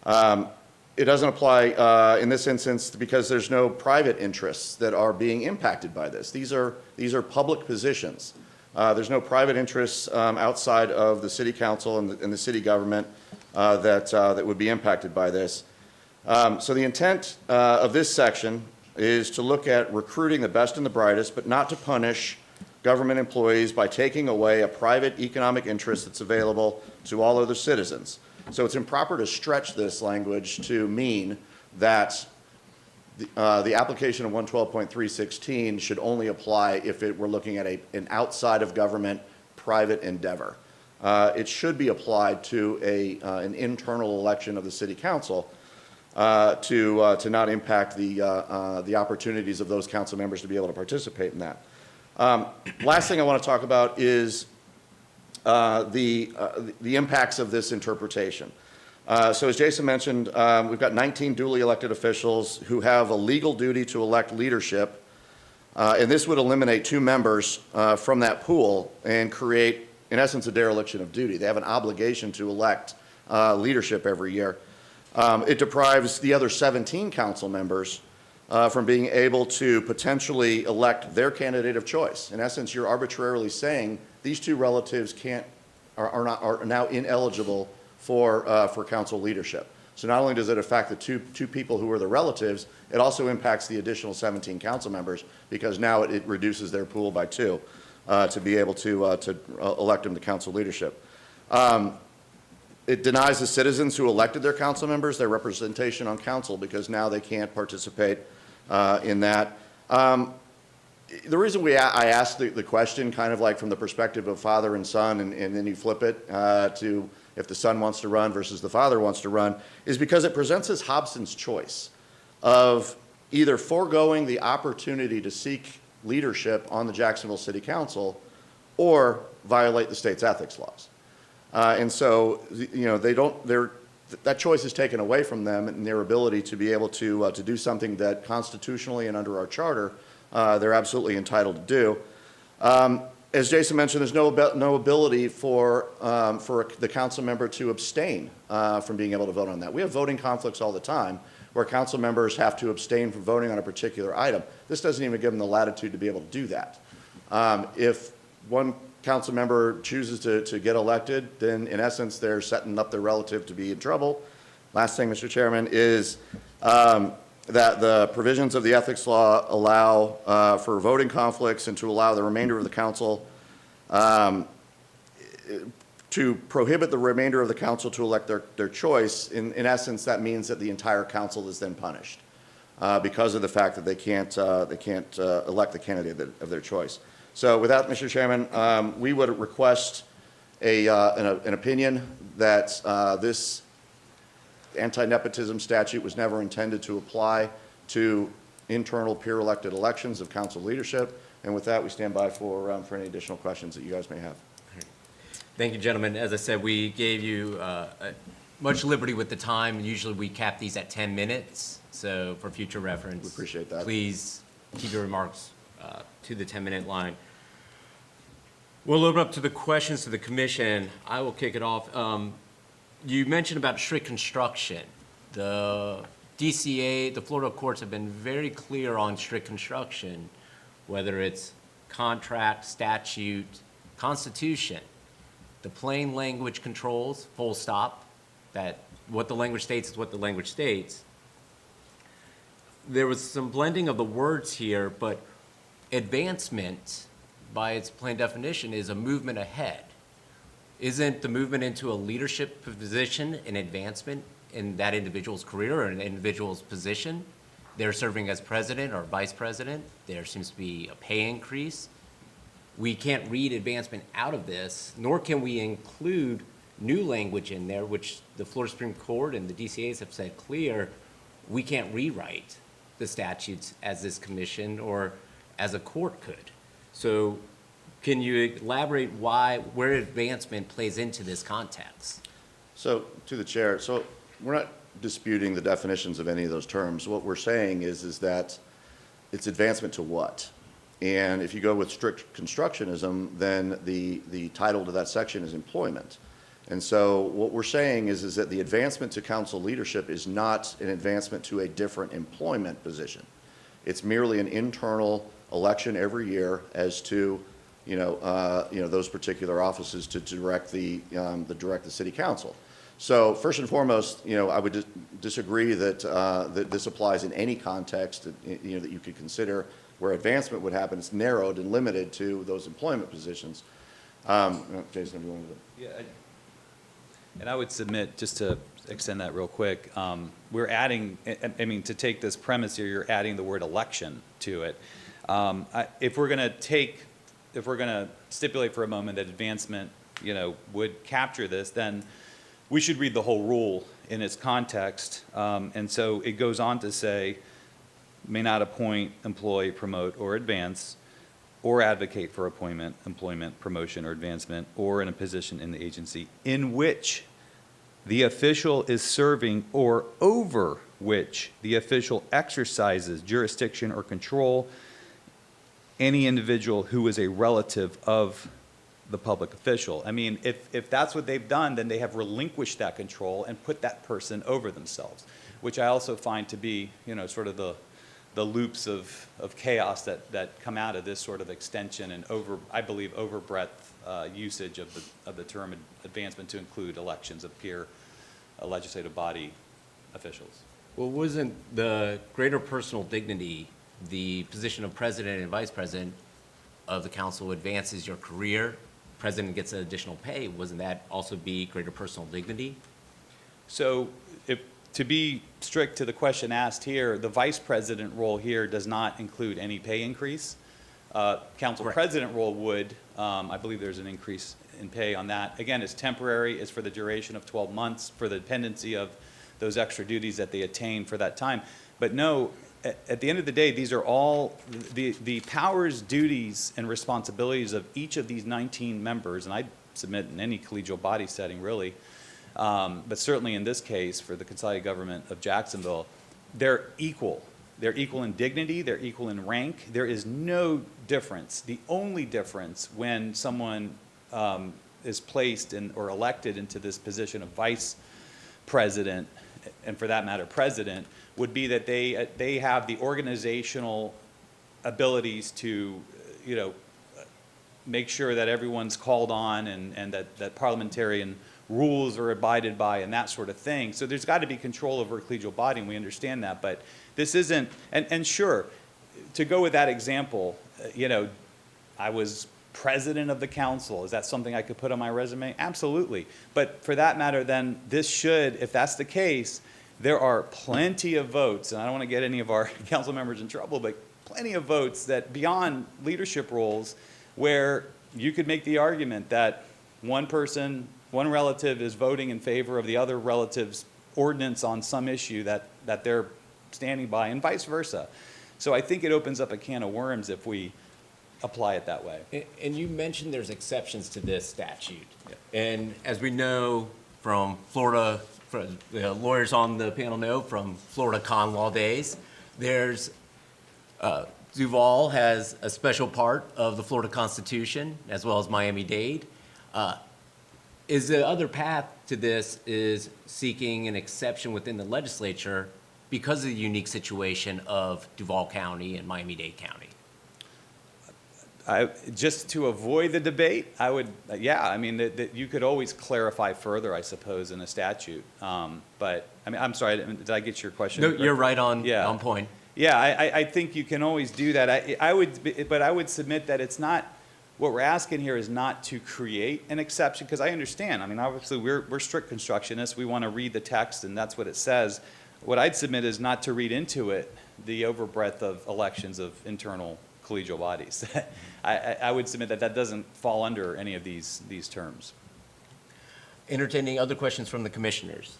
It doesn't apply in this instance because there's no private interests that are being impacted by this. These are public positions. There's no private interests outside of the city council and the city government that would be impacted by this. So the intent of this section is to look at recruiting the best and the brightest, but not to punish government employees by taking away a private economic interest that's available to all other citizens. So it's improper to stretch this language to mean that the application of 112.316 should only apply if we're looking at an outside of government private endeavor. It should be applied to an internal election of the city council to not impact the opportunities of those council members to be able to participate in that. Last thing I want to talk about is the impacts of this interpretation. So as Jason mentioned, we've got 19 duly elected officials who have a legal duty to elect leadership, and this would eliminate 2 members from that pool and create, in essence, a dereliction of duty. They have an obligation to elect leadership every year. It deprives the other 17 council members from being able to potentially elect their candidate of choice. In essence, you're arbitrarily saying these 2 relatives are now ineligible for council leadership. So not only does it affect the two people who are the relatives, it also impacts the additional 17 council members because now it reduces their pool by 2 to be able to elect them to council leadership. It denies the citizens who elected their council members their representation on council because now they can't participate in that. The reason I asked the question kind of like from the perspective of father and son, and then you flip it to if the son wants to run versus the father wants to run, is because it presents as Hobson's choice of either foregoing the opportunity to seek leadership on the Jacksonville City Council or violate the state's ethics laws. And so, that choice is taken away from them and their ability to be able to do something that constitutionally and under our charter they're absolutely entitled to do. As Jason mentioned, there's no ability for the council member to abstain from being able to vote on that. We have voting conflicts all the time where council members have to abstain from voting on a particular item. This doesn't even give them the latitude to be able to do that. If one council member chooses to get elected, then in essence, they're setting up their relative to be in trouble. Last thing, Mr. Chairman, is that the provisions of the ethics law allow for voting conflicts and to allow the remainder of the council to prohibit the remainder of the council to elect their choice. In essence, that means that the entire council is then punished because of the fact that they can't elect the candidate of their choice. So with that, Mr. Chairman, we would request an opinion that this anti-nepotism statute was never intended to apply to internal peer-elected elections of council leadership. And with that, we stand by for any additional questions that you guys may have. Thank you, gentlemen. As I said, we gave you much liberty with the time. Usually we cap these at 10 minutes. So for future reference, We appreciate that. Please keep your remarks to the 10-minute line. We'll open up to the questions to the commission. I will kick it off. You mentioned about strict construction. The DCA, the Florida courts have been very clear on strict construction, whether it's contract, statute, constitution. The plain language controls, full stop, that what the language states is what the language states. There was some blending of the words here, but advancement, by its plain definition, is a movement ahead. Isn't the movement into a leadership position an advancement in that individual's career or an individual's position. They're serving as president or vice president. There seems to be a pay increase. We can't read advancement out of this, nor can we include new language in there, which the Florida Supreme Court and the DCAs have said clear, we can't rewrite the statutes as this commission or as a court could. So can you elaborate where advancement plays into this context? So, to the chair, so we're not disputing the definitions of any of those terms. What we're saying is that it's advancement to what? And if you go with strict constructionism, then the title to that section is employment. And so what we're saying is that the advancement to council leadership is not an advancement to a different employment position. It's merely an internal election every year as to, those particular offices to direct the city council. So first and foremost, I would disagree that that this applies in any context that you could consider where advancement would happen. It's narrowed and limited to those employment positions. Jason, if you wanted to. Yeah, and I would submit, just to extend that real quick, we're adding, to take this premise here, you're adding the word election to it. If we're going to stipulate for a moment that advancement, would capture this, then we should read the whole rule in its context. And so it goes on to say, may not appoint, employ, promote, or advance, or advocate for appointment, employment, promotion, or advancement, or in a position in the agency in which the official is serving or over which the official exercises jurisdiction or control any individual who is a relative of the public official. If that's what they've done, then they have relinquished that control and put that person over themselves, which I also find to be, sort of the loops of chaos that come out of this sort of extension and I believe overbreadth usage of the term advancement to include elections of peer legislative body officials. Well, wasn't the greater personal dignity, the position of president and vice president of the council advances your career, president gets an additional pay, wasn't that also be greater personal dignity? So to be strict to the question asked here, the vice president role here does not include any pay increase. Council Correct. president role would. I believe there's an increase in pay on that. Again, it's temporary. It's for the duration of 12 months for the dependency of those extra duties that they attain for that time. But no, at the end of the day, these are all the powers, duties, and responsibilities of each of these 19 members, and I submit in any collegial body setting really, but certainly in this case for the consolidated government of Jacksonville, they're equal. They're equal in dignity, they're equal in rank. There is no difference. The only difference when someone is placed in or elected into this position of vice president, and for that matter, president, would be that they have the organizational abilities to, make sure that everyone's called on and that parliamentarian rules are abided by and that sort of thing. So there's got to be control over a collegial body, and we understand that. But this isn't, and sure, to go with that example, I was president of the council. Is that something I could put on my resume? Absolutely. But for that matter, then this should, if that's the case, there are plenty of votes, and I don't want to get any of our council members in trouble, but plenty of votes that beyond leadership roles where you could make the argument that one person, one relative is voting in favor of the other relative's ordinance on some issue that they're standing by, and vice versa. So I think it opens up a can of worms if we apply it that way. And you mentioned there's exceptions to this statute. Yeah. And as we know from Florida, the lawyers on the panel know from Florida con law days, there's Duval has a special part of the Florida Constitution as well as Miami-Dade. Is the other path to this is seeking an exception within the legislature because of the unique situation of Duval County and Miami-Dade County? Just to avoid the debate, I would, that you could always clarify further, I suppose, in a statute. But, I'm sorry, did I get your question? No, you're right on point. Yeah, I think you can always do that. I would submit that it's not what we're asking here is not to create an exception, because I understand, I mean, obviously, we're strict constructionists, we want to read the text, and that's what it says. What I'd submit is not to read into it the overbreadth of elections of internal collegial bodies. I would submit that that doesn't fall under any of these terms. Entertaining other questions from the commissioners.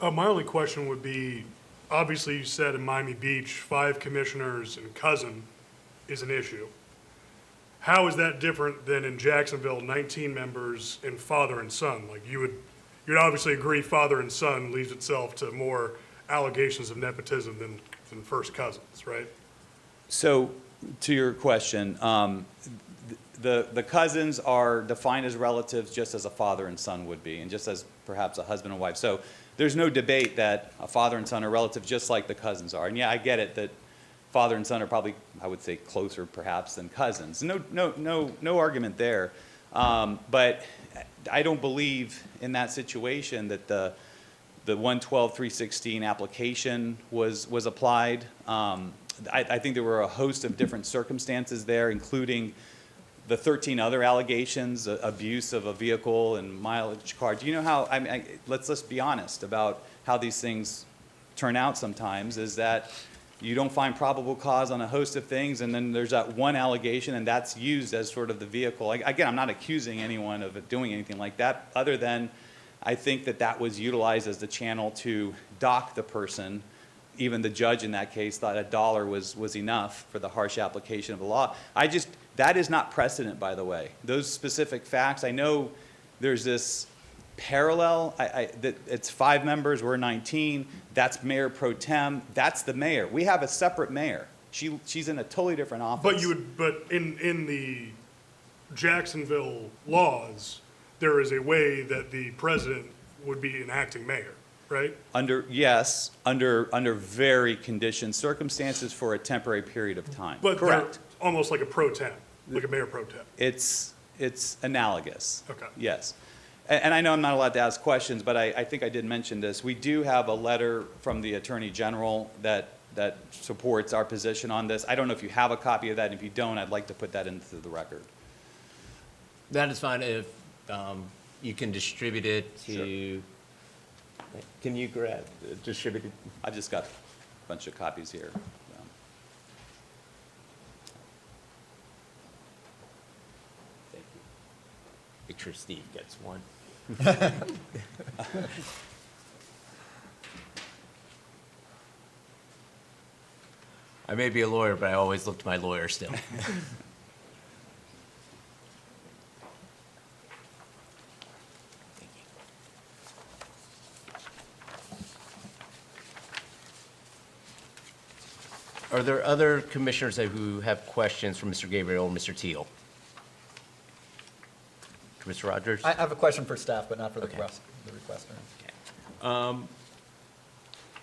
My only question would be, obviously you said in Miami Beach, 5 commissioners and cousin is an issue. How is that different than in Jacksonville, 19 members and father and son? Like you'd obviously agree father and son leads itself to more allegations of nepotism than first cousins, right? So, to your question, the cousins are defined as relatives just as a father and son would be, and just as perhaps a husband and wife. So there's no debate that a father and son are relatives just like the cousins are. And yeah, I get it that father and son are probably, I would say, closer perhaps than cousins. No argument there. But I don't believe in that situation that the 112-316 application was applied. I think there were a host of different circumstances there, including the 13 other allegations, abuse of a vehicle and mileage card. Do you know how, let's be honest about how these things turn out sometimes, is that you don't find probable cause on a host of things, and then there's that one allegation, and that's used as sort of the vehicle. Again, I'm not accusing anyone of doing anything like that, other than I think that was utilized as the channel to dock the person. Even the judge in that case thought $1 was enough for the harsh application of the law. That is not precedent, by the way. Those specific facts, I know there's this parallel, that it's 5 members, we're 19, that's Mayor Pro Tem, that's the mayor. We have a separate mayor. She's in a totally different office. But in the Jacksonville laws, there is a way that the president would be an acting mayor, right? Under very conditioned circumstances for a temporary period of time. But correct. Almost like a pro tem, like a mayor pro tem. It's analogous. Okay. Yes. And I know I'm not allowed to ask questions, but I think I did mention this. We do have a letter from the Attorney General that supports our position on this. I don't know if you have a copy of that. If you don't, I'd like to put that into the record. That is fine if you can distribute it to. Sure. Can you distribute it? I've just got a bunch of copies here. Thank you. Make sure Steve gets one. I may be a lawyer, but I always look to my lawyer still. Are there other commissioners who have questions for Mr. Gabriel or Mr. Teal? Mr. Rogers? I have a question for staff, but not for the Okay. requester. Thank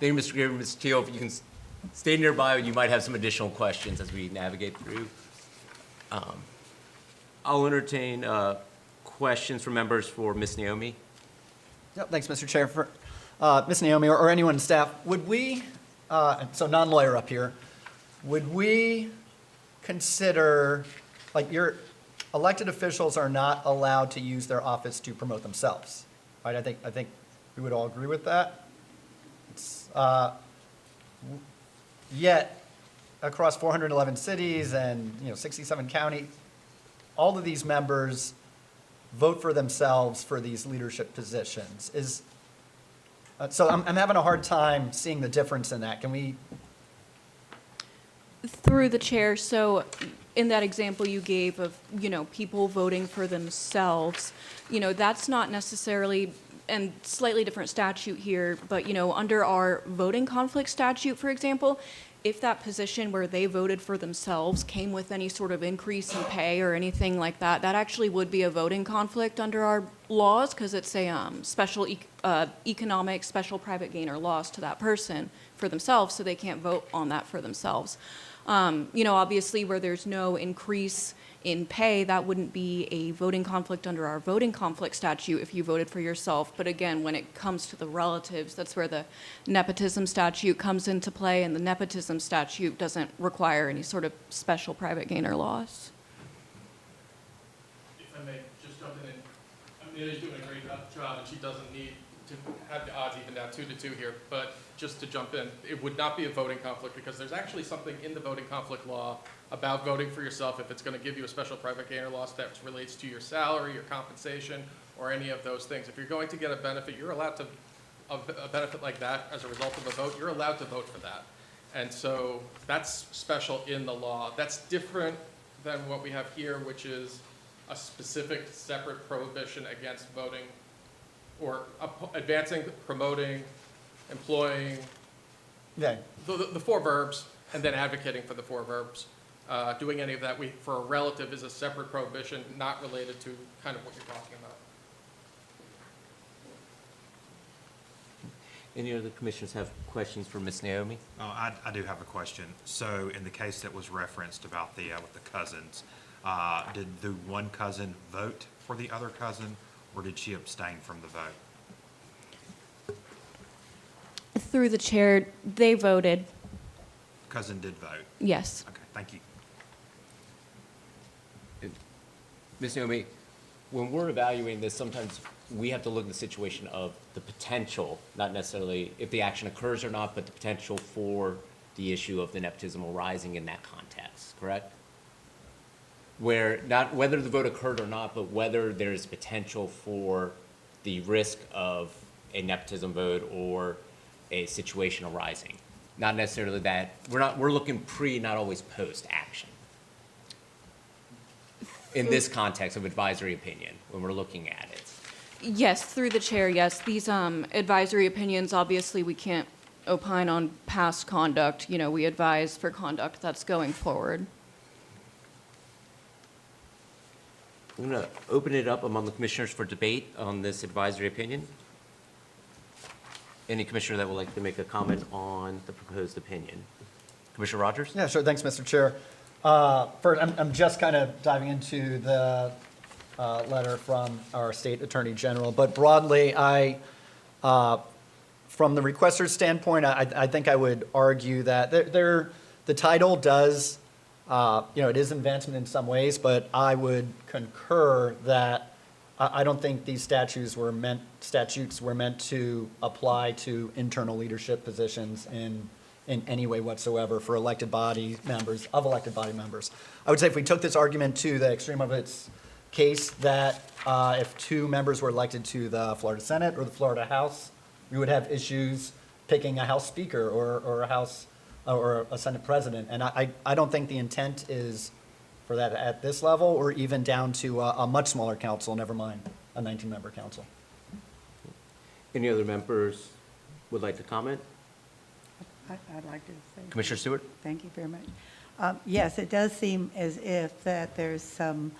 you, Mr. Gabriel, Mr. Teal. If you can stay nearby, you might have some additional questions as we navigate through. I'll entertain questions from members for Ms. Naomi. Yep, thanks, Mr. Chair. For Ms. Naomi or anyone on staff, would we, so non-lawyer up here, would we consider, like your elected officials are not allowed to use their office to promote themselves, right? I think we would all agree with that. It's, yet, across 411 cities and 67 counties, all of these members vote for themselves for these leadership positions. So I'm having a hard time seeing the difference in that. Can we? Through the chair, so in that example you gave of, people voting for themselves, that's not necessarily, and slightly different statute here, but, under our voting conflict statute, for example, if that position where they voted for themselves came with any sort of increase in pay or anything like that, that actually would be a voting conflict under our laws, because it's a special economic, special private gain or loss to that person for themselves, so they can't vote on that for themselves. Obviously where there's no increase in pay, that wouldn't be a voting conflict under our voting conflict statute if you voted for yourself. But again, when it comes to the relatives, that's where the nepotism statute comes into play, and the nepotism statute doesn't require any sort of special private gain or loss. If I may just jump in, Amelia's doing a great job, and she doesn't need to have the odds even down 2-2 here, but just to jump in, it would not be a voting conflict, because there's actually something in the voting conflict law about voting for yourself if it's going to give you a special private gainer loss that relates to your salary, your compensation, or any of those things. If you're going to get a benefit, you're allowed to, a benefit like that as a result of a vote, you're allowed to vote for that. And so that's special in the law. That's different than what we have here, which is a specific separate prohibition against voting or advancing, promoting, employing, Okay. the four verbs, and then advocating for the four verbs. Doing any of that for a relative is a separate prohibition, not related to kind of what you're talking about. Any other commissioners have questions for Ms. Naomi? I do have a question. So in the case that was referenced about the, with the cousins, did the one cousin vote for the other cousin, or did she abstain from the vote? Through the chair, they voted Cousin did vote. yes. Okay, thank you. Ms. Naomi, when we're evaluating this, sometimes we have to look at the situation of the potential, not necessarily if the action occurs or not, but the potential for the issue of the nepotism arising in that context, correct? Where not whether the vote occurred or not, but whether there is potential for the risk of a nepotism vote or a situation arising. Not necessarily that, we're looking pre, not always post action. In this context of advisory opinion, when we're looking at it. Yes, through the chair, yes. These advisory opinions, obviously, we can't opine on past conduct. You know, we advise for conduct that's going forward. I'm going to open it up among the commissioners for debate on this advisory opinion. Any commissioner that would like to make a comment on the proposed opinion? Commissioner Rogers? Yeah, sure. Thanks, Mr. Chair. First, I'm just kind of diving into the letter from our state attorney general, but broadly, from the requester's standpoint, I think I would argue that the title does, it is advancement in some ways, but I would concur that I don't think these statutes were meant to apply to internal leadership positions in any way whatsoever for elected body members. I would say if we took this argument to the extreme of its case, that if two members were elected to the Florida Senate or the Florida House, we would have issues picking a House Speaker or a House or a Senate President. And I don't think the intent is for that at this level or even down to a much smaller council, never mind a 19-member council. Any other members would like to comment? I'd like to say. Commissioner Stewart? Thank you very much. Yes, it does seem as if that there's some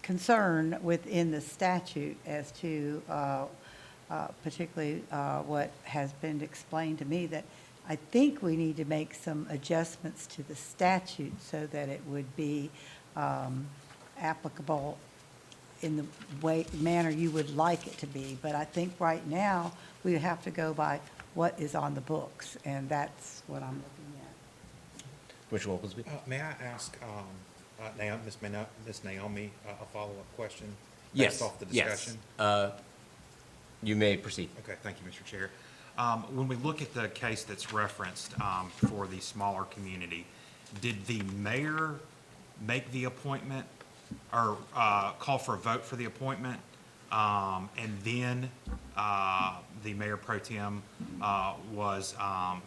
concern within the statute as to particularly what has been explained to me, that I think we need to make some adjustments to the statute so that it would be applicable in the manner you would like it to be. But I think right now, we have to go by what is on the books, and that's what I'm looking at. Commissioner Oglesby? May I ask Ms. Naomi a follow-up question? Yes. Based off the Yes. discussion? You may proceed. Okay, thank you, Mr. Chair. When we look at the case that's referenced for the smaller community, did the mayor make the appointment or call for a vote for the appointment? And then the mayor pro tem was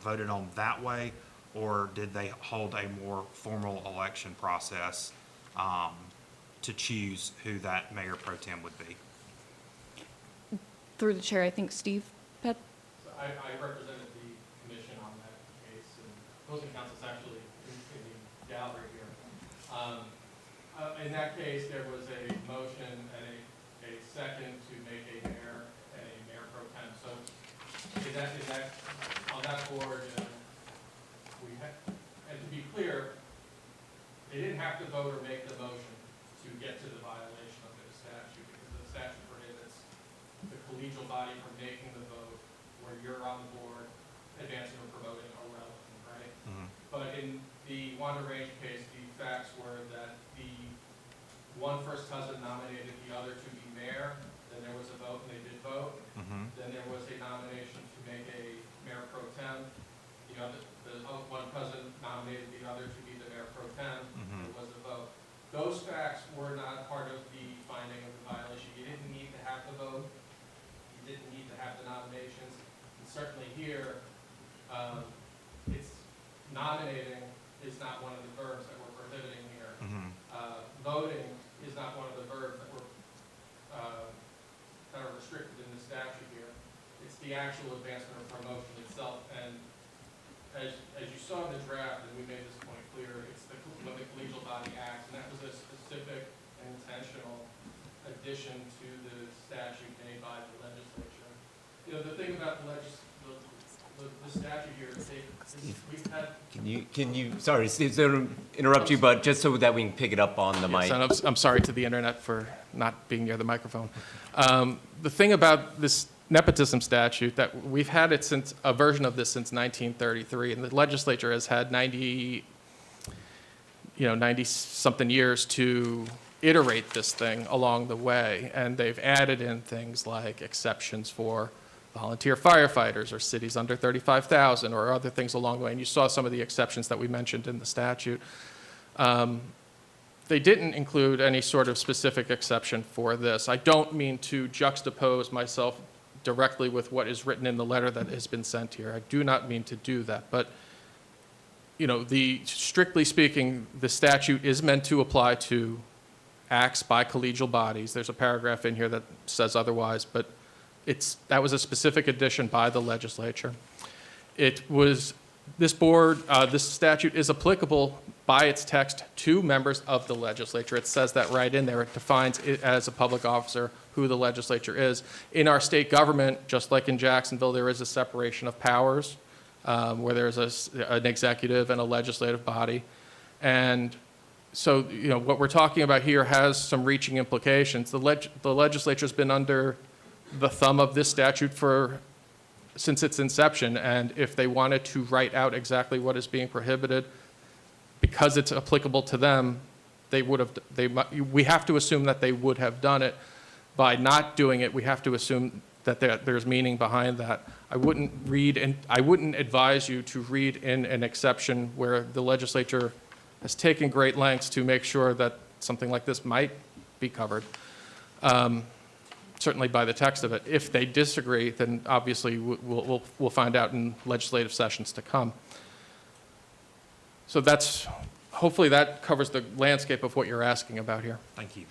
voted on that way? Or did they hold a more formal election process to choose who that mayor pro tem would be? Through the chair, I think Steve had. I represented the commission on that case, and opposing counsel's actually in the gallery here. In that case, there was a motion and a second to make a mayor and a mayor pro tem. So in that, on that board, and to be clear, they didn't have to vote or make the motion to get to the violation of the statute, because the statute prohibits the collegial body from making the vote where you're on the board, advancing or promoting or relevant, right? But in the Wanda Range case, the facts were that the one first cousin nominated the other to be mayor, then there was a vote and they did vote. Then there was a nomination to make a mayor pro tem. One cousin nominated the other to be the mayor pro tem. There was a vote. Those facts were not part of the finding of the violation. You didn't need to have the vote. You didn't need to have the nominations. And certainly here, it's nominating is not one of the verbs that we're prohibiting here. Voting is not one of the verbs that are restricted in the statute here. It's the actual advancement or promotion itself. And as you saw in the draft, and we made this point clear, it's when the collegial body acts, and that was a specific and intentional addition to the statute made by the legislature. The thing about the statute here is we've had. Can you, sorry, Steve, to interrupt you, but just so that we can pick it up on the mic. Yes, and I'm sorry to the internet for not being near the microphone. The thing about this nepotism statute, that we've had it since, a version of this since 1933, and the legislature has had 90-something years to iterate this thing along the way, and they've added in things like exceptions for volunteer firefighters or cities under 35,000 or other things along the way, and you saw some of the exceptions that we mentioned in the statute. They didn't include any sort of specific exception for this. I don't mean to juxtapose myself directly with what is written in the letter that has been sent here. I do not mean to do that, but strictly speaking, the statute is meant to apply to acts by collegial bodies. There's a paragraph in here that says otherwise, but that was a specific addition by the legislature. This statute is applicable by its text to members of the legislature. It says that right in there. It defines it as a public officer who the legislature is. In our state government, just like in Jacksonville, there is a separation of powers where there's an executive and a legislative body. And so, what we're talking about here has some reaching implications. The legislature's been under the thumb of this statute since its inception, and if they wanted to write out exactly what is being prohibited, because it's applicable to them, we have to assume that they would have done it. By not doing it, we have to assume that there's meaning behind that. I wouldn't advise you to read in an exception where the legislature has taken great lengths to make sure that something like this might be covered. Certainly by the text of it. If they disagree, then obviously we'll find out in legislative sessions to come. So hopefully that covers the landscape of what you're asking about here. Thank you.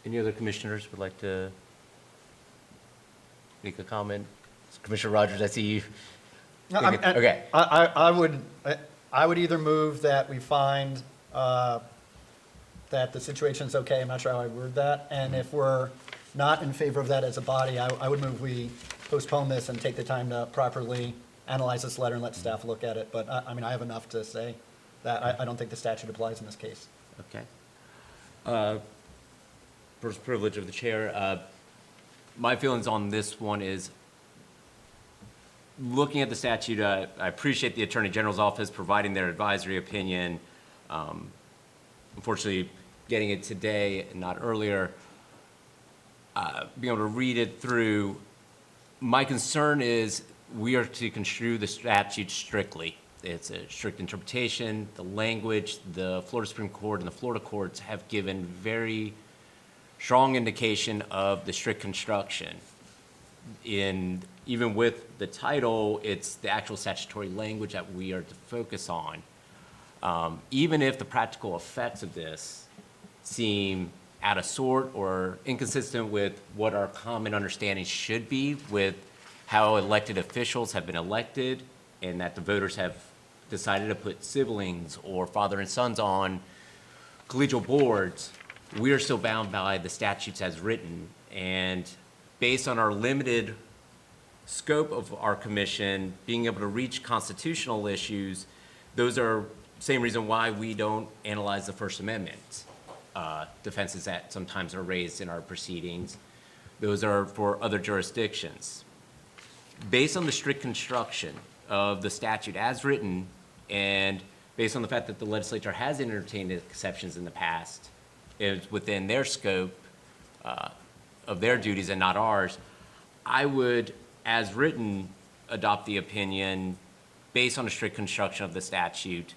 Any other commissioners would like to make a comment? Commissioner Rogers, I see you. No, Okay. I would either move that we find that the situation's okay, I'm not sure how I word that, and if we're not in favor of that as a body, I would move we postpone this and take the time to properly analyze this letter and let staff look at it, but I have enough to say that I don't think the statute applies in this case. Okay. First privilege of the chair. My feelings on this one is, looking at the statute, I appreciate the Attorney General's office providing their advisory opinion. Unfortunately, getting it today and not earlier, being able to read it through, my concern is we are to construe the statute strictly. It's a strict interpretation. The language, the Florida Supreme Court and the Florida courts have given very strong indication of the strict construction. Even with the title, it's the actual statutory language that we are to focus on. Even if the practical effects of this seem out of sort or inconsistent with what our common understanding should be with how elected officials have been elected and that the voters have decided to put siblings or father and sons on collegial boards, we are still bound by the statutes as written. And based on our limited scope of our commission, being able to reach constitutional issues, those are same reason why we don't analyze the First Amendment defenses that sometimes are raised in our proceedings. Those are for other jurisdictions. Based on the strict construction of the statute as written and based on the fact that the legislature has entertained exceptions in the past, it's within their scope of their duties and not ours, I would, as written, adopt the opinion based on a strict construction of the statute,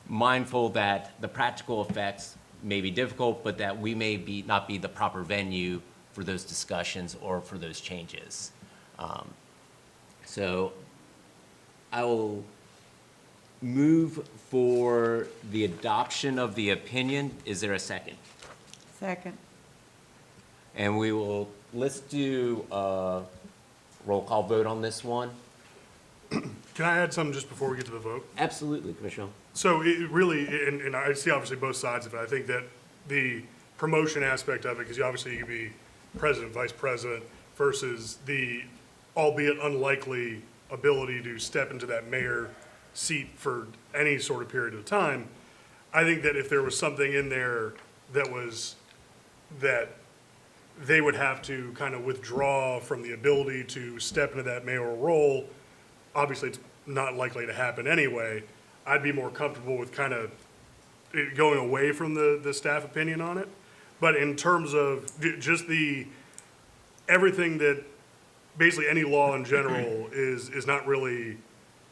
mindful that the practical effects may be difficult, but that we may not be the proper venue for those discussions or for those changes. So I will move for the adoption of the opinion. Is there a second? Second. And let's do a roll call vote on this one. Can I add something just before we get to the vote? Absolutely, Commissioner. So it really, and I see obviously both sides of it. I think that the promotion aspect of it, because obviously you could be president, vice president, versus the albeit unlikely ability to step into that mayor seat for any sort of period of time. I think that if there was something in there that they would have to kind of withdraw from the ability to step into that mayoral role, obviously it's not likely to happen anyway. I'd be more comfortable with kind of it going away from the staff opinion on it. But in terms of just everything that, basically any law in general is not really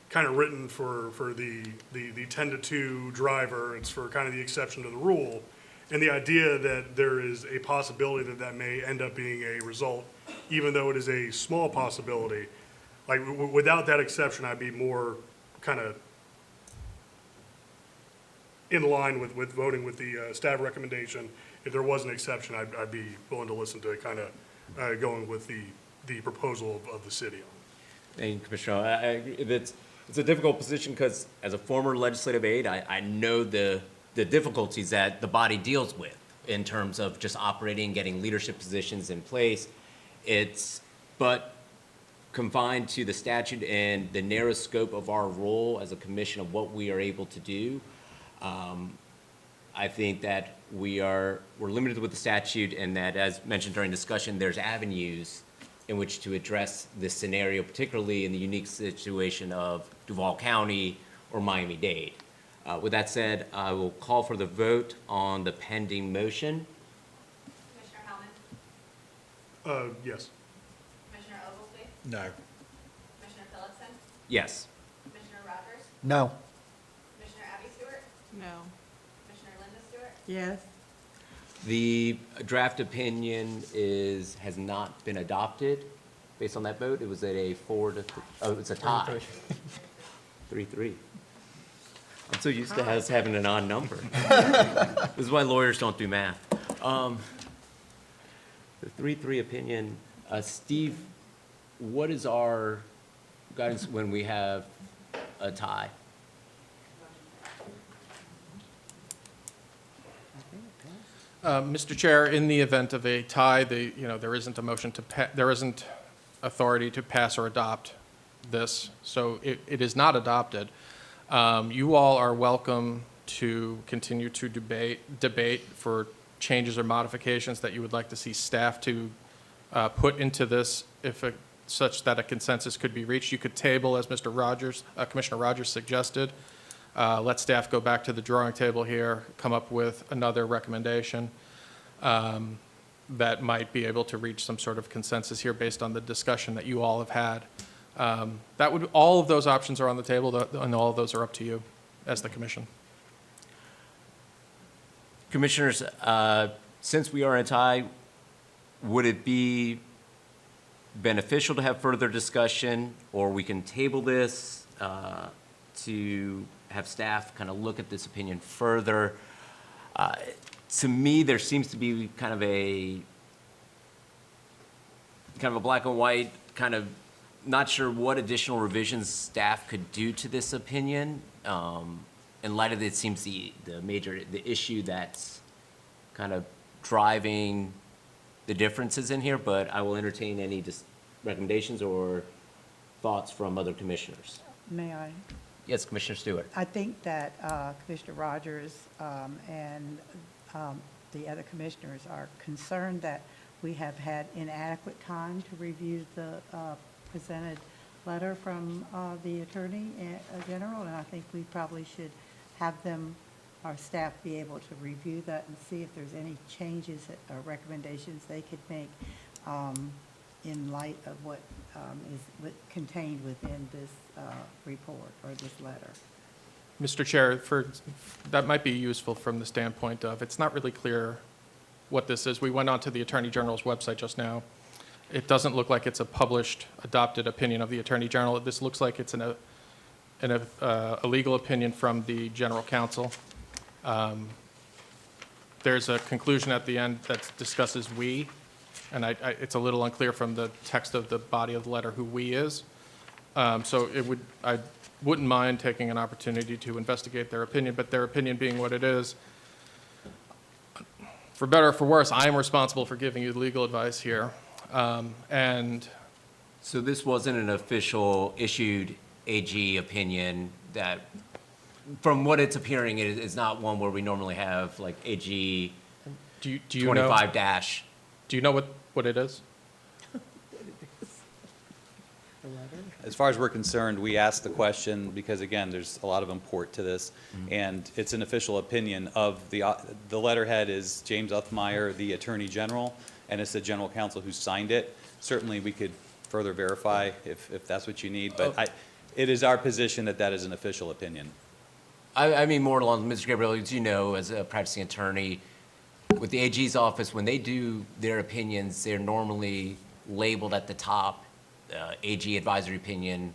kind of written for the 10 to 2 driver. It's for kind of the exception to the rule. And the idea that there is a possibility that may end up being a result, even though it is a small possibility, like without that exception, I'd be more kind of in line with voting with the staff recommendation. If there was an exception, I'd be willing to listen to kind of going with the proposal of the city. Thank you, Commissioner. I agree. It's a difficult position because as a former legislative aide, I know the difficulties that the body deals with in terms of just operating, getting leadership positions in place. But confined to the statute and the narrow scope of our role as a commission of what we are able to do, I think that we're limited with the statute, and that, as mentioned during discussion, there's avenues in which to address this scenario, particularly in the unique situation of Duval County or Miami-Dade. With that said, I will call for the vote on the pending motion. Commissioner Hellman? Yes. Commissioner Oglesby? No. Commissioner Phillipson? Yes. Commissioner Rogers? No. Commissioner Abby Stewart? No. Commissioner Linda Stewart? Yes. The draft opinion has not been adopted. Based on that vote, it was at a 4-3. Oh, it's a tie. 3-3. I'm so used to us having an odd number. This is why lawyers don't do math. The 3-3 opinion. Steve, what is our guidance when we have a tie? Mr. Chair, in the event of a tie, there isn't a motion there isn't authority to pass or adopt this, so it is not adopted. You all are welcome to continue to debate for changes or modifications that you would like to see staff to put into this, such that a consensus could be reached. You could table, as Commissioner Rogers suggested. Let staff go back to the drawing table here, come up with another recommendation that might be able to reach some sort of consensus here based on the discussion that you all have had. All of those options are on the table, and all of those are up to you as the commission. Commissioners, since we are in a tie, would it be beneficial to have further discussion, or we can table this to have staff kind of look at this opinion further? To me, there seems to be kind of a black and white, kind of not sure what additional revisions staff could do to this opinion. In light of it seems the issue that's kind of driving the differences in here, but I will entertain any recommendations or thoughts from other commissioners. May I? Yes, Commissioner Stewart. I think that Commissioner Rogers and the other commissioners are concerned that we have had inadequate time to review the presented letter from the Attorney General, and I think we probably should have them, our staff, be able to review that and see if there's any changes or recommendations they could make in light of what is contained within this report or this letter. Mr. Chair, that might be useful from the standpoint of, it's not really clear what this is. We went onto the Attorney General's website just now. It doesn't look like it's a published, adopted opinion of the Attorney General. This looks like it's a legal opinion from the General Counsel. There's a conclusion at the end that discusses "we," and it's a little unclear from the text of the body of the letter who "we" is. So I wouldn't mind taking an opportunity to investigate their opinion, but their opinion being what it is, for better or for worse, I am responsible for giving you legal advice here. And So this wasn't an official issued AG opinion that, from what it's appearing, it is not one where we normally have like AG do you 25 know, dash. do you know what it is? As far as we're concerned, we asked the question because, again, there's a lot of import to this, and it's an official opinion of the letterhead is James Uthmeyer, the Attorney General, and it's the General Counsel who signed it. Certainly, we could further verify if that's what you need, but it is our position that that is an official opinion. I mean, more along, Mr. Gabriel, as you know, as a practicing attorney, with the AG's office, when they do their opinions, they're normally labeled at the top, AG advisory opinion,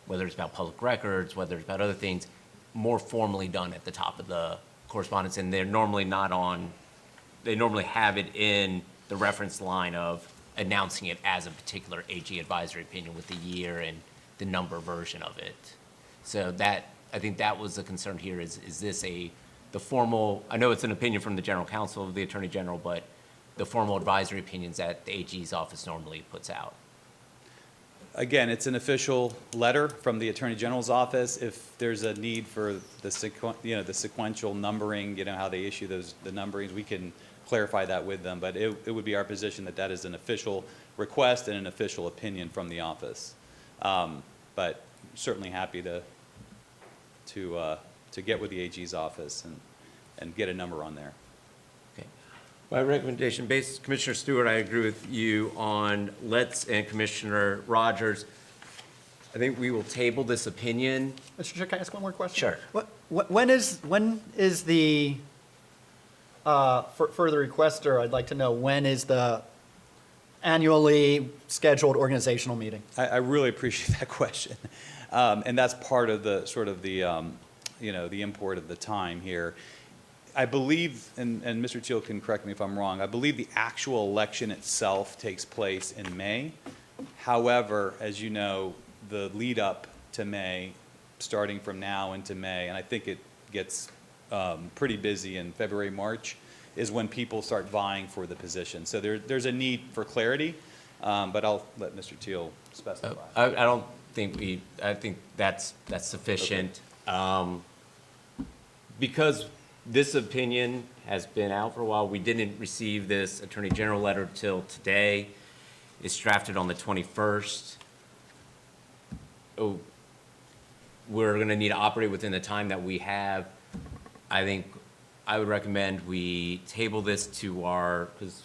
whether it's about public records, whether it's about other things, more formally done at the top of the correspondence, and they're normally not on, they normally have it in the reference line of announcing it as a particular AG advisory opinion with the year and the number version of it. So that, I think that was the concern here, is this the formal, I know it's an opinion from the General Counsel of the Attorney General, but the formal advisory opinions that the AG's office normally puts out. Again, it's an official letter from the Attorney General's office. If there's a need for the sequential numbering, how they issue the numberings, we can clarify that with them. But it would be our position that that is an official request and an official opinion from the office. But certainly happy to get with the AG's office and get a number on there. Okay. My recommendation, Commissioner Stewart, I agree with you on and Commissioner Rogers. I think we will table this opinion. Mr. Chair, can I ask one more question? Sure. When is the, for the requester, I'd like to know, when is the annually scheduled organizational meeting? I really appreciate that question. And that's part of the sort of the import of the time here. I believe, and Mr. Teal can correct me if I'm wrong, I believe the actual election itself takes place in May. However, as you know, the lead up to May, starting from now into May, and I think it gets pretty busy in February, March, is when people start vying for the position. So there's a need for clarity, but I'll let Mr. Teal specify. I don't think I think that's sufficient. Okay. Because this opinion has been out for a while, we didn't receive this Attorney General letter till today. It's drafted on the 21st. We're going to need to operate within the time that we have. I think I would recommend we table this to because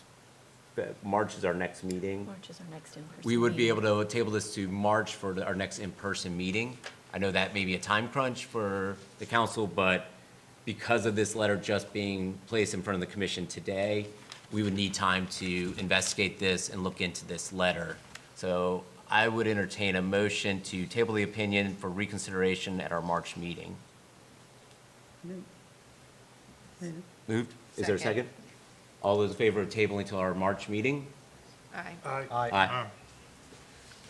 March is our next meeting. March is our next in-person We would be meeting. able to table this to March for our next in-person meeting. I know that may be a time crunch for the council, but because of this letter just being placed in front of the commission today, we would need time to investigate this and look into this letter. So I would entertain a motion to table the opinion for reconsideration at our March meeting. Moved? Is there a Second. second? All those in favor of tabling till our March meeting? Aye. Aye.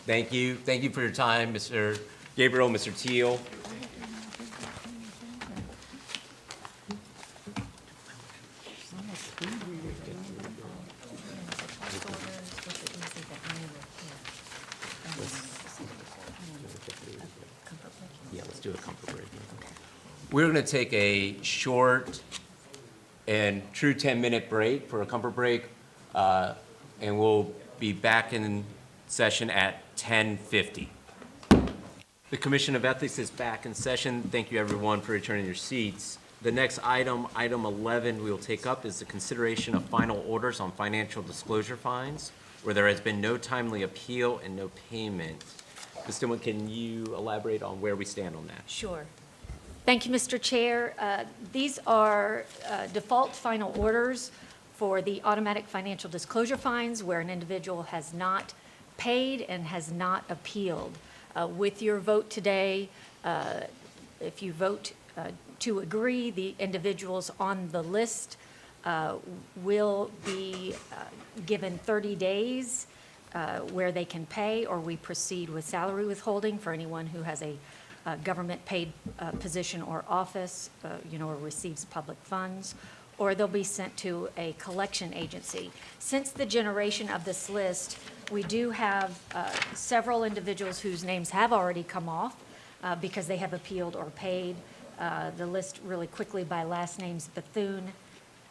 Thank you. Thank you for your time, Mr. Gabriel, Mr. Teal. Yeah, let's do a comfort break. We're going to take a short and true 10-minute break for a comfort break, and we'll be back in session at 10:50. The Commission of Ethics is back in session. Thank you, everyone, for returning your seats. The next item, item 11, we will take up is the consideration of final orders on financial disclosure fines, where there has been no timely appeal and no payment. Ms. Stillman, can you elaborate on where we stand on that? Sure. Thank you, Mr. Chair. These are default final orders for the automatic financial disclosure fines where an individual has not paid and has not appealed. With your vote today, if you vote to agree, the individuals on the list will be given 30 days where they can pay, or we proceed with salary withholding for anyone who has a government-paid position or office, or receives public funds, or they'll be sent to a collection agency. Since the generation of this list, we do have several individuals whose names have already come off because they have appealed or paid. The list really quickly by last names: Bethune,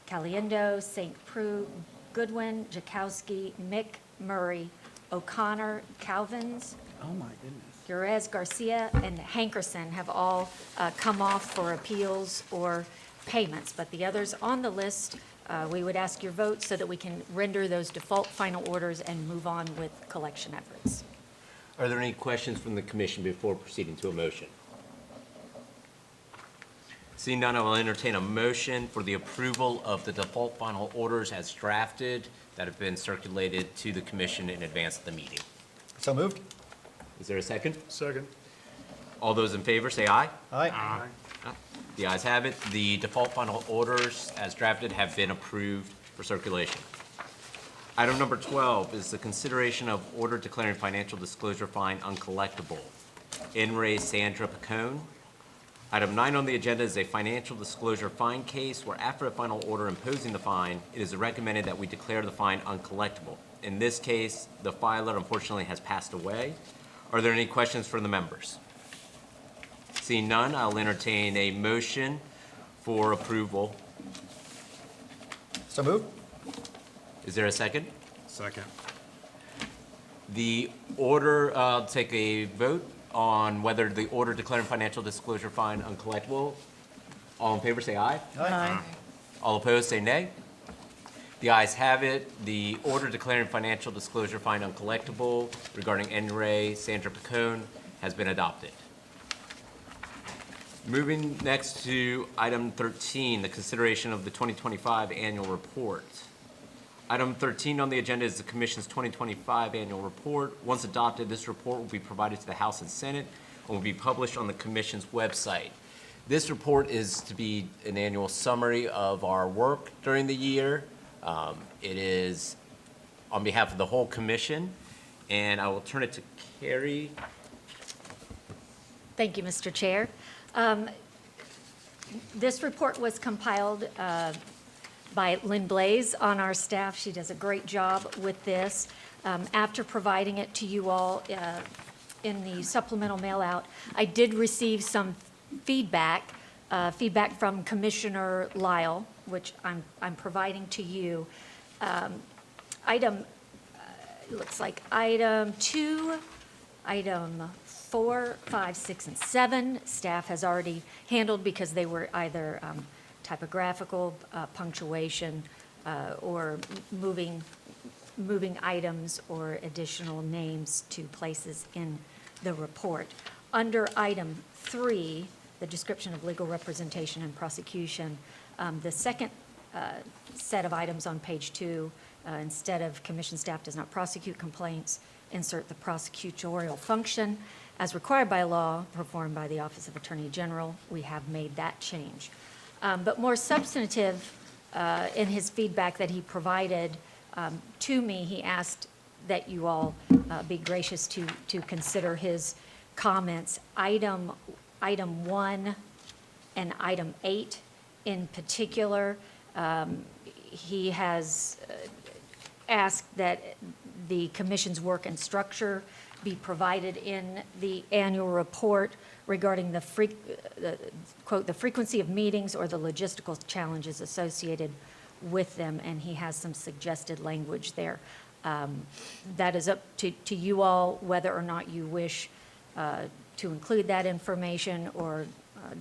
Caliendo, St. Preux, Goodwin, Jakowski, Mick, Murray, O'Connor, Calvins, Oh, my goodness. Gurez, Garcia, and Hankerson have all come off for appeals or payments. But the others on the list, we would ask your vote so that we can render those default final orders and move on with collection efforts. Are there any questions from the commission before proceeding to a motion? Seeing none, I will entertain a motion for the approval of the default final orders as drafted that have been circulated to the commission in advance of the meeting. So moved? Is there a second? Second. All those in favor say aye. Aye. The ayes have it. The default final orders as drafted have been approved for circulation. Item number 12 is the consideration of order declaring financial disclosure fine uncollectible. In re Sandra Picone. Item 9 on the agenda is a financial disclosure fine case where after a final order imposing the fine, it is recommended that we declare the fine uncollectible. In this case, the filer unfortunately has passed away. Are there any questions from the members? Seeing none, I'll entertain a motion for approval. So moved? Is there a second? Second. The order, I'll take a vote on whether the order declaring financial disclosure fine uncollectible. All in favor say aye. Aye. All opposed say nay. The ayes have it. The order declaring financial disclosure fine uncollectible regarding N. Ray Sandra Picone has been adopted. Moving next to item 13, the consideration of the 2025 annual report. Item 13 on the agenda is the Commission's 2025 annual report. Once adopted, this report will be provided to the House and Senate and will be published on the Commission's website. This report is to be an annual summary of our work during the year. It is on behalf of the whole Commission, and I will turn it to Carrie. Thank you, Mr. Chair. This report was compiled by Lynn Blaze on our staff. She does a great job with this. After providing it to you all in the supplemental mail out, I did receive some feedback from Commissioner Lyle, which I'm providing to you. Looks like item 2, item 4, 5, 6, and 7, staff has already handled because they were either typographical, punctuation, or moving items or additional names to places in the report. Under item 3, the description of legal representation and prosecution, the second set of items on page 2, instead of commission staff does not prosecute complaints, insert the prosecutorial function as required by law performed by the Office of Attorney General. We have made that change. But more substantive in his feedback that he provided to me, he asked that you all be gracious to consider his comments. Item 1 and item 8 in particular, he has asked that the commission's work and structure be provided in the annual report regarding the quote, the frequency of meetings or the logistical challenges associated with them, and he has some suggested language there. That is up to you all whether or not you wish to include that information or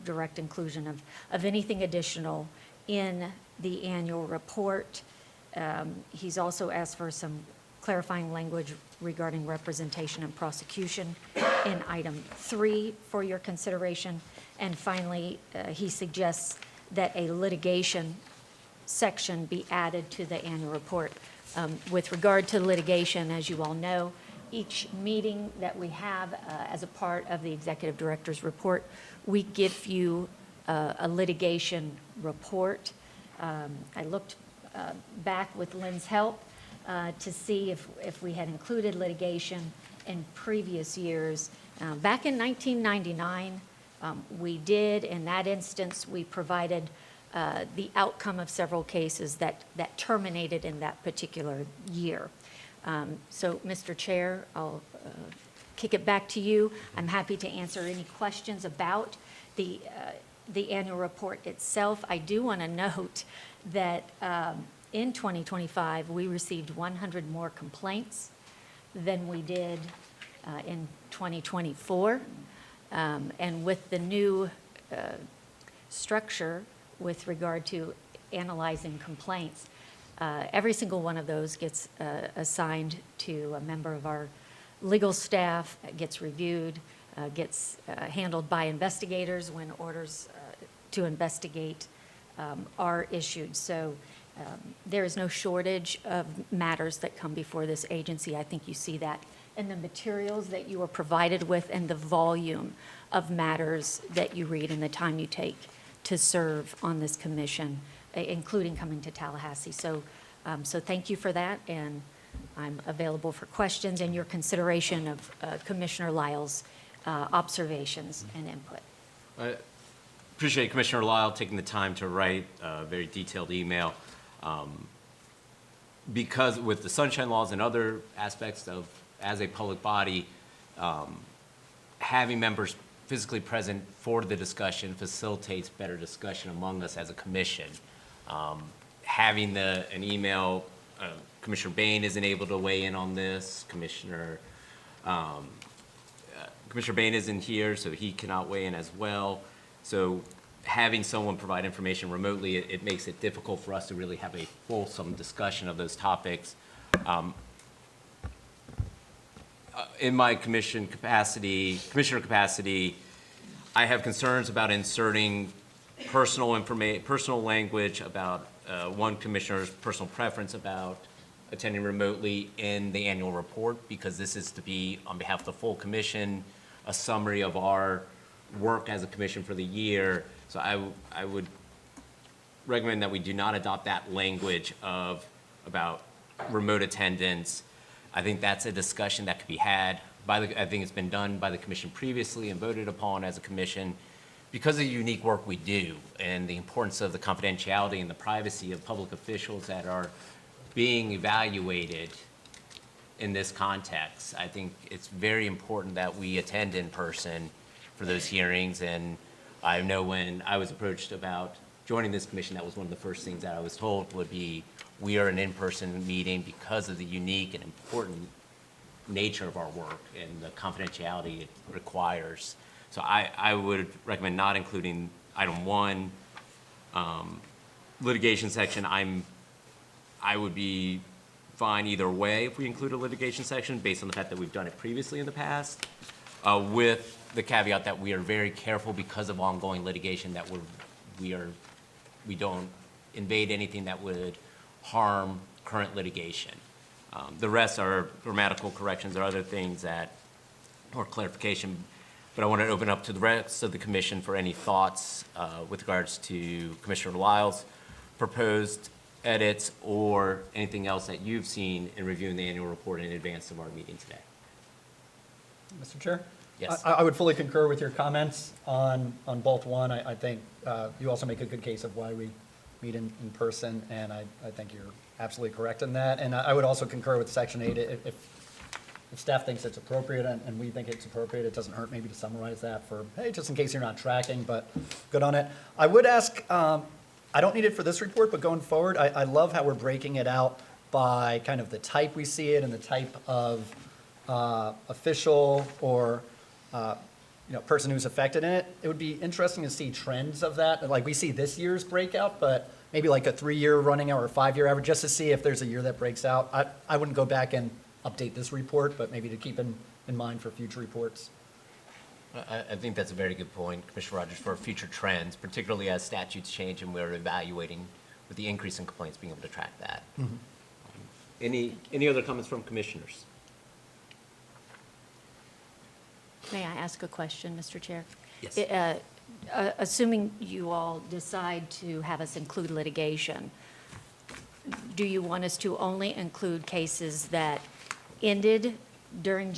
direct inclusion of anything additional in the annual report. He's also asked for some clarifying language regarding representation and prosecution in item 3 for your consideration. And finally, he suggests that a litigation section be added to the annual report. With regard to litigation, as you all know, each meeting that we have as a part of the executive director's report, we give you a litigation report. I looked back with Lynn's help to see if we had included litigation in previous years. Back in 1999, we did. In that instance, we provided the outcome of several cases that terminated in that particular year. So, Mr. Chair, I'll kick it back to you. I'm happy to answer any questions about the annual report itself. I do want to note that in 2025, we received 100 more complaints than we did in 2024. And with the new structure with regard to analyzing complaints, every single one of those gets assigned to a member of our legal staff, gets reviewed, gets handled by investigators when orders to investigate are issued. So there is no shortage of matters that come before this agency. I think you see that in the materials that you are provided with and the volume of matters that you read and the time you take to serve on this commission, including coming to Tallahassee. So thank you for that, and I'm available for questions and your consideration of Commissioner Lyle's observations and input. I appreciate Commissioner Lyle taking the time to write a very detailed email. Because with the sunshine laws and other aspects of, as a public body, having members physically present for the discussion facilitates better discussion among us as a commission. Having an email, Commissioner Bain isn't able to weigh in on this. Commissioner Bain isn't here, so he cannot weigh in as well. So having someone provide information remotely, it makes it difficult for us to really have a fulsome discussion of those topics. In my commissioner capacity, I have concerns about inserting personal language about one commissioner's personal preference about attending remotely in the annual report, because this is to be, on behalf of the full commission, a summary of our work as a commission for the year. So I would recommend that we do not adopt that language about remote attendance. I think that's a discussion that could be had I think it's been done by the commission previously and voted upon as a commission. Because of the unique work we do and the importance of the confidentiality and the privacy of public officials that are being evaluated in this context, I think it's very important that we attend in person for those hearings. And I know when I was approached about joining this commission, that was one of the first things that I was told would be, we are an in-person meeting because of the unique and important nature of our work and the confidentiality it requires. So I would recommend not including item 1, litigation section. I would be fine either way if we include a litigation section based on the fact that we've done it previously in the past, with the caveat that we are very careful because of ongoing litigation that we don't invade anything that would harm current litigation. The rest are grammatical corrections or other things or clarification. But I want to open up to the rest of the commission for any thoughts with regards to Commissioner Lyle's proposed edits or anything else that you've seen in reviewing the annual report in advance of our meeting today. Mr. Chair? Yes. I would fully concur with your comments on both one. I think you also make a good case of why we meet in person, and I think you're absolutely correct in that. And I would also concur with Section 8. If staff thinks it's appropriate and we think it's appropriate, it doesn't hurt maybe to summarize that for, hey, just in case you're not tracking, but good on it. I would ask, I don't need it for this report, but going forward, I love how we're breaking it out by kind of the type we see it and the type of official or person who's affected in it. It would be interesting to see trends of that. Like we see this year's breakout, but maybe like a 3-year running or a 5-year average, just to see if there's a year that breaks out. I wouldn't go back and update this report, but maybe to keep in mind for future reports. I think that's a very good point, Commissioner Rogers, for future trends, particularly as statutes change and we're evaluating with the increase in complaints, being able to track that. Any other comments from commissioners? May I ask a question, Mr. Chair? Yes. Assuming you all decide to have us include litigation, do you want us to only include cases that ended during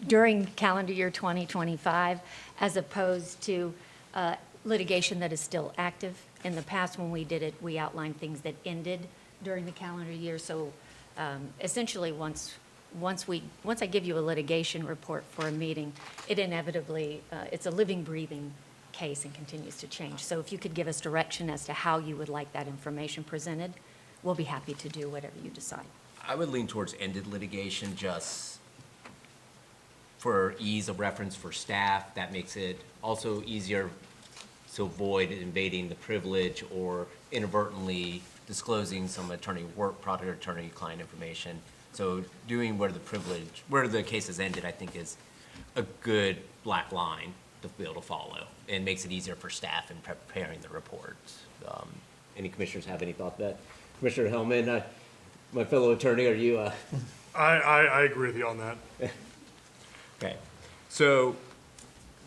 during calendar year 2025, as opposed to litigation that is still active? In the past, when we did it, we outlined things that ended during the calendar year. So essentially, once I give you a litigation report for a meeting, it inevitably, it's a living, breathing case and continues to change. So if you could give us direction as to how you would like that information presented, we'll be happy to do whatever you decide. I would lean towards ended litigation, just for ease of reference for staff. That makes it also easier to avoid invading the privilege or inadvertently disclosing some attorney work product or attorney-client information. So doing where the case has ended, I think is a good black line to be able to follow, and makes it easier for staff in preparing the reports. Any commissioners have any thought to that? Commissioner Hellman, my fellow attorney, are you? I agree with you on that. Okay, so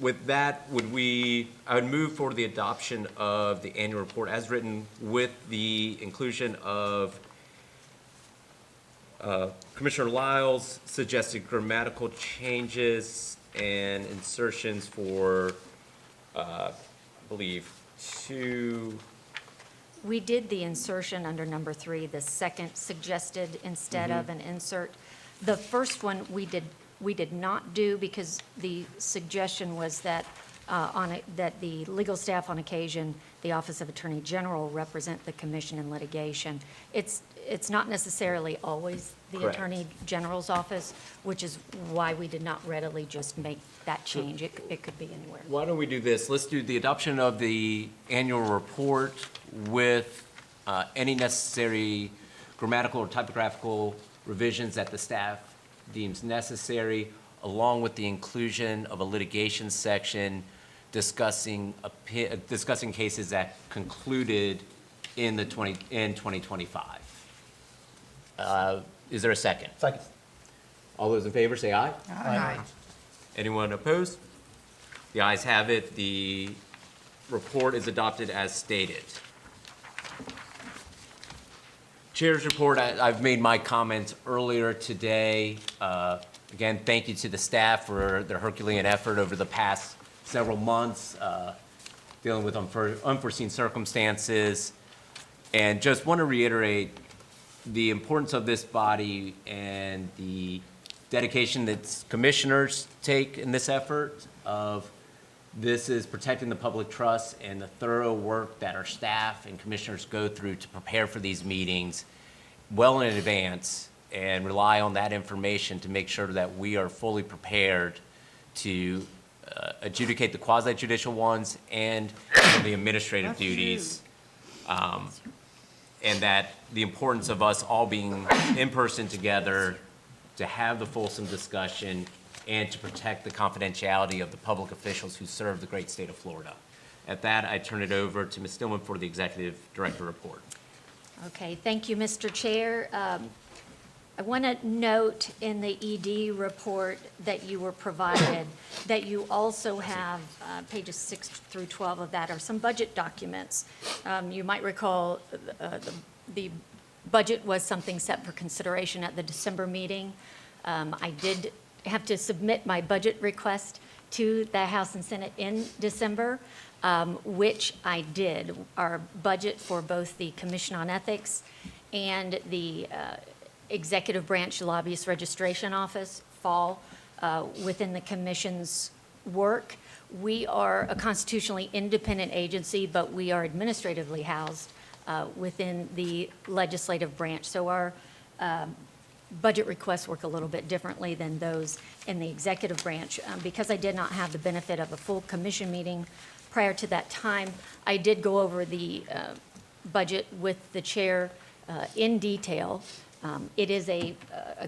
with that, I would move for the adoption of the annual report as written with the inclusion of Commissioner Lyle's suggested grammatical changes and insertions for, I believe, 2. We did the insertion under number 3, the second suggested instead of an insert. The first one we did not do because the suggestion was that that the legal staff on occasion, the Office of Attorney General, represent the commission in litigation. It's not necessarily always the Correct. Attorney General's office, which is why we did not readily just make that change. It could be anywhere. Why don't we do this? Let's do the adoption of the annual report with any necessary grammatical or typographical revisions that the staff deems necessary, along with the inclusion of a litigation section discussing cases that concluded in 2025. Is there a second? Second. All those in favor say aye. Aye. Anyone opposed? The ayes have it. The report is adopted as stated. Chair's report, I've made my comments earlier today. Again, thank you to the staff for their Herculean effort over the past several months, dealing with unforeseen circumstances. And just want to reiterate the importance of this body and the dedication that commissioners take in this effort of this is protecting the public trust and the thorough work that our staff and commissioners go through to prepare for these meetings well in advance and rely on that information to make sure that we are fully prepared to adjudicate the quasi-judicial ones and the administrative duties. And that the importance of us all being in person together to have the fulsome discussion and to protect the confidentiality of the public officials who serve the great state of Florida. At that, I turn it over to Ms. Stillman for the Executive Director report. Okay, thank you, Mr. Chair. I want to note in the ED report that you were provided that you also have, pages 6 through 12 of that are some budget documents. You might recall the budget was something set for consideration at the December meeting. I did have to submit my budget request to the House and Senate in December, which I did. Our budget for both the Commission on Ethics and the Executive Branch Lobbyist Registration Office fall within the Commission's work. We are a constitutionally independent agency, but we are administratively housed within the legislative branch. So our budget requests work a little bit differently than those in the executive branch. Because I did not have the benefit of a full commission meeting prior to that time, I did go over the budget with the chair in detail. It is a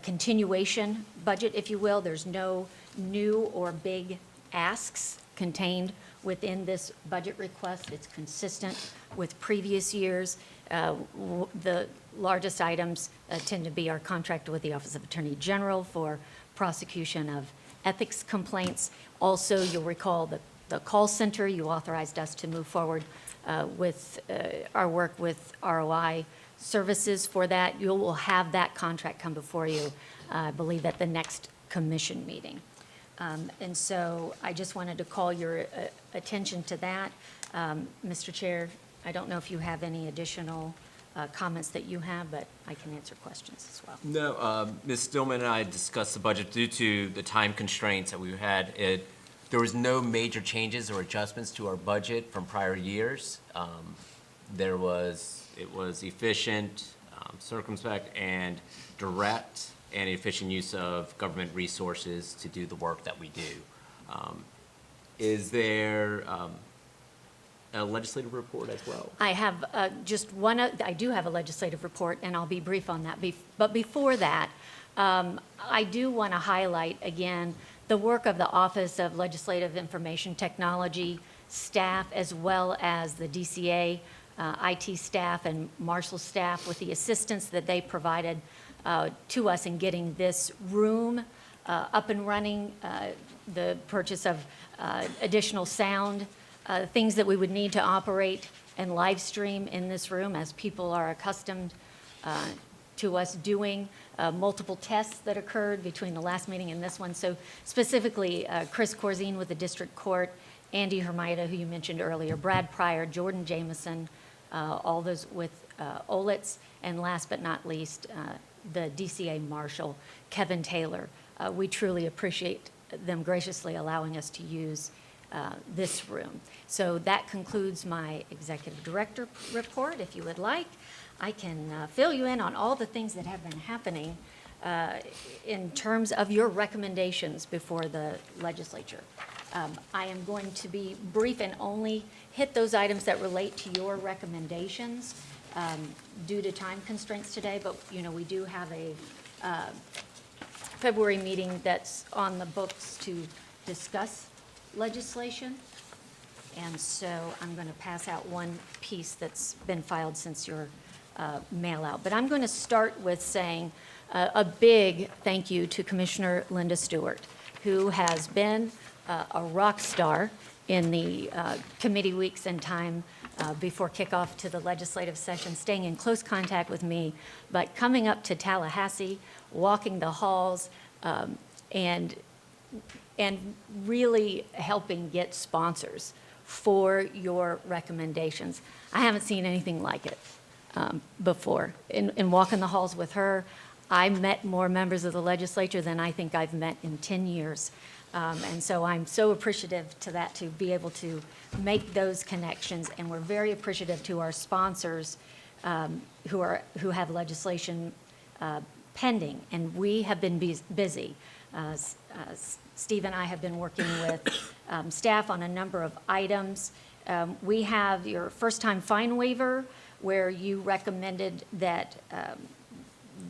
continuation budget, if you will. There's no new or big asks contained within this budget request. It's consistent with previous years. The largest items tend to be our contract with the Office of Attorney General for prosecution of ethics complaints. Also, you'll recall that the call center, you authorized us to move forward with our work with ROI services for that. You will have that contract come before you, I believe, at the next commission meeting. And so I just wanted to call your attention to that. Mr. Chair, I don't know if you have any additional comments that you have, but I can answer questions as well. No, Ms. Stillman and I discussed the budget due to the time constraints that we had. There was no major changes or adjustments to our budget from prior years. It was efficient, circumspect, and direct, and efficient use of government resources to do the work that we do. Is there a legislative report as well? I have just one, I do have a legislative report, and I'll be brief on that. But before that, I do want to highlight, again, the work of the Office of Legislative Information Technology staff, as well as the DCA IT staff and Marshall staff, with the assistance that they provided to us in getting this room up and running, the purchase of additional sound, things that we would need to operate and live stream in this room, as people are accustomed to us doing, multiple tests that occurred between the last meeting and this one. So specifically, Chris Corzine with the district court, Andy Hermida, who you mentioned earlier, Brad Pryor, Jordan Jameson, all those with Olitz, and last but not least, the DCA Marshal, Kevin Taylor. We truly appreciate them graciously allowing us to use this room. So that concludes my executive director report. If you would like, I can fill you in on all the things that have been happening in terms of your recommendations before the legislature. I am going to be brief and only hit those items that relate to your recommendations due to time constraints today, but we do have a February meeting that's on the books to discuss legislation. And so I'm going to pass out one piece that's been filed since your mail out. But I'm going to start with saying a big thank you to Commissioner Linda Stewart, who has been a rock star in the committee weeks and time before kickoff to the legislative session, staying in close contact with me, but coming up to Tallahassee, walking the halls, and really helping get sponsors for your recommendations. I haven't seen anything like it before. In walking the halls with her, I met more members of the legislature than I think I've met in 10 years. And so I'm so appreciative to that, to be able to make those connections. And we're very appreciative to our sponsors who have legislation pending. And we have been busy. Steve and I have been working with staff on a number of items. We have your first-time fine waiver, where you recommended that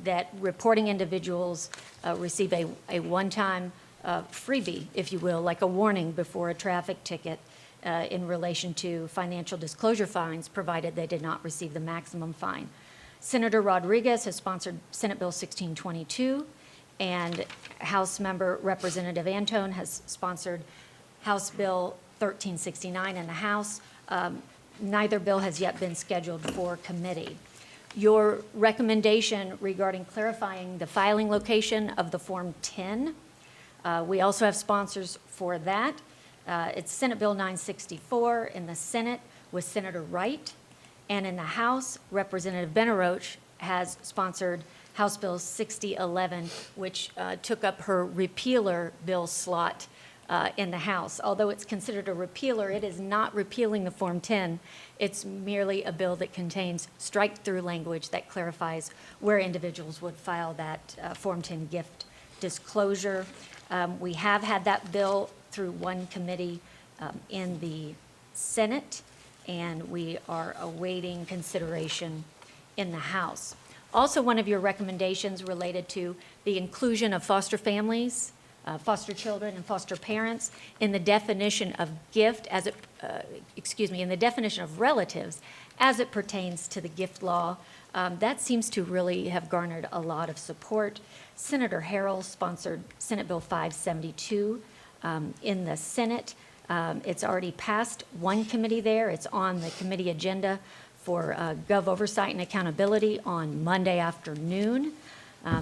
that reporting individuals receive a one-time freebie, if you will, like a warning before a traffic ticket in relation to financial disclosure fines, provided they did not receive the maximum fine. Senator Rodriguez has sponsored Senate Bill 1622, and House Member Representative Antone has sponsored House Bill 1369 in the House. Neither bill has yet been scheduled for committee. Your recommendation regarding clarifying the filing location of the Form 10, we also have sponsors for that. It's Senate Bill 964 in the Senate with Senator Wright, and in the House, Representative Benaroche has sponsored House Bill 6011, which took up her repealer bill slot in the House. Although it's considered a repealer, it is not repealing the Form 10. It's merely a bill that contains strike-through language that clarifies where individuals would file that Form 10 gift disclosure. We have had that bill through one committee in the Senate, and we are awaiting consideration in the House. Also, one of your recommendations related to the inclusion of foster families, foster children, and foster parents in the definition of gift as it, in the definition of relatives as it pertains to the gift law. That seems to really have garnered a lot of support. Senator Harrell sponsored Senate Bill 572 in the Senate. It's already passed one committee there. It's on the committee agenda for Gov Oversight and Accountability on Monday afternoon.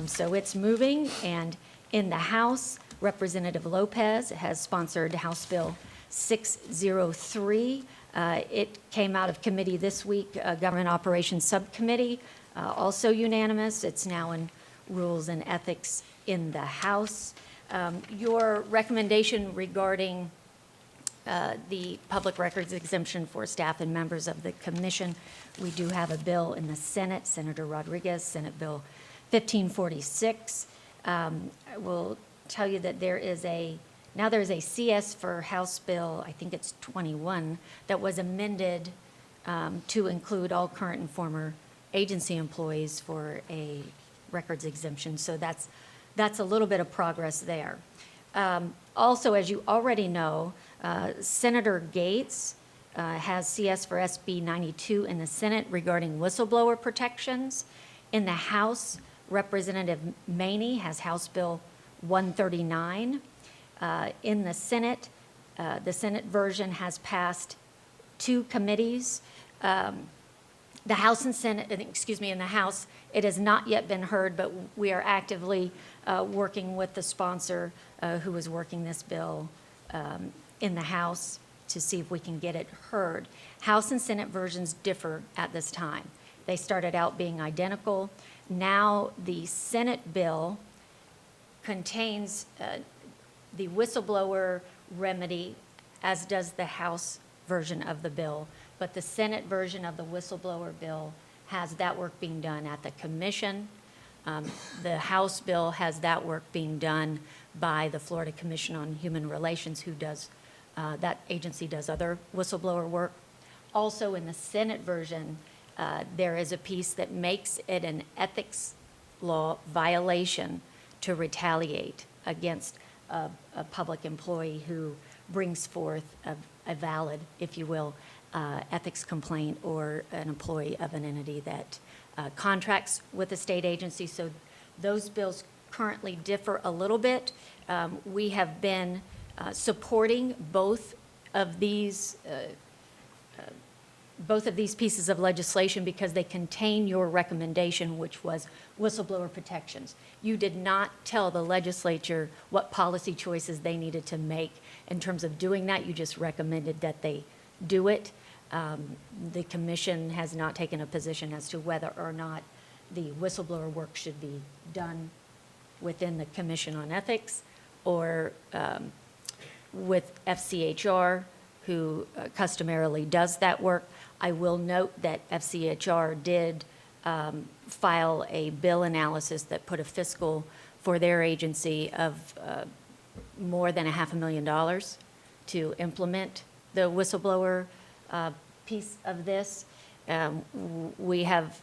So it's moving. And in the House, Representative Lopez has sponsored House Bill 603. It came out of committee this week, Government Operations Subcommittee, also unanimous. It's now in Rules and Ethics in the House. Your recommendation regarding the public records exemption for staff and members of the commission, we do have a bill in the Senate, Senator Rodriguez, Senate Bill 1546. I will tell you that there's a CS for House Bill, I think it's 21, that was amended to include all current and former agency employees for a records exemption. So that's a little bit of progress there. Also, as you already know, Senator Gates has CS for SB 92 in the Senate regarding whistleblower protections. In the House, Representative Maney has House Bill 139. In the Senate version has passed two committees. The House and Senate, in the House, it has not yet been heard, but we are actively working with the sponsor who is working this bill in the House to see if we can get it heard. House and Senate versions differ at this time. They started out being identical. Now the Senate bill contains the whistleblower remedy, as does the House version of the bill. But the Senate version of the whistleblower bill has that work being done at the commission. The House bill has that work being done by the Florida Commission on Human Relations, who does, that agency does other whistleblower work. Also in the Senate version, there is a piece that makes it an ethics law violation to retaliate against a public employee who brings forth a valid, if you will, ethics complaint, or an employee of an entity that contracts with a state agency. So those bills currently differ a little bit. We have been supporting both of these pieces of legislation because they contain your recommendation, which was whistleblower protections. You did not tell the legislature what policy choices they needed to make in terms of doing that. You just recommended that they do it. The commission has not taken a position as to whether or not the whistleblower work should be done within the Commission on Ethics or with FCHR, who customarily does that work. I will note that FCHR did file a bill analysis that put a fiscal for their agency of more than $500,000 to implement the whistleblower piece of this. We have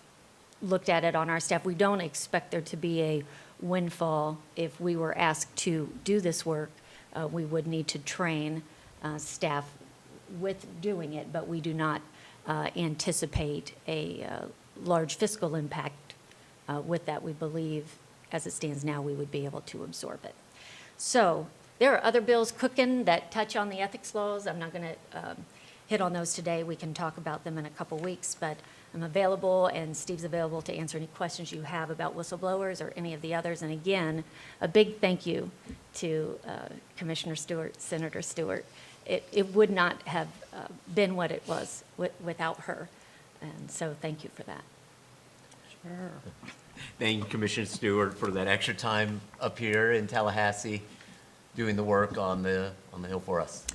looked at it on our staff. We don't expect there to be a windfall if we were asked to do this work. We would need to train staff with doing it, but we do not anticipate a large fiscal impact with that. We believe, as it stands now, we would be able to absorb it. So there are other bills cooking that touch on the ethics laws. I'm not going to hit on those today. We can talk about them in a couple weeks, but I'm available, and Steve's available to answer any questions you have about whistleblowers or any of the others. And again, a big thank you to Commissioner Stewart, Senator Stewart. It would not have been what it was without her, and so thank you for that. Sure. Thank you, Commissioner Stewart, for that extra time up here in Tallahassee. doing the work on the Hill for us.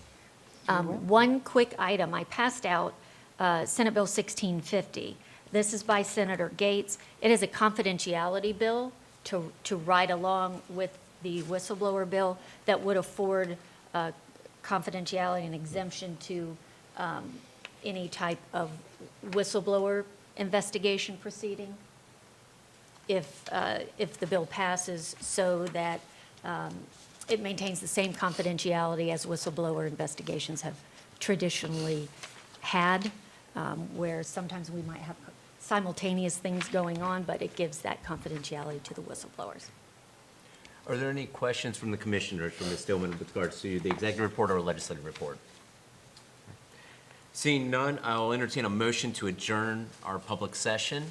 One quick item, I passed out Senate Bill 1650. This is by Senator Gates. It is a confidentiality bill to ride along with the whistleblower bill that would afford confidentiality and exemption to any type of whistleblower investigation proceeding if the bill passes, so that it maintains the same confidentiality as whistleblower investigations have traditionally had, where sometimes we might have simultaneous things going on, but it gives that confidentiality to the whistleblowers. Are there any questions from the commissioners, from Ms. Stillman, with regards to the executive report or legislative report? Seeing none, I will entertain a motion to adjourn our public session.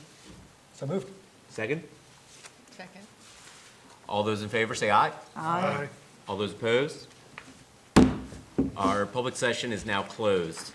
So moved. Second? Second. All those in favor say aye. Aye. All those opposed? Our public session is now closed.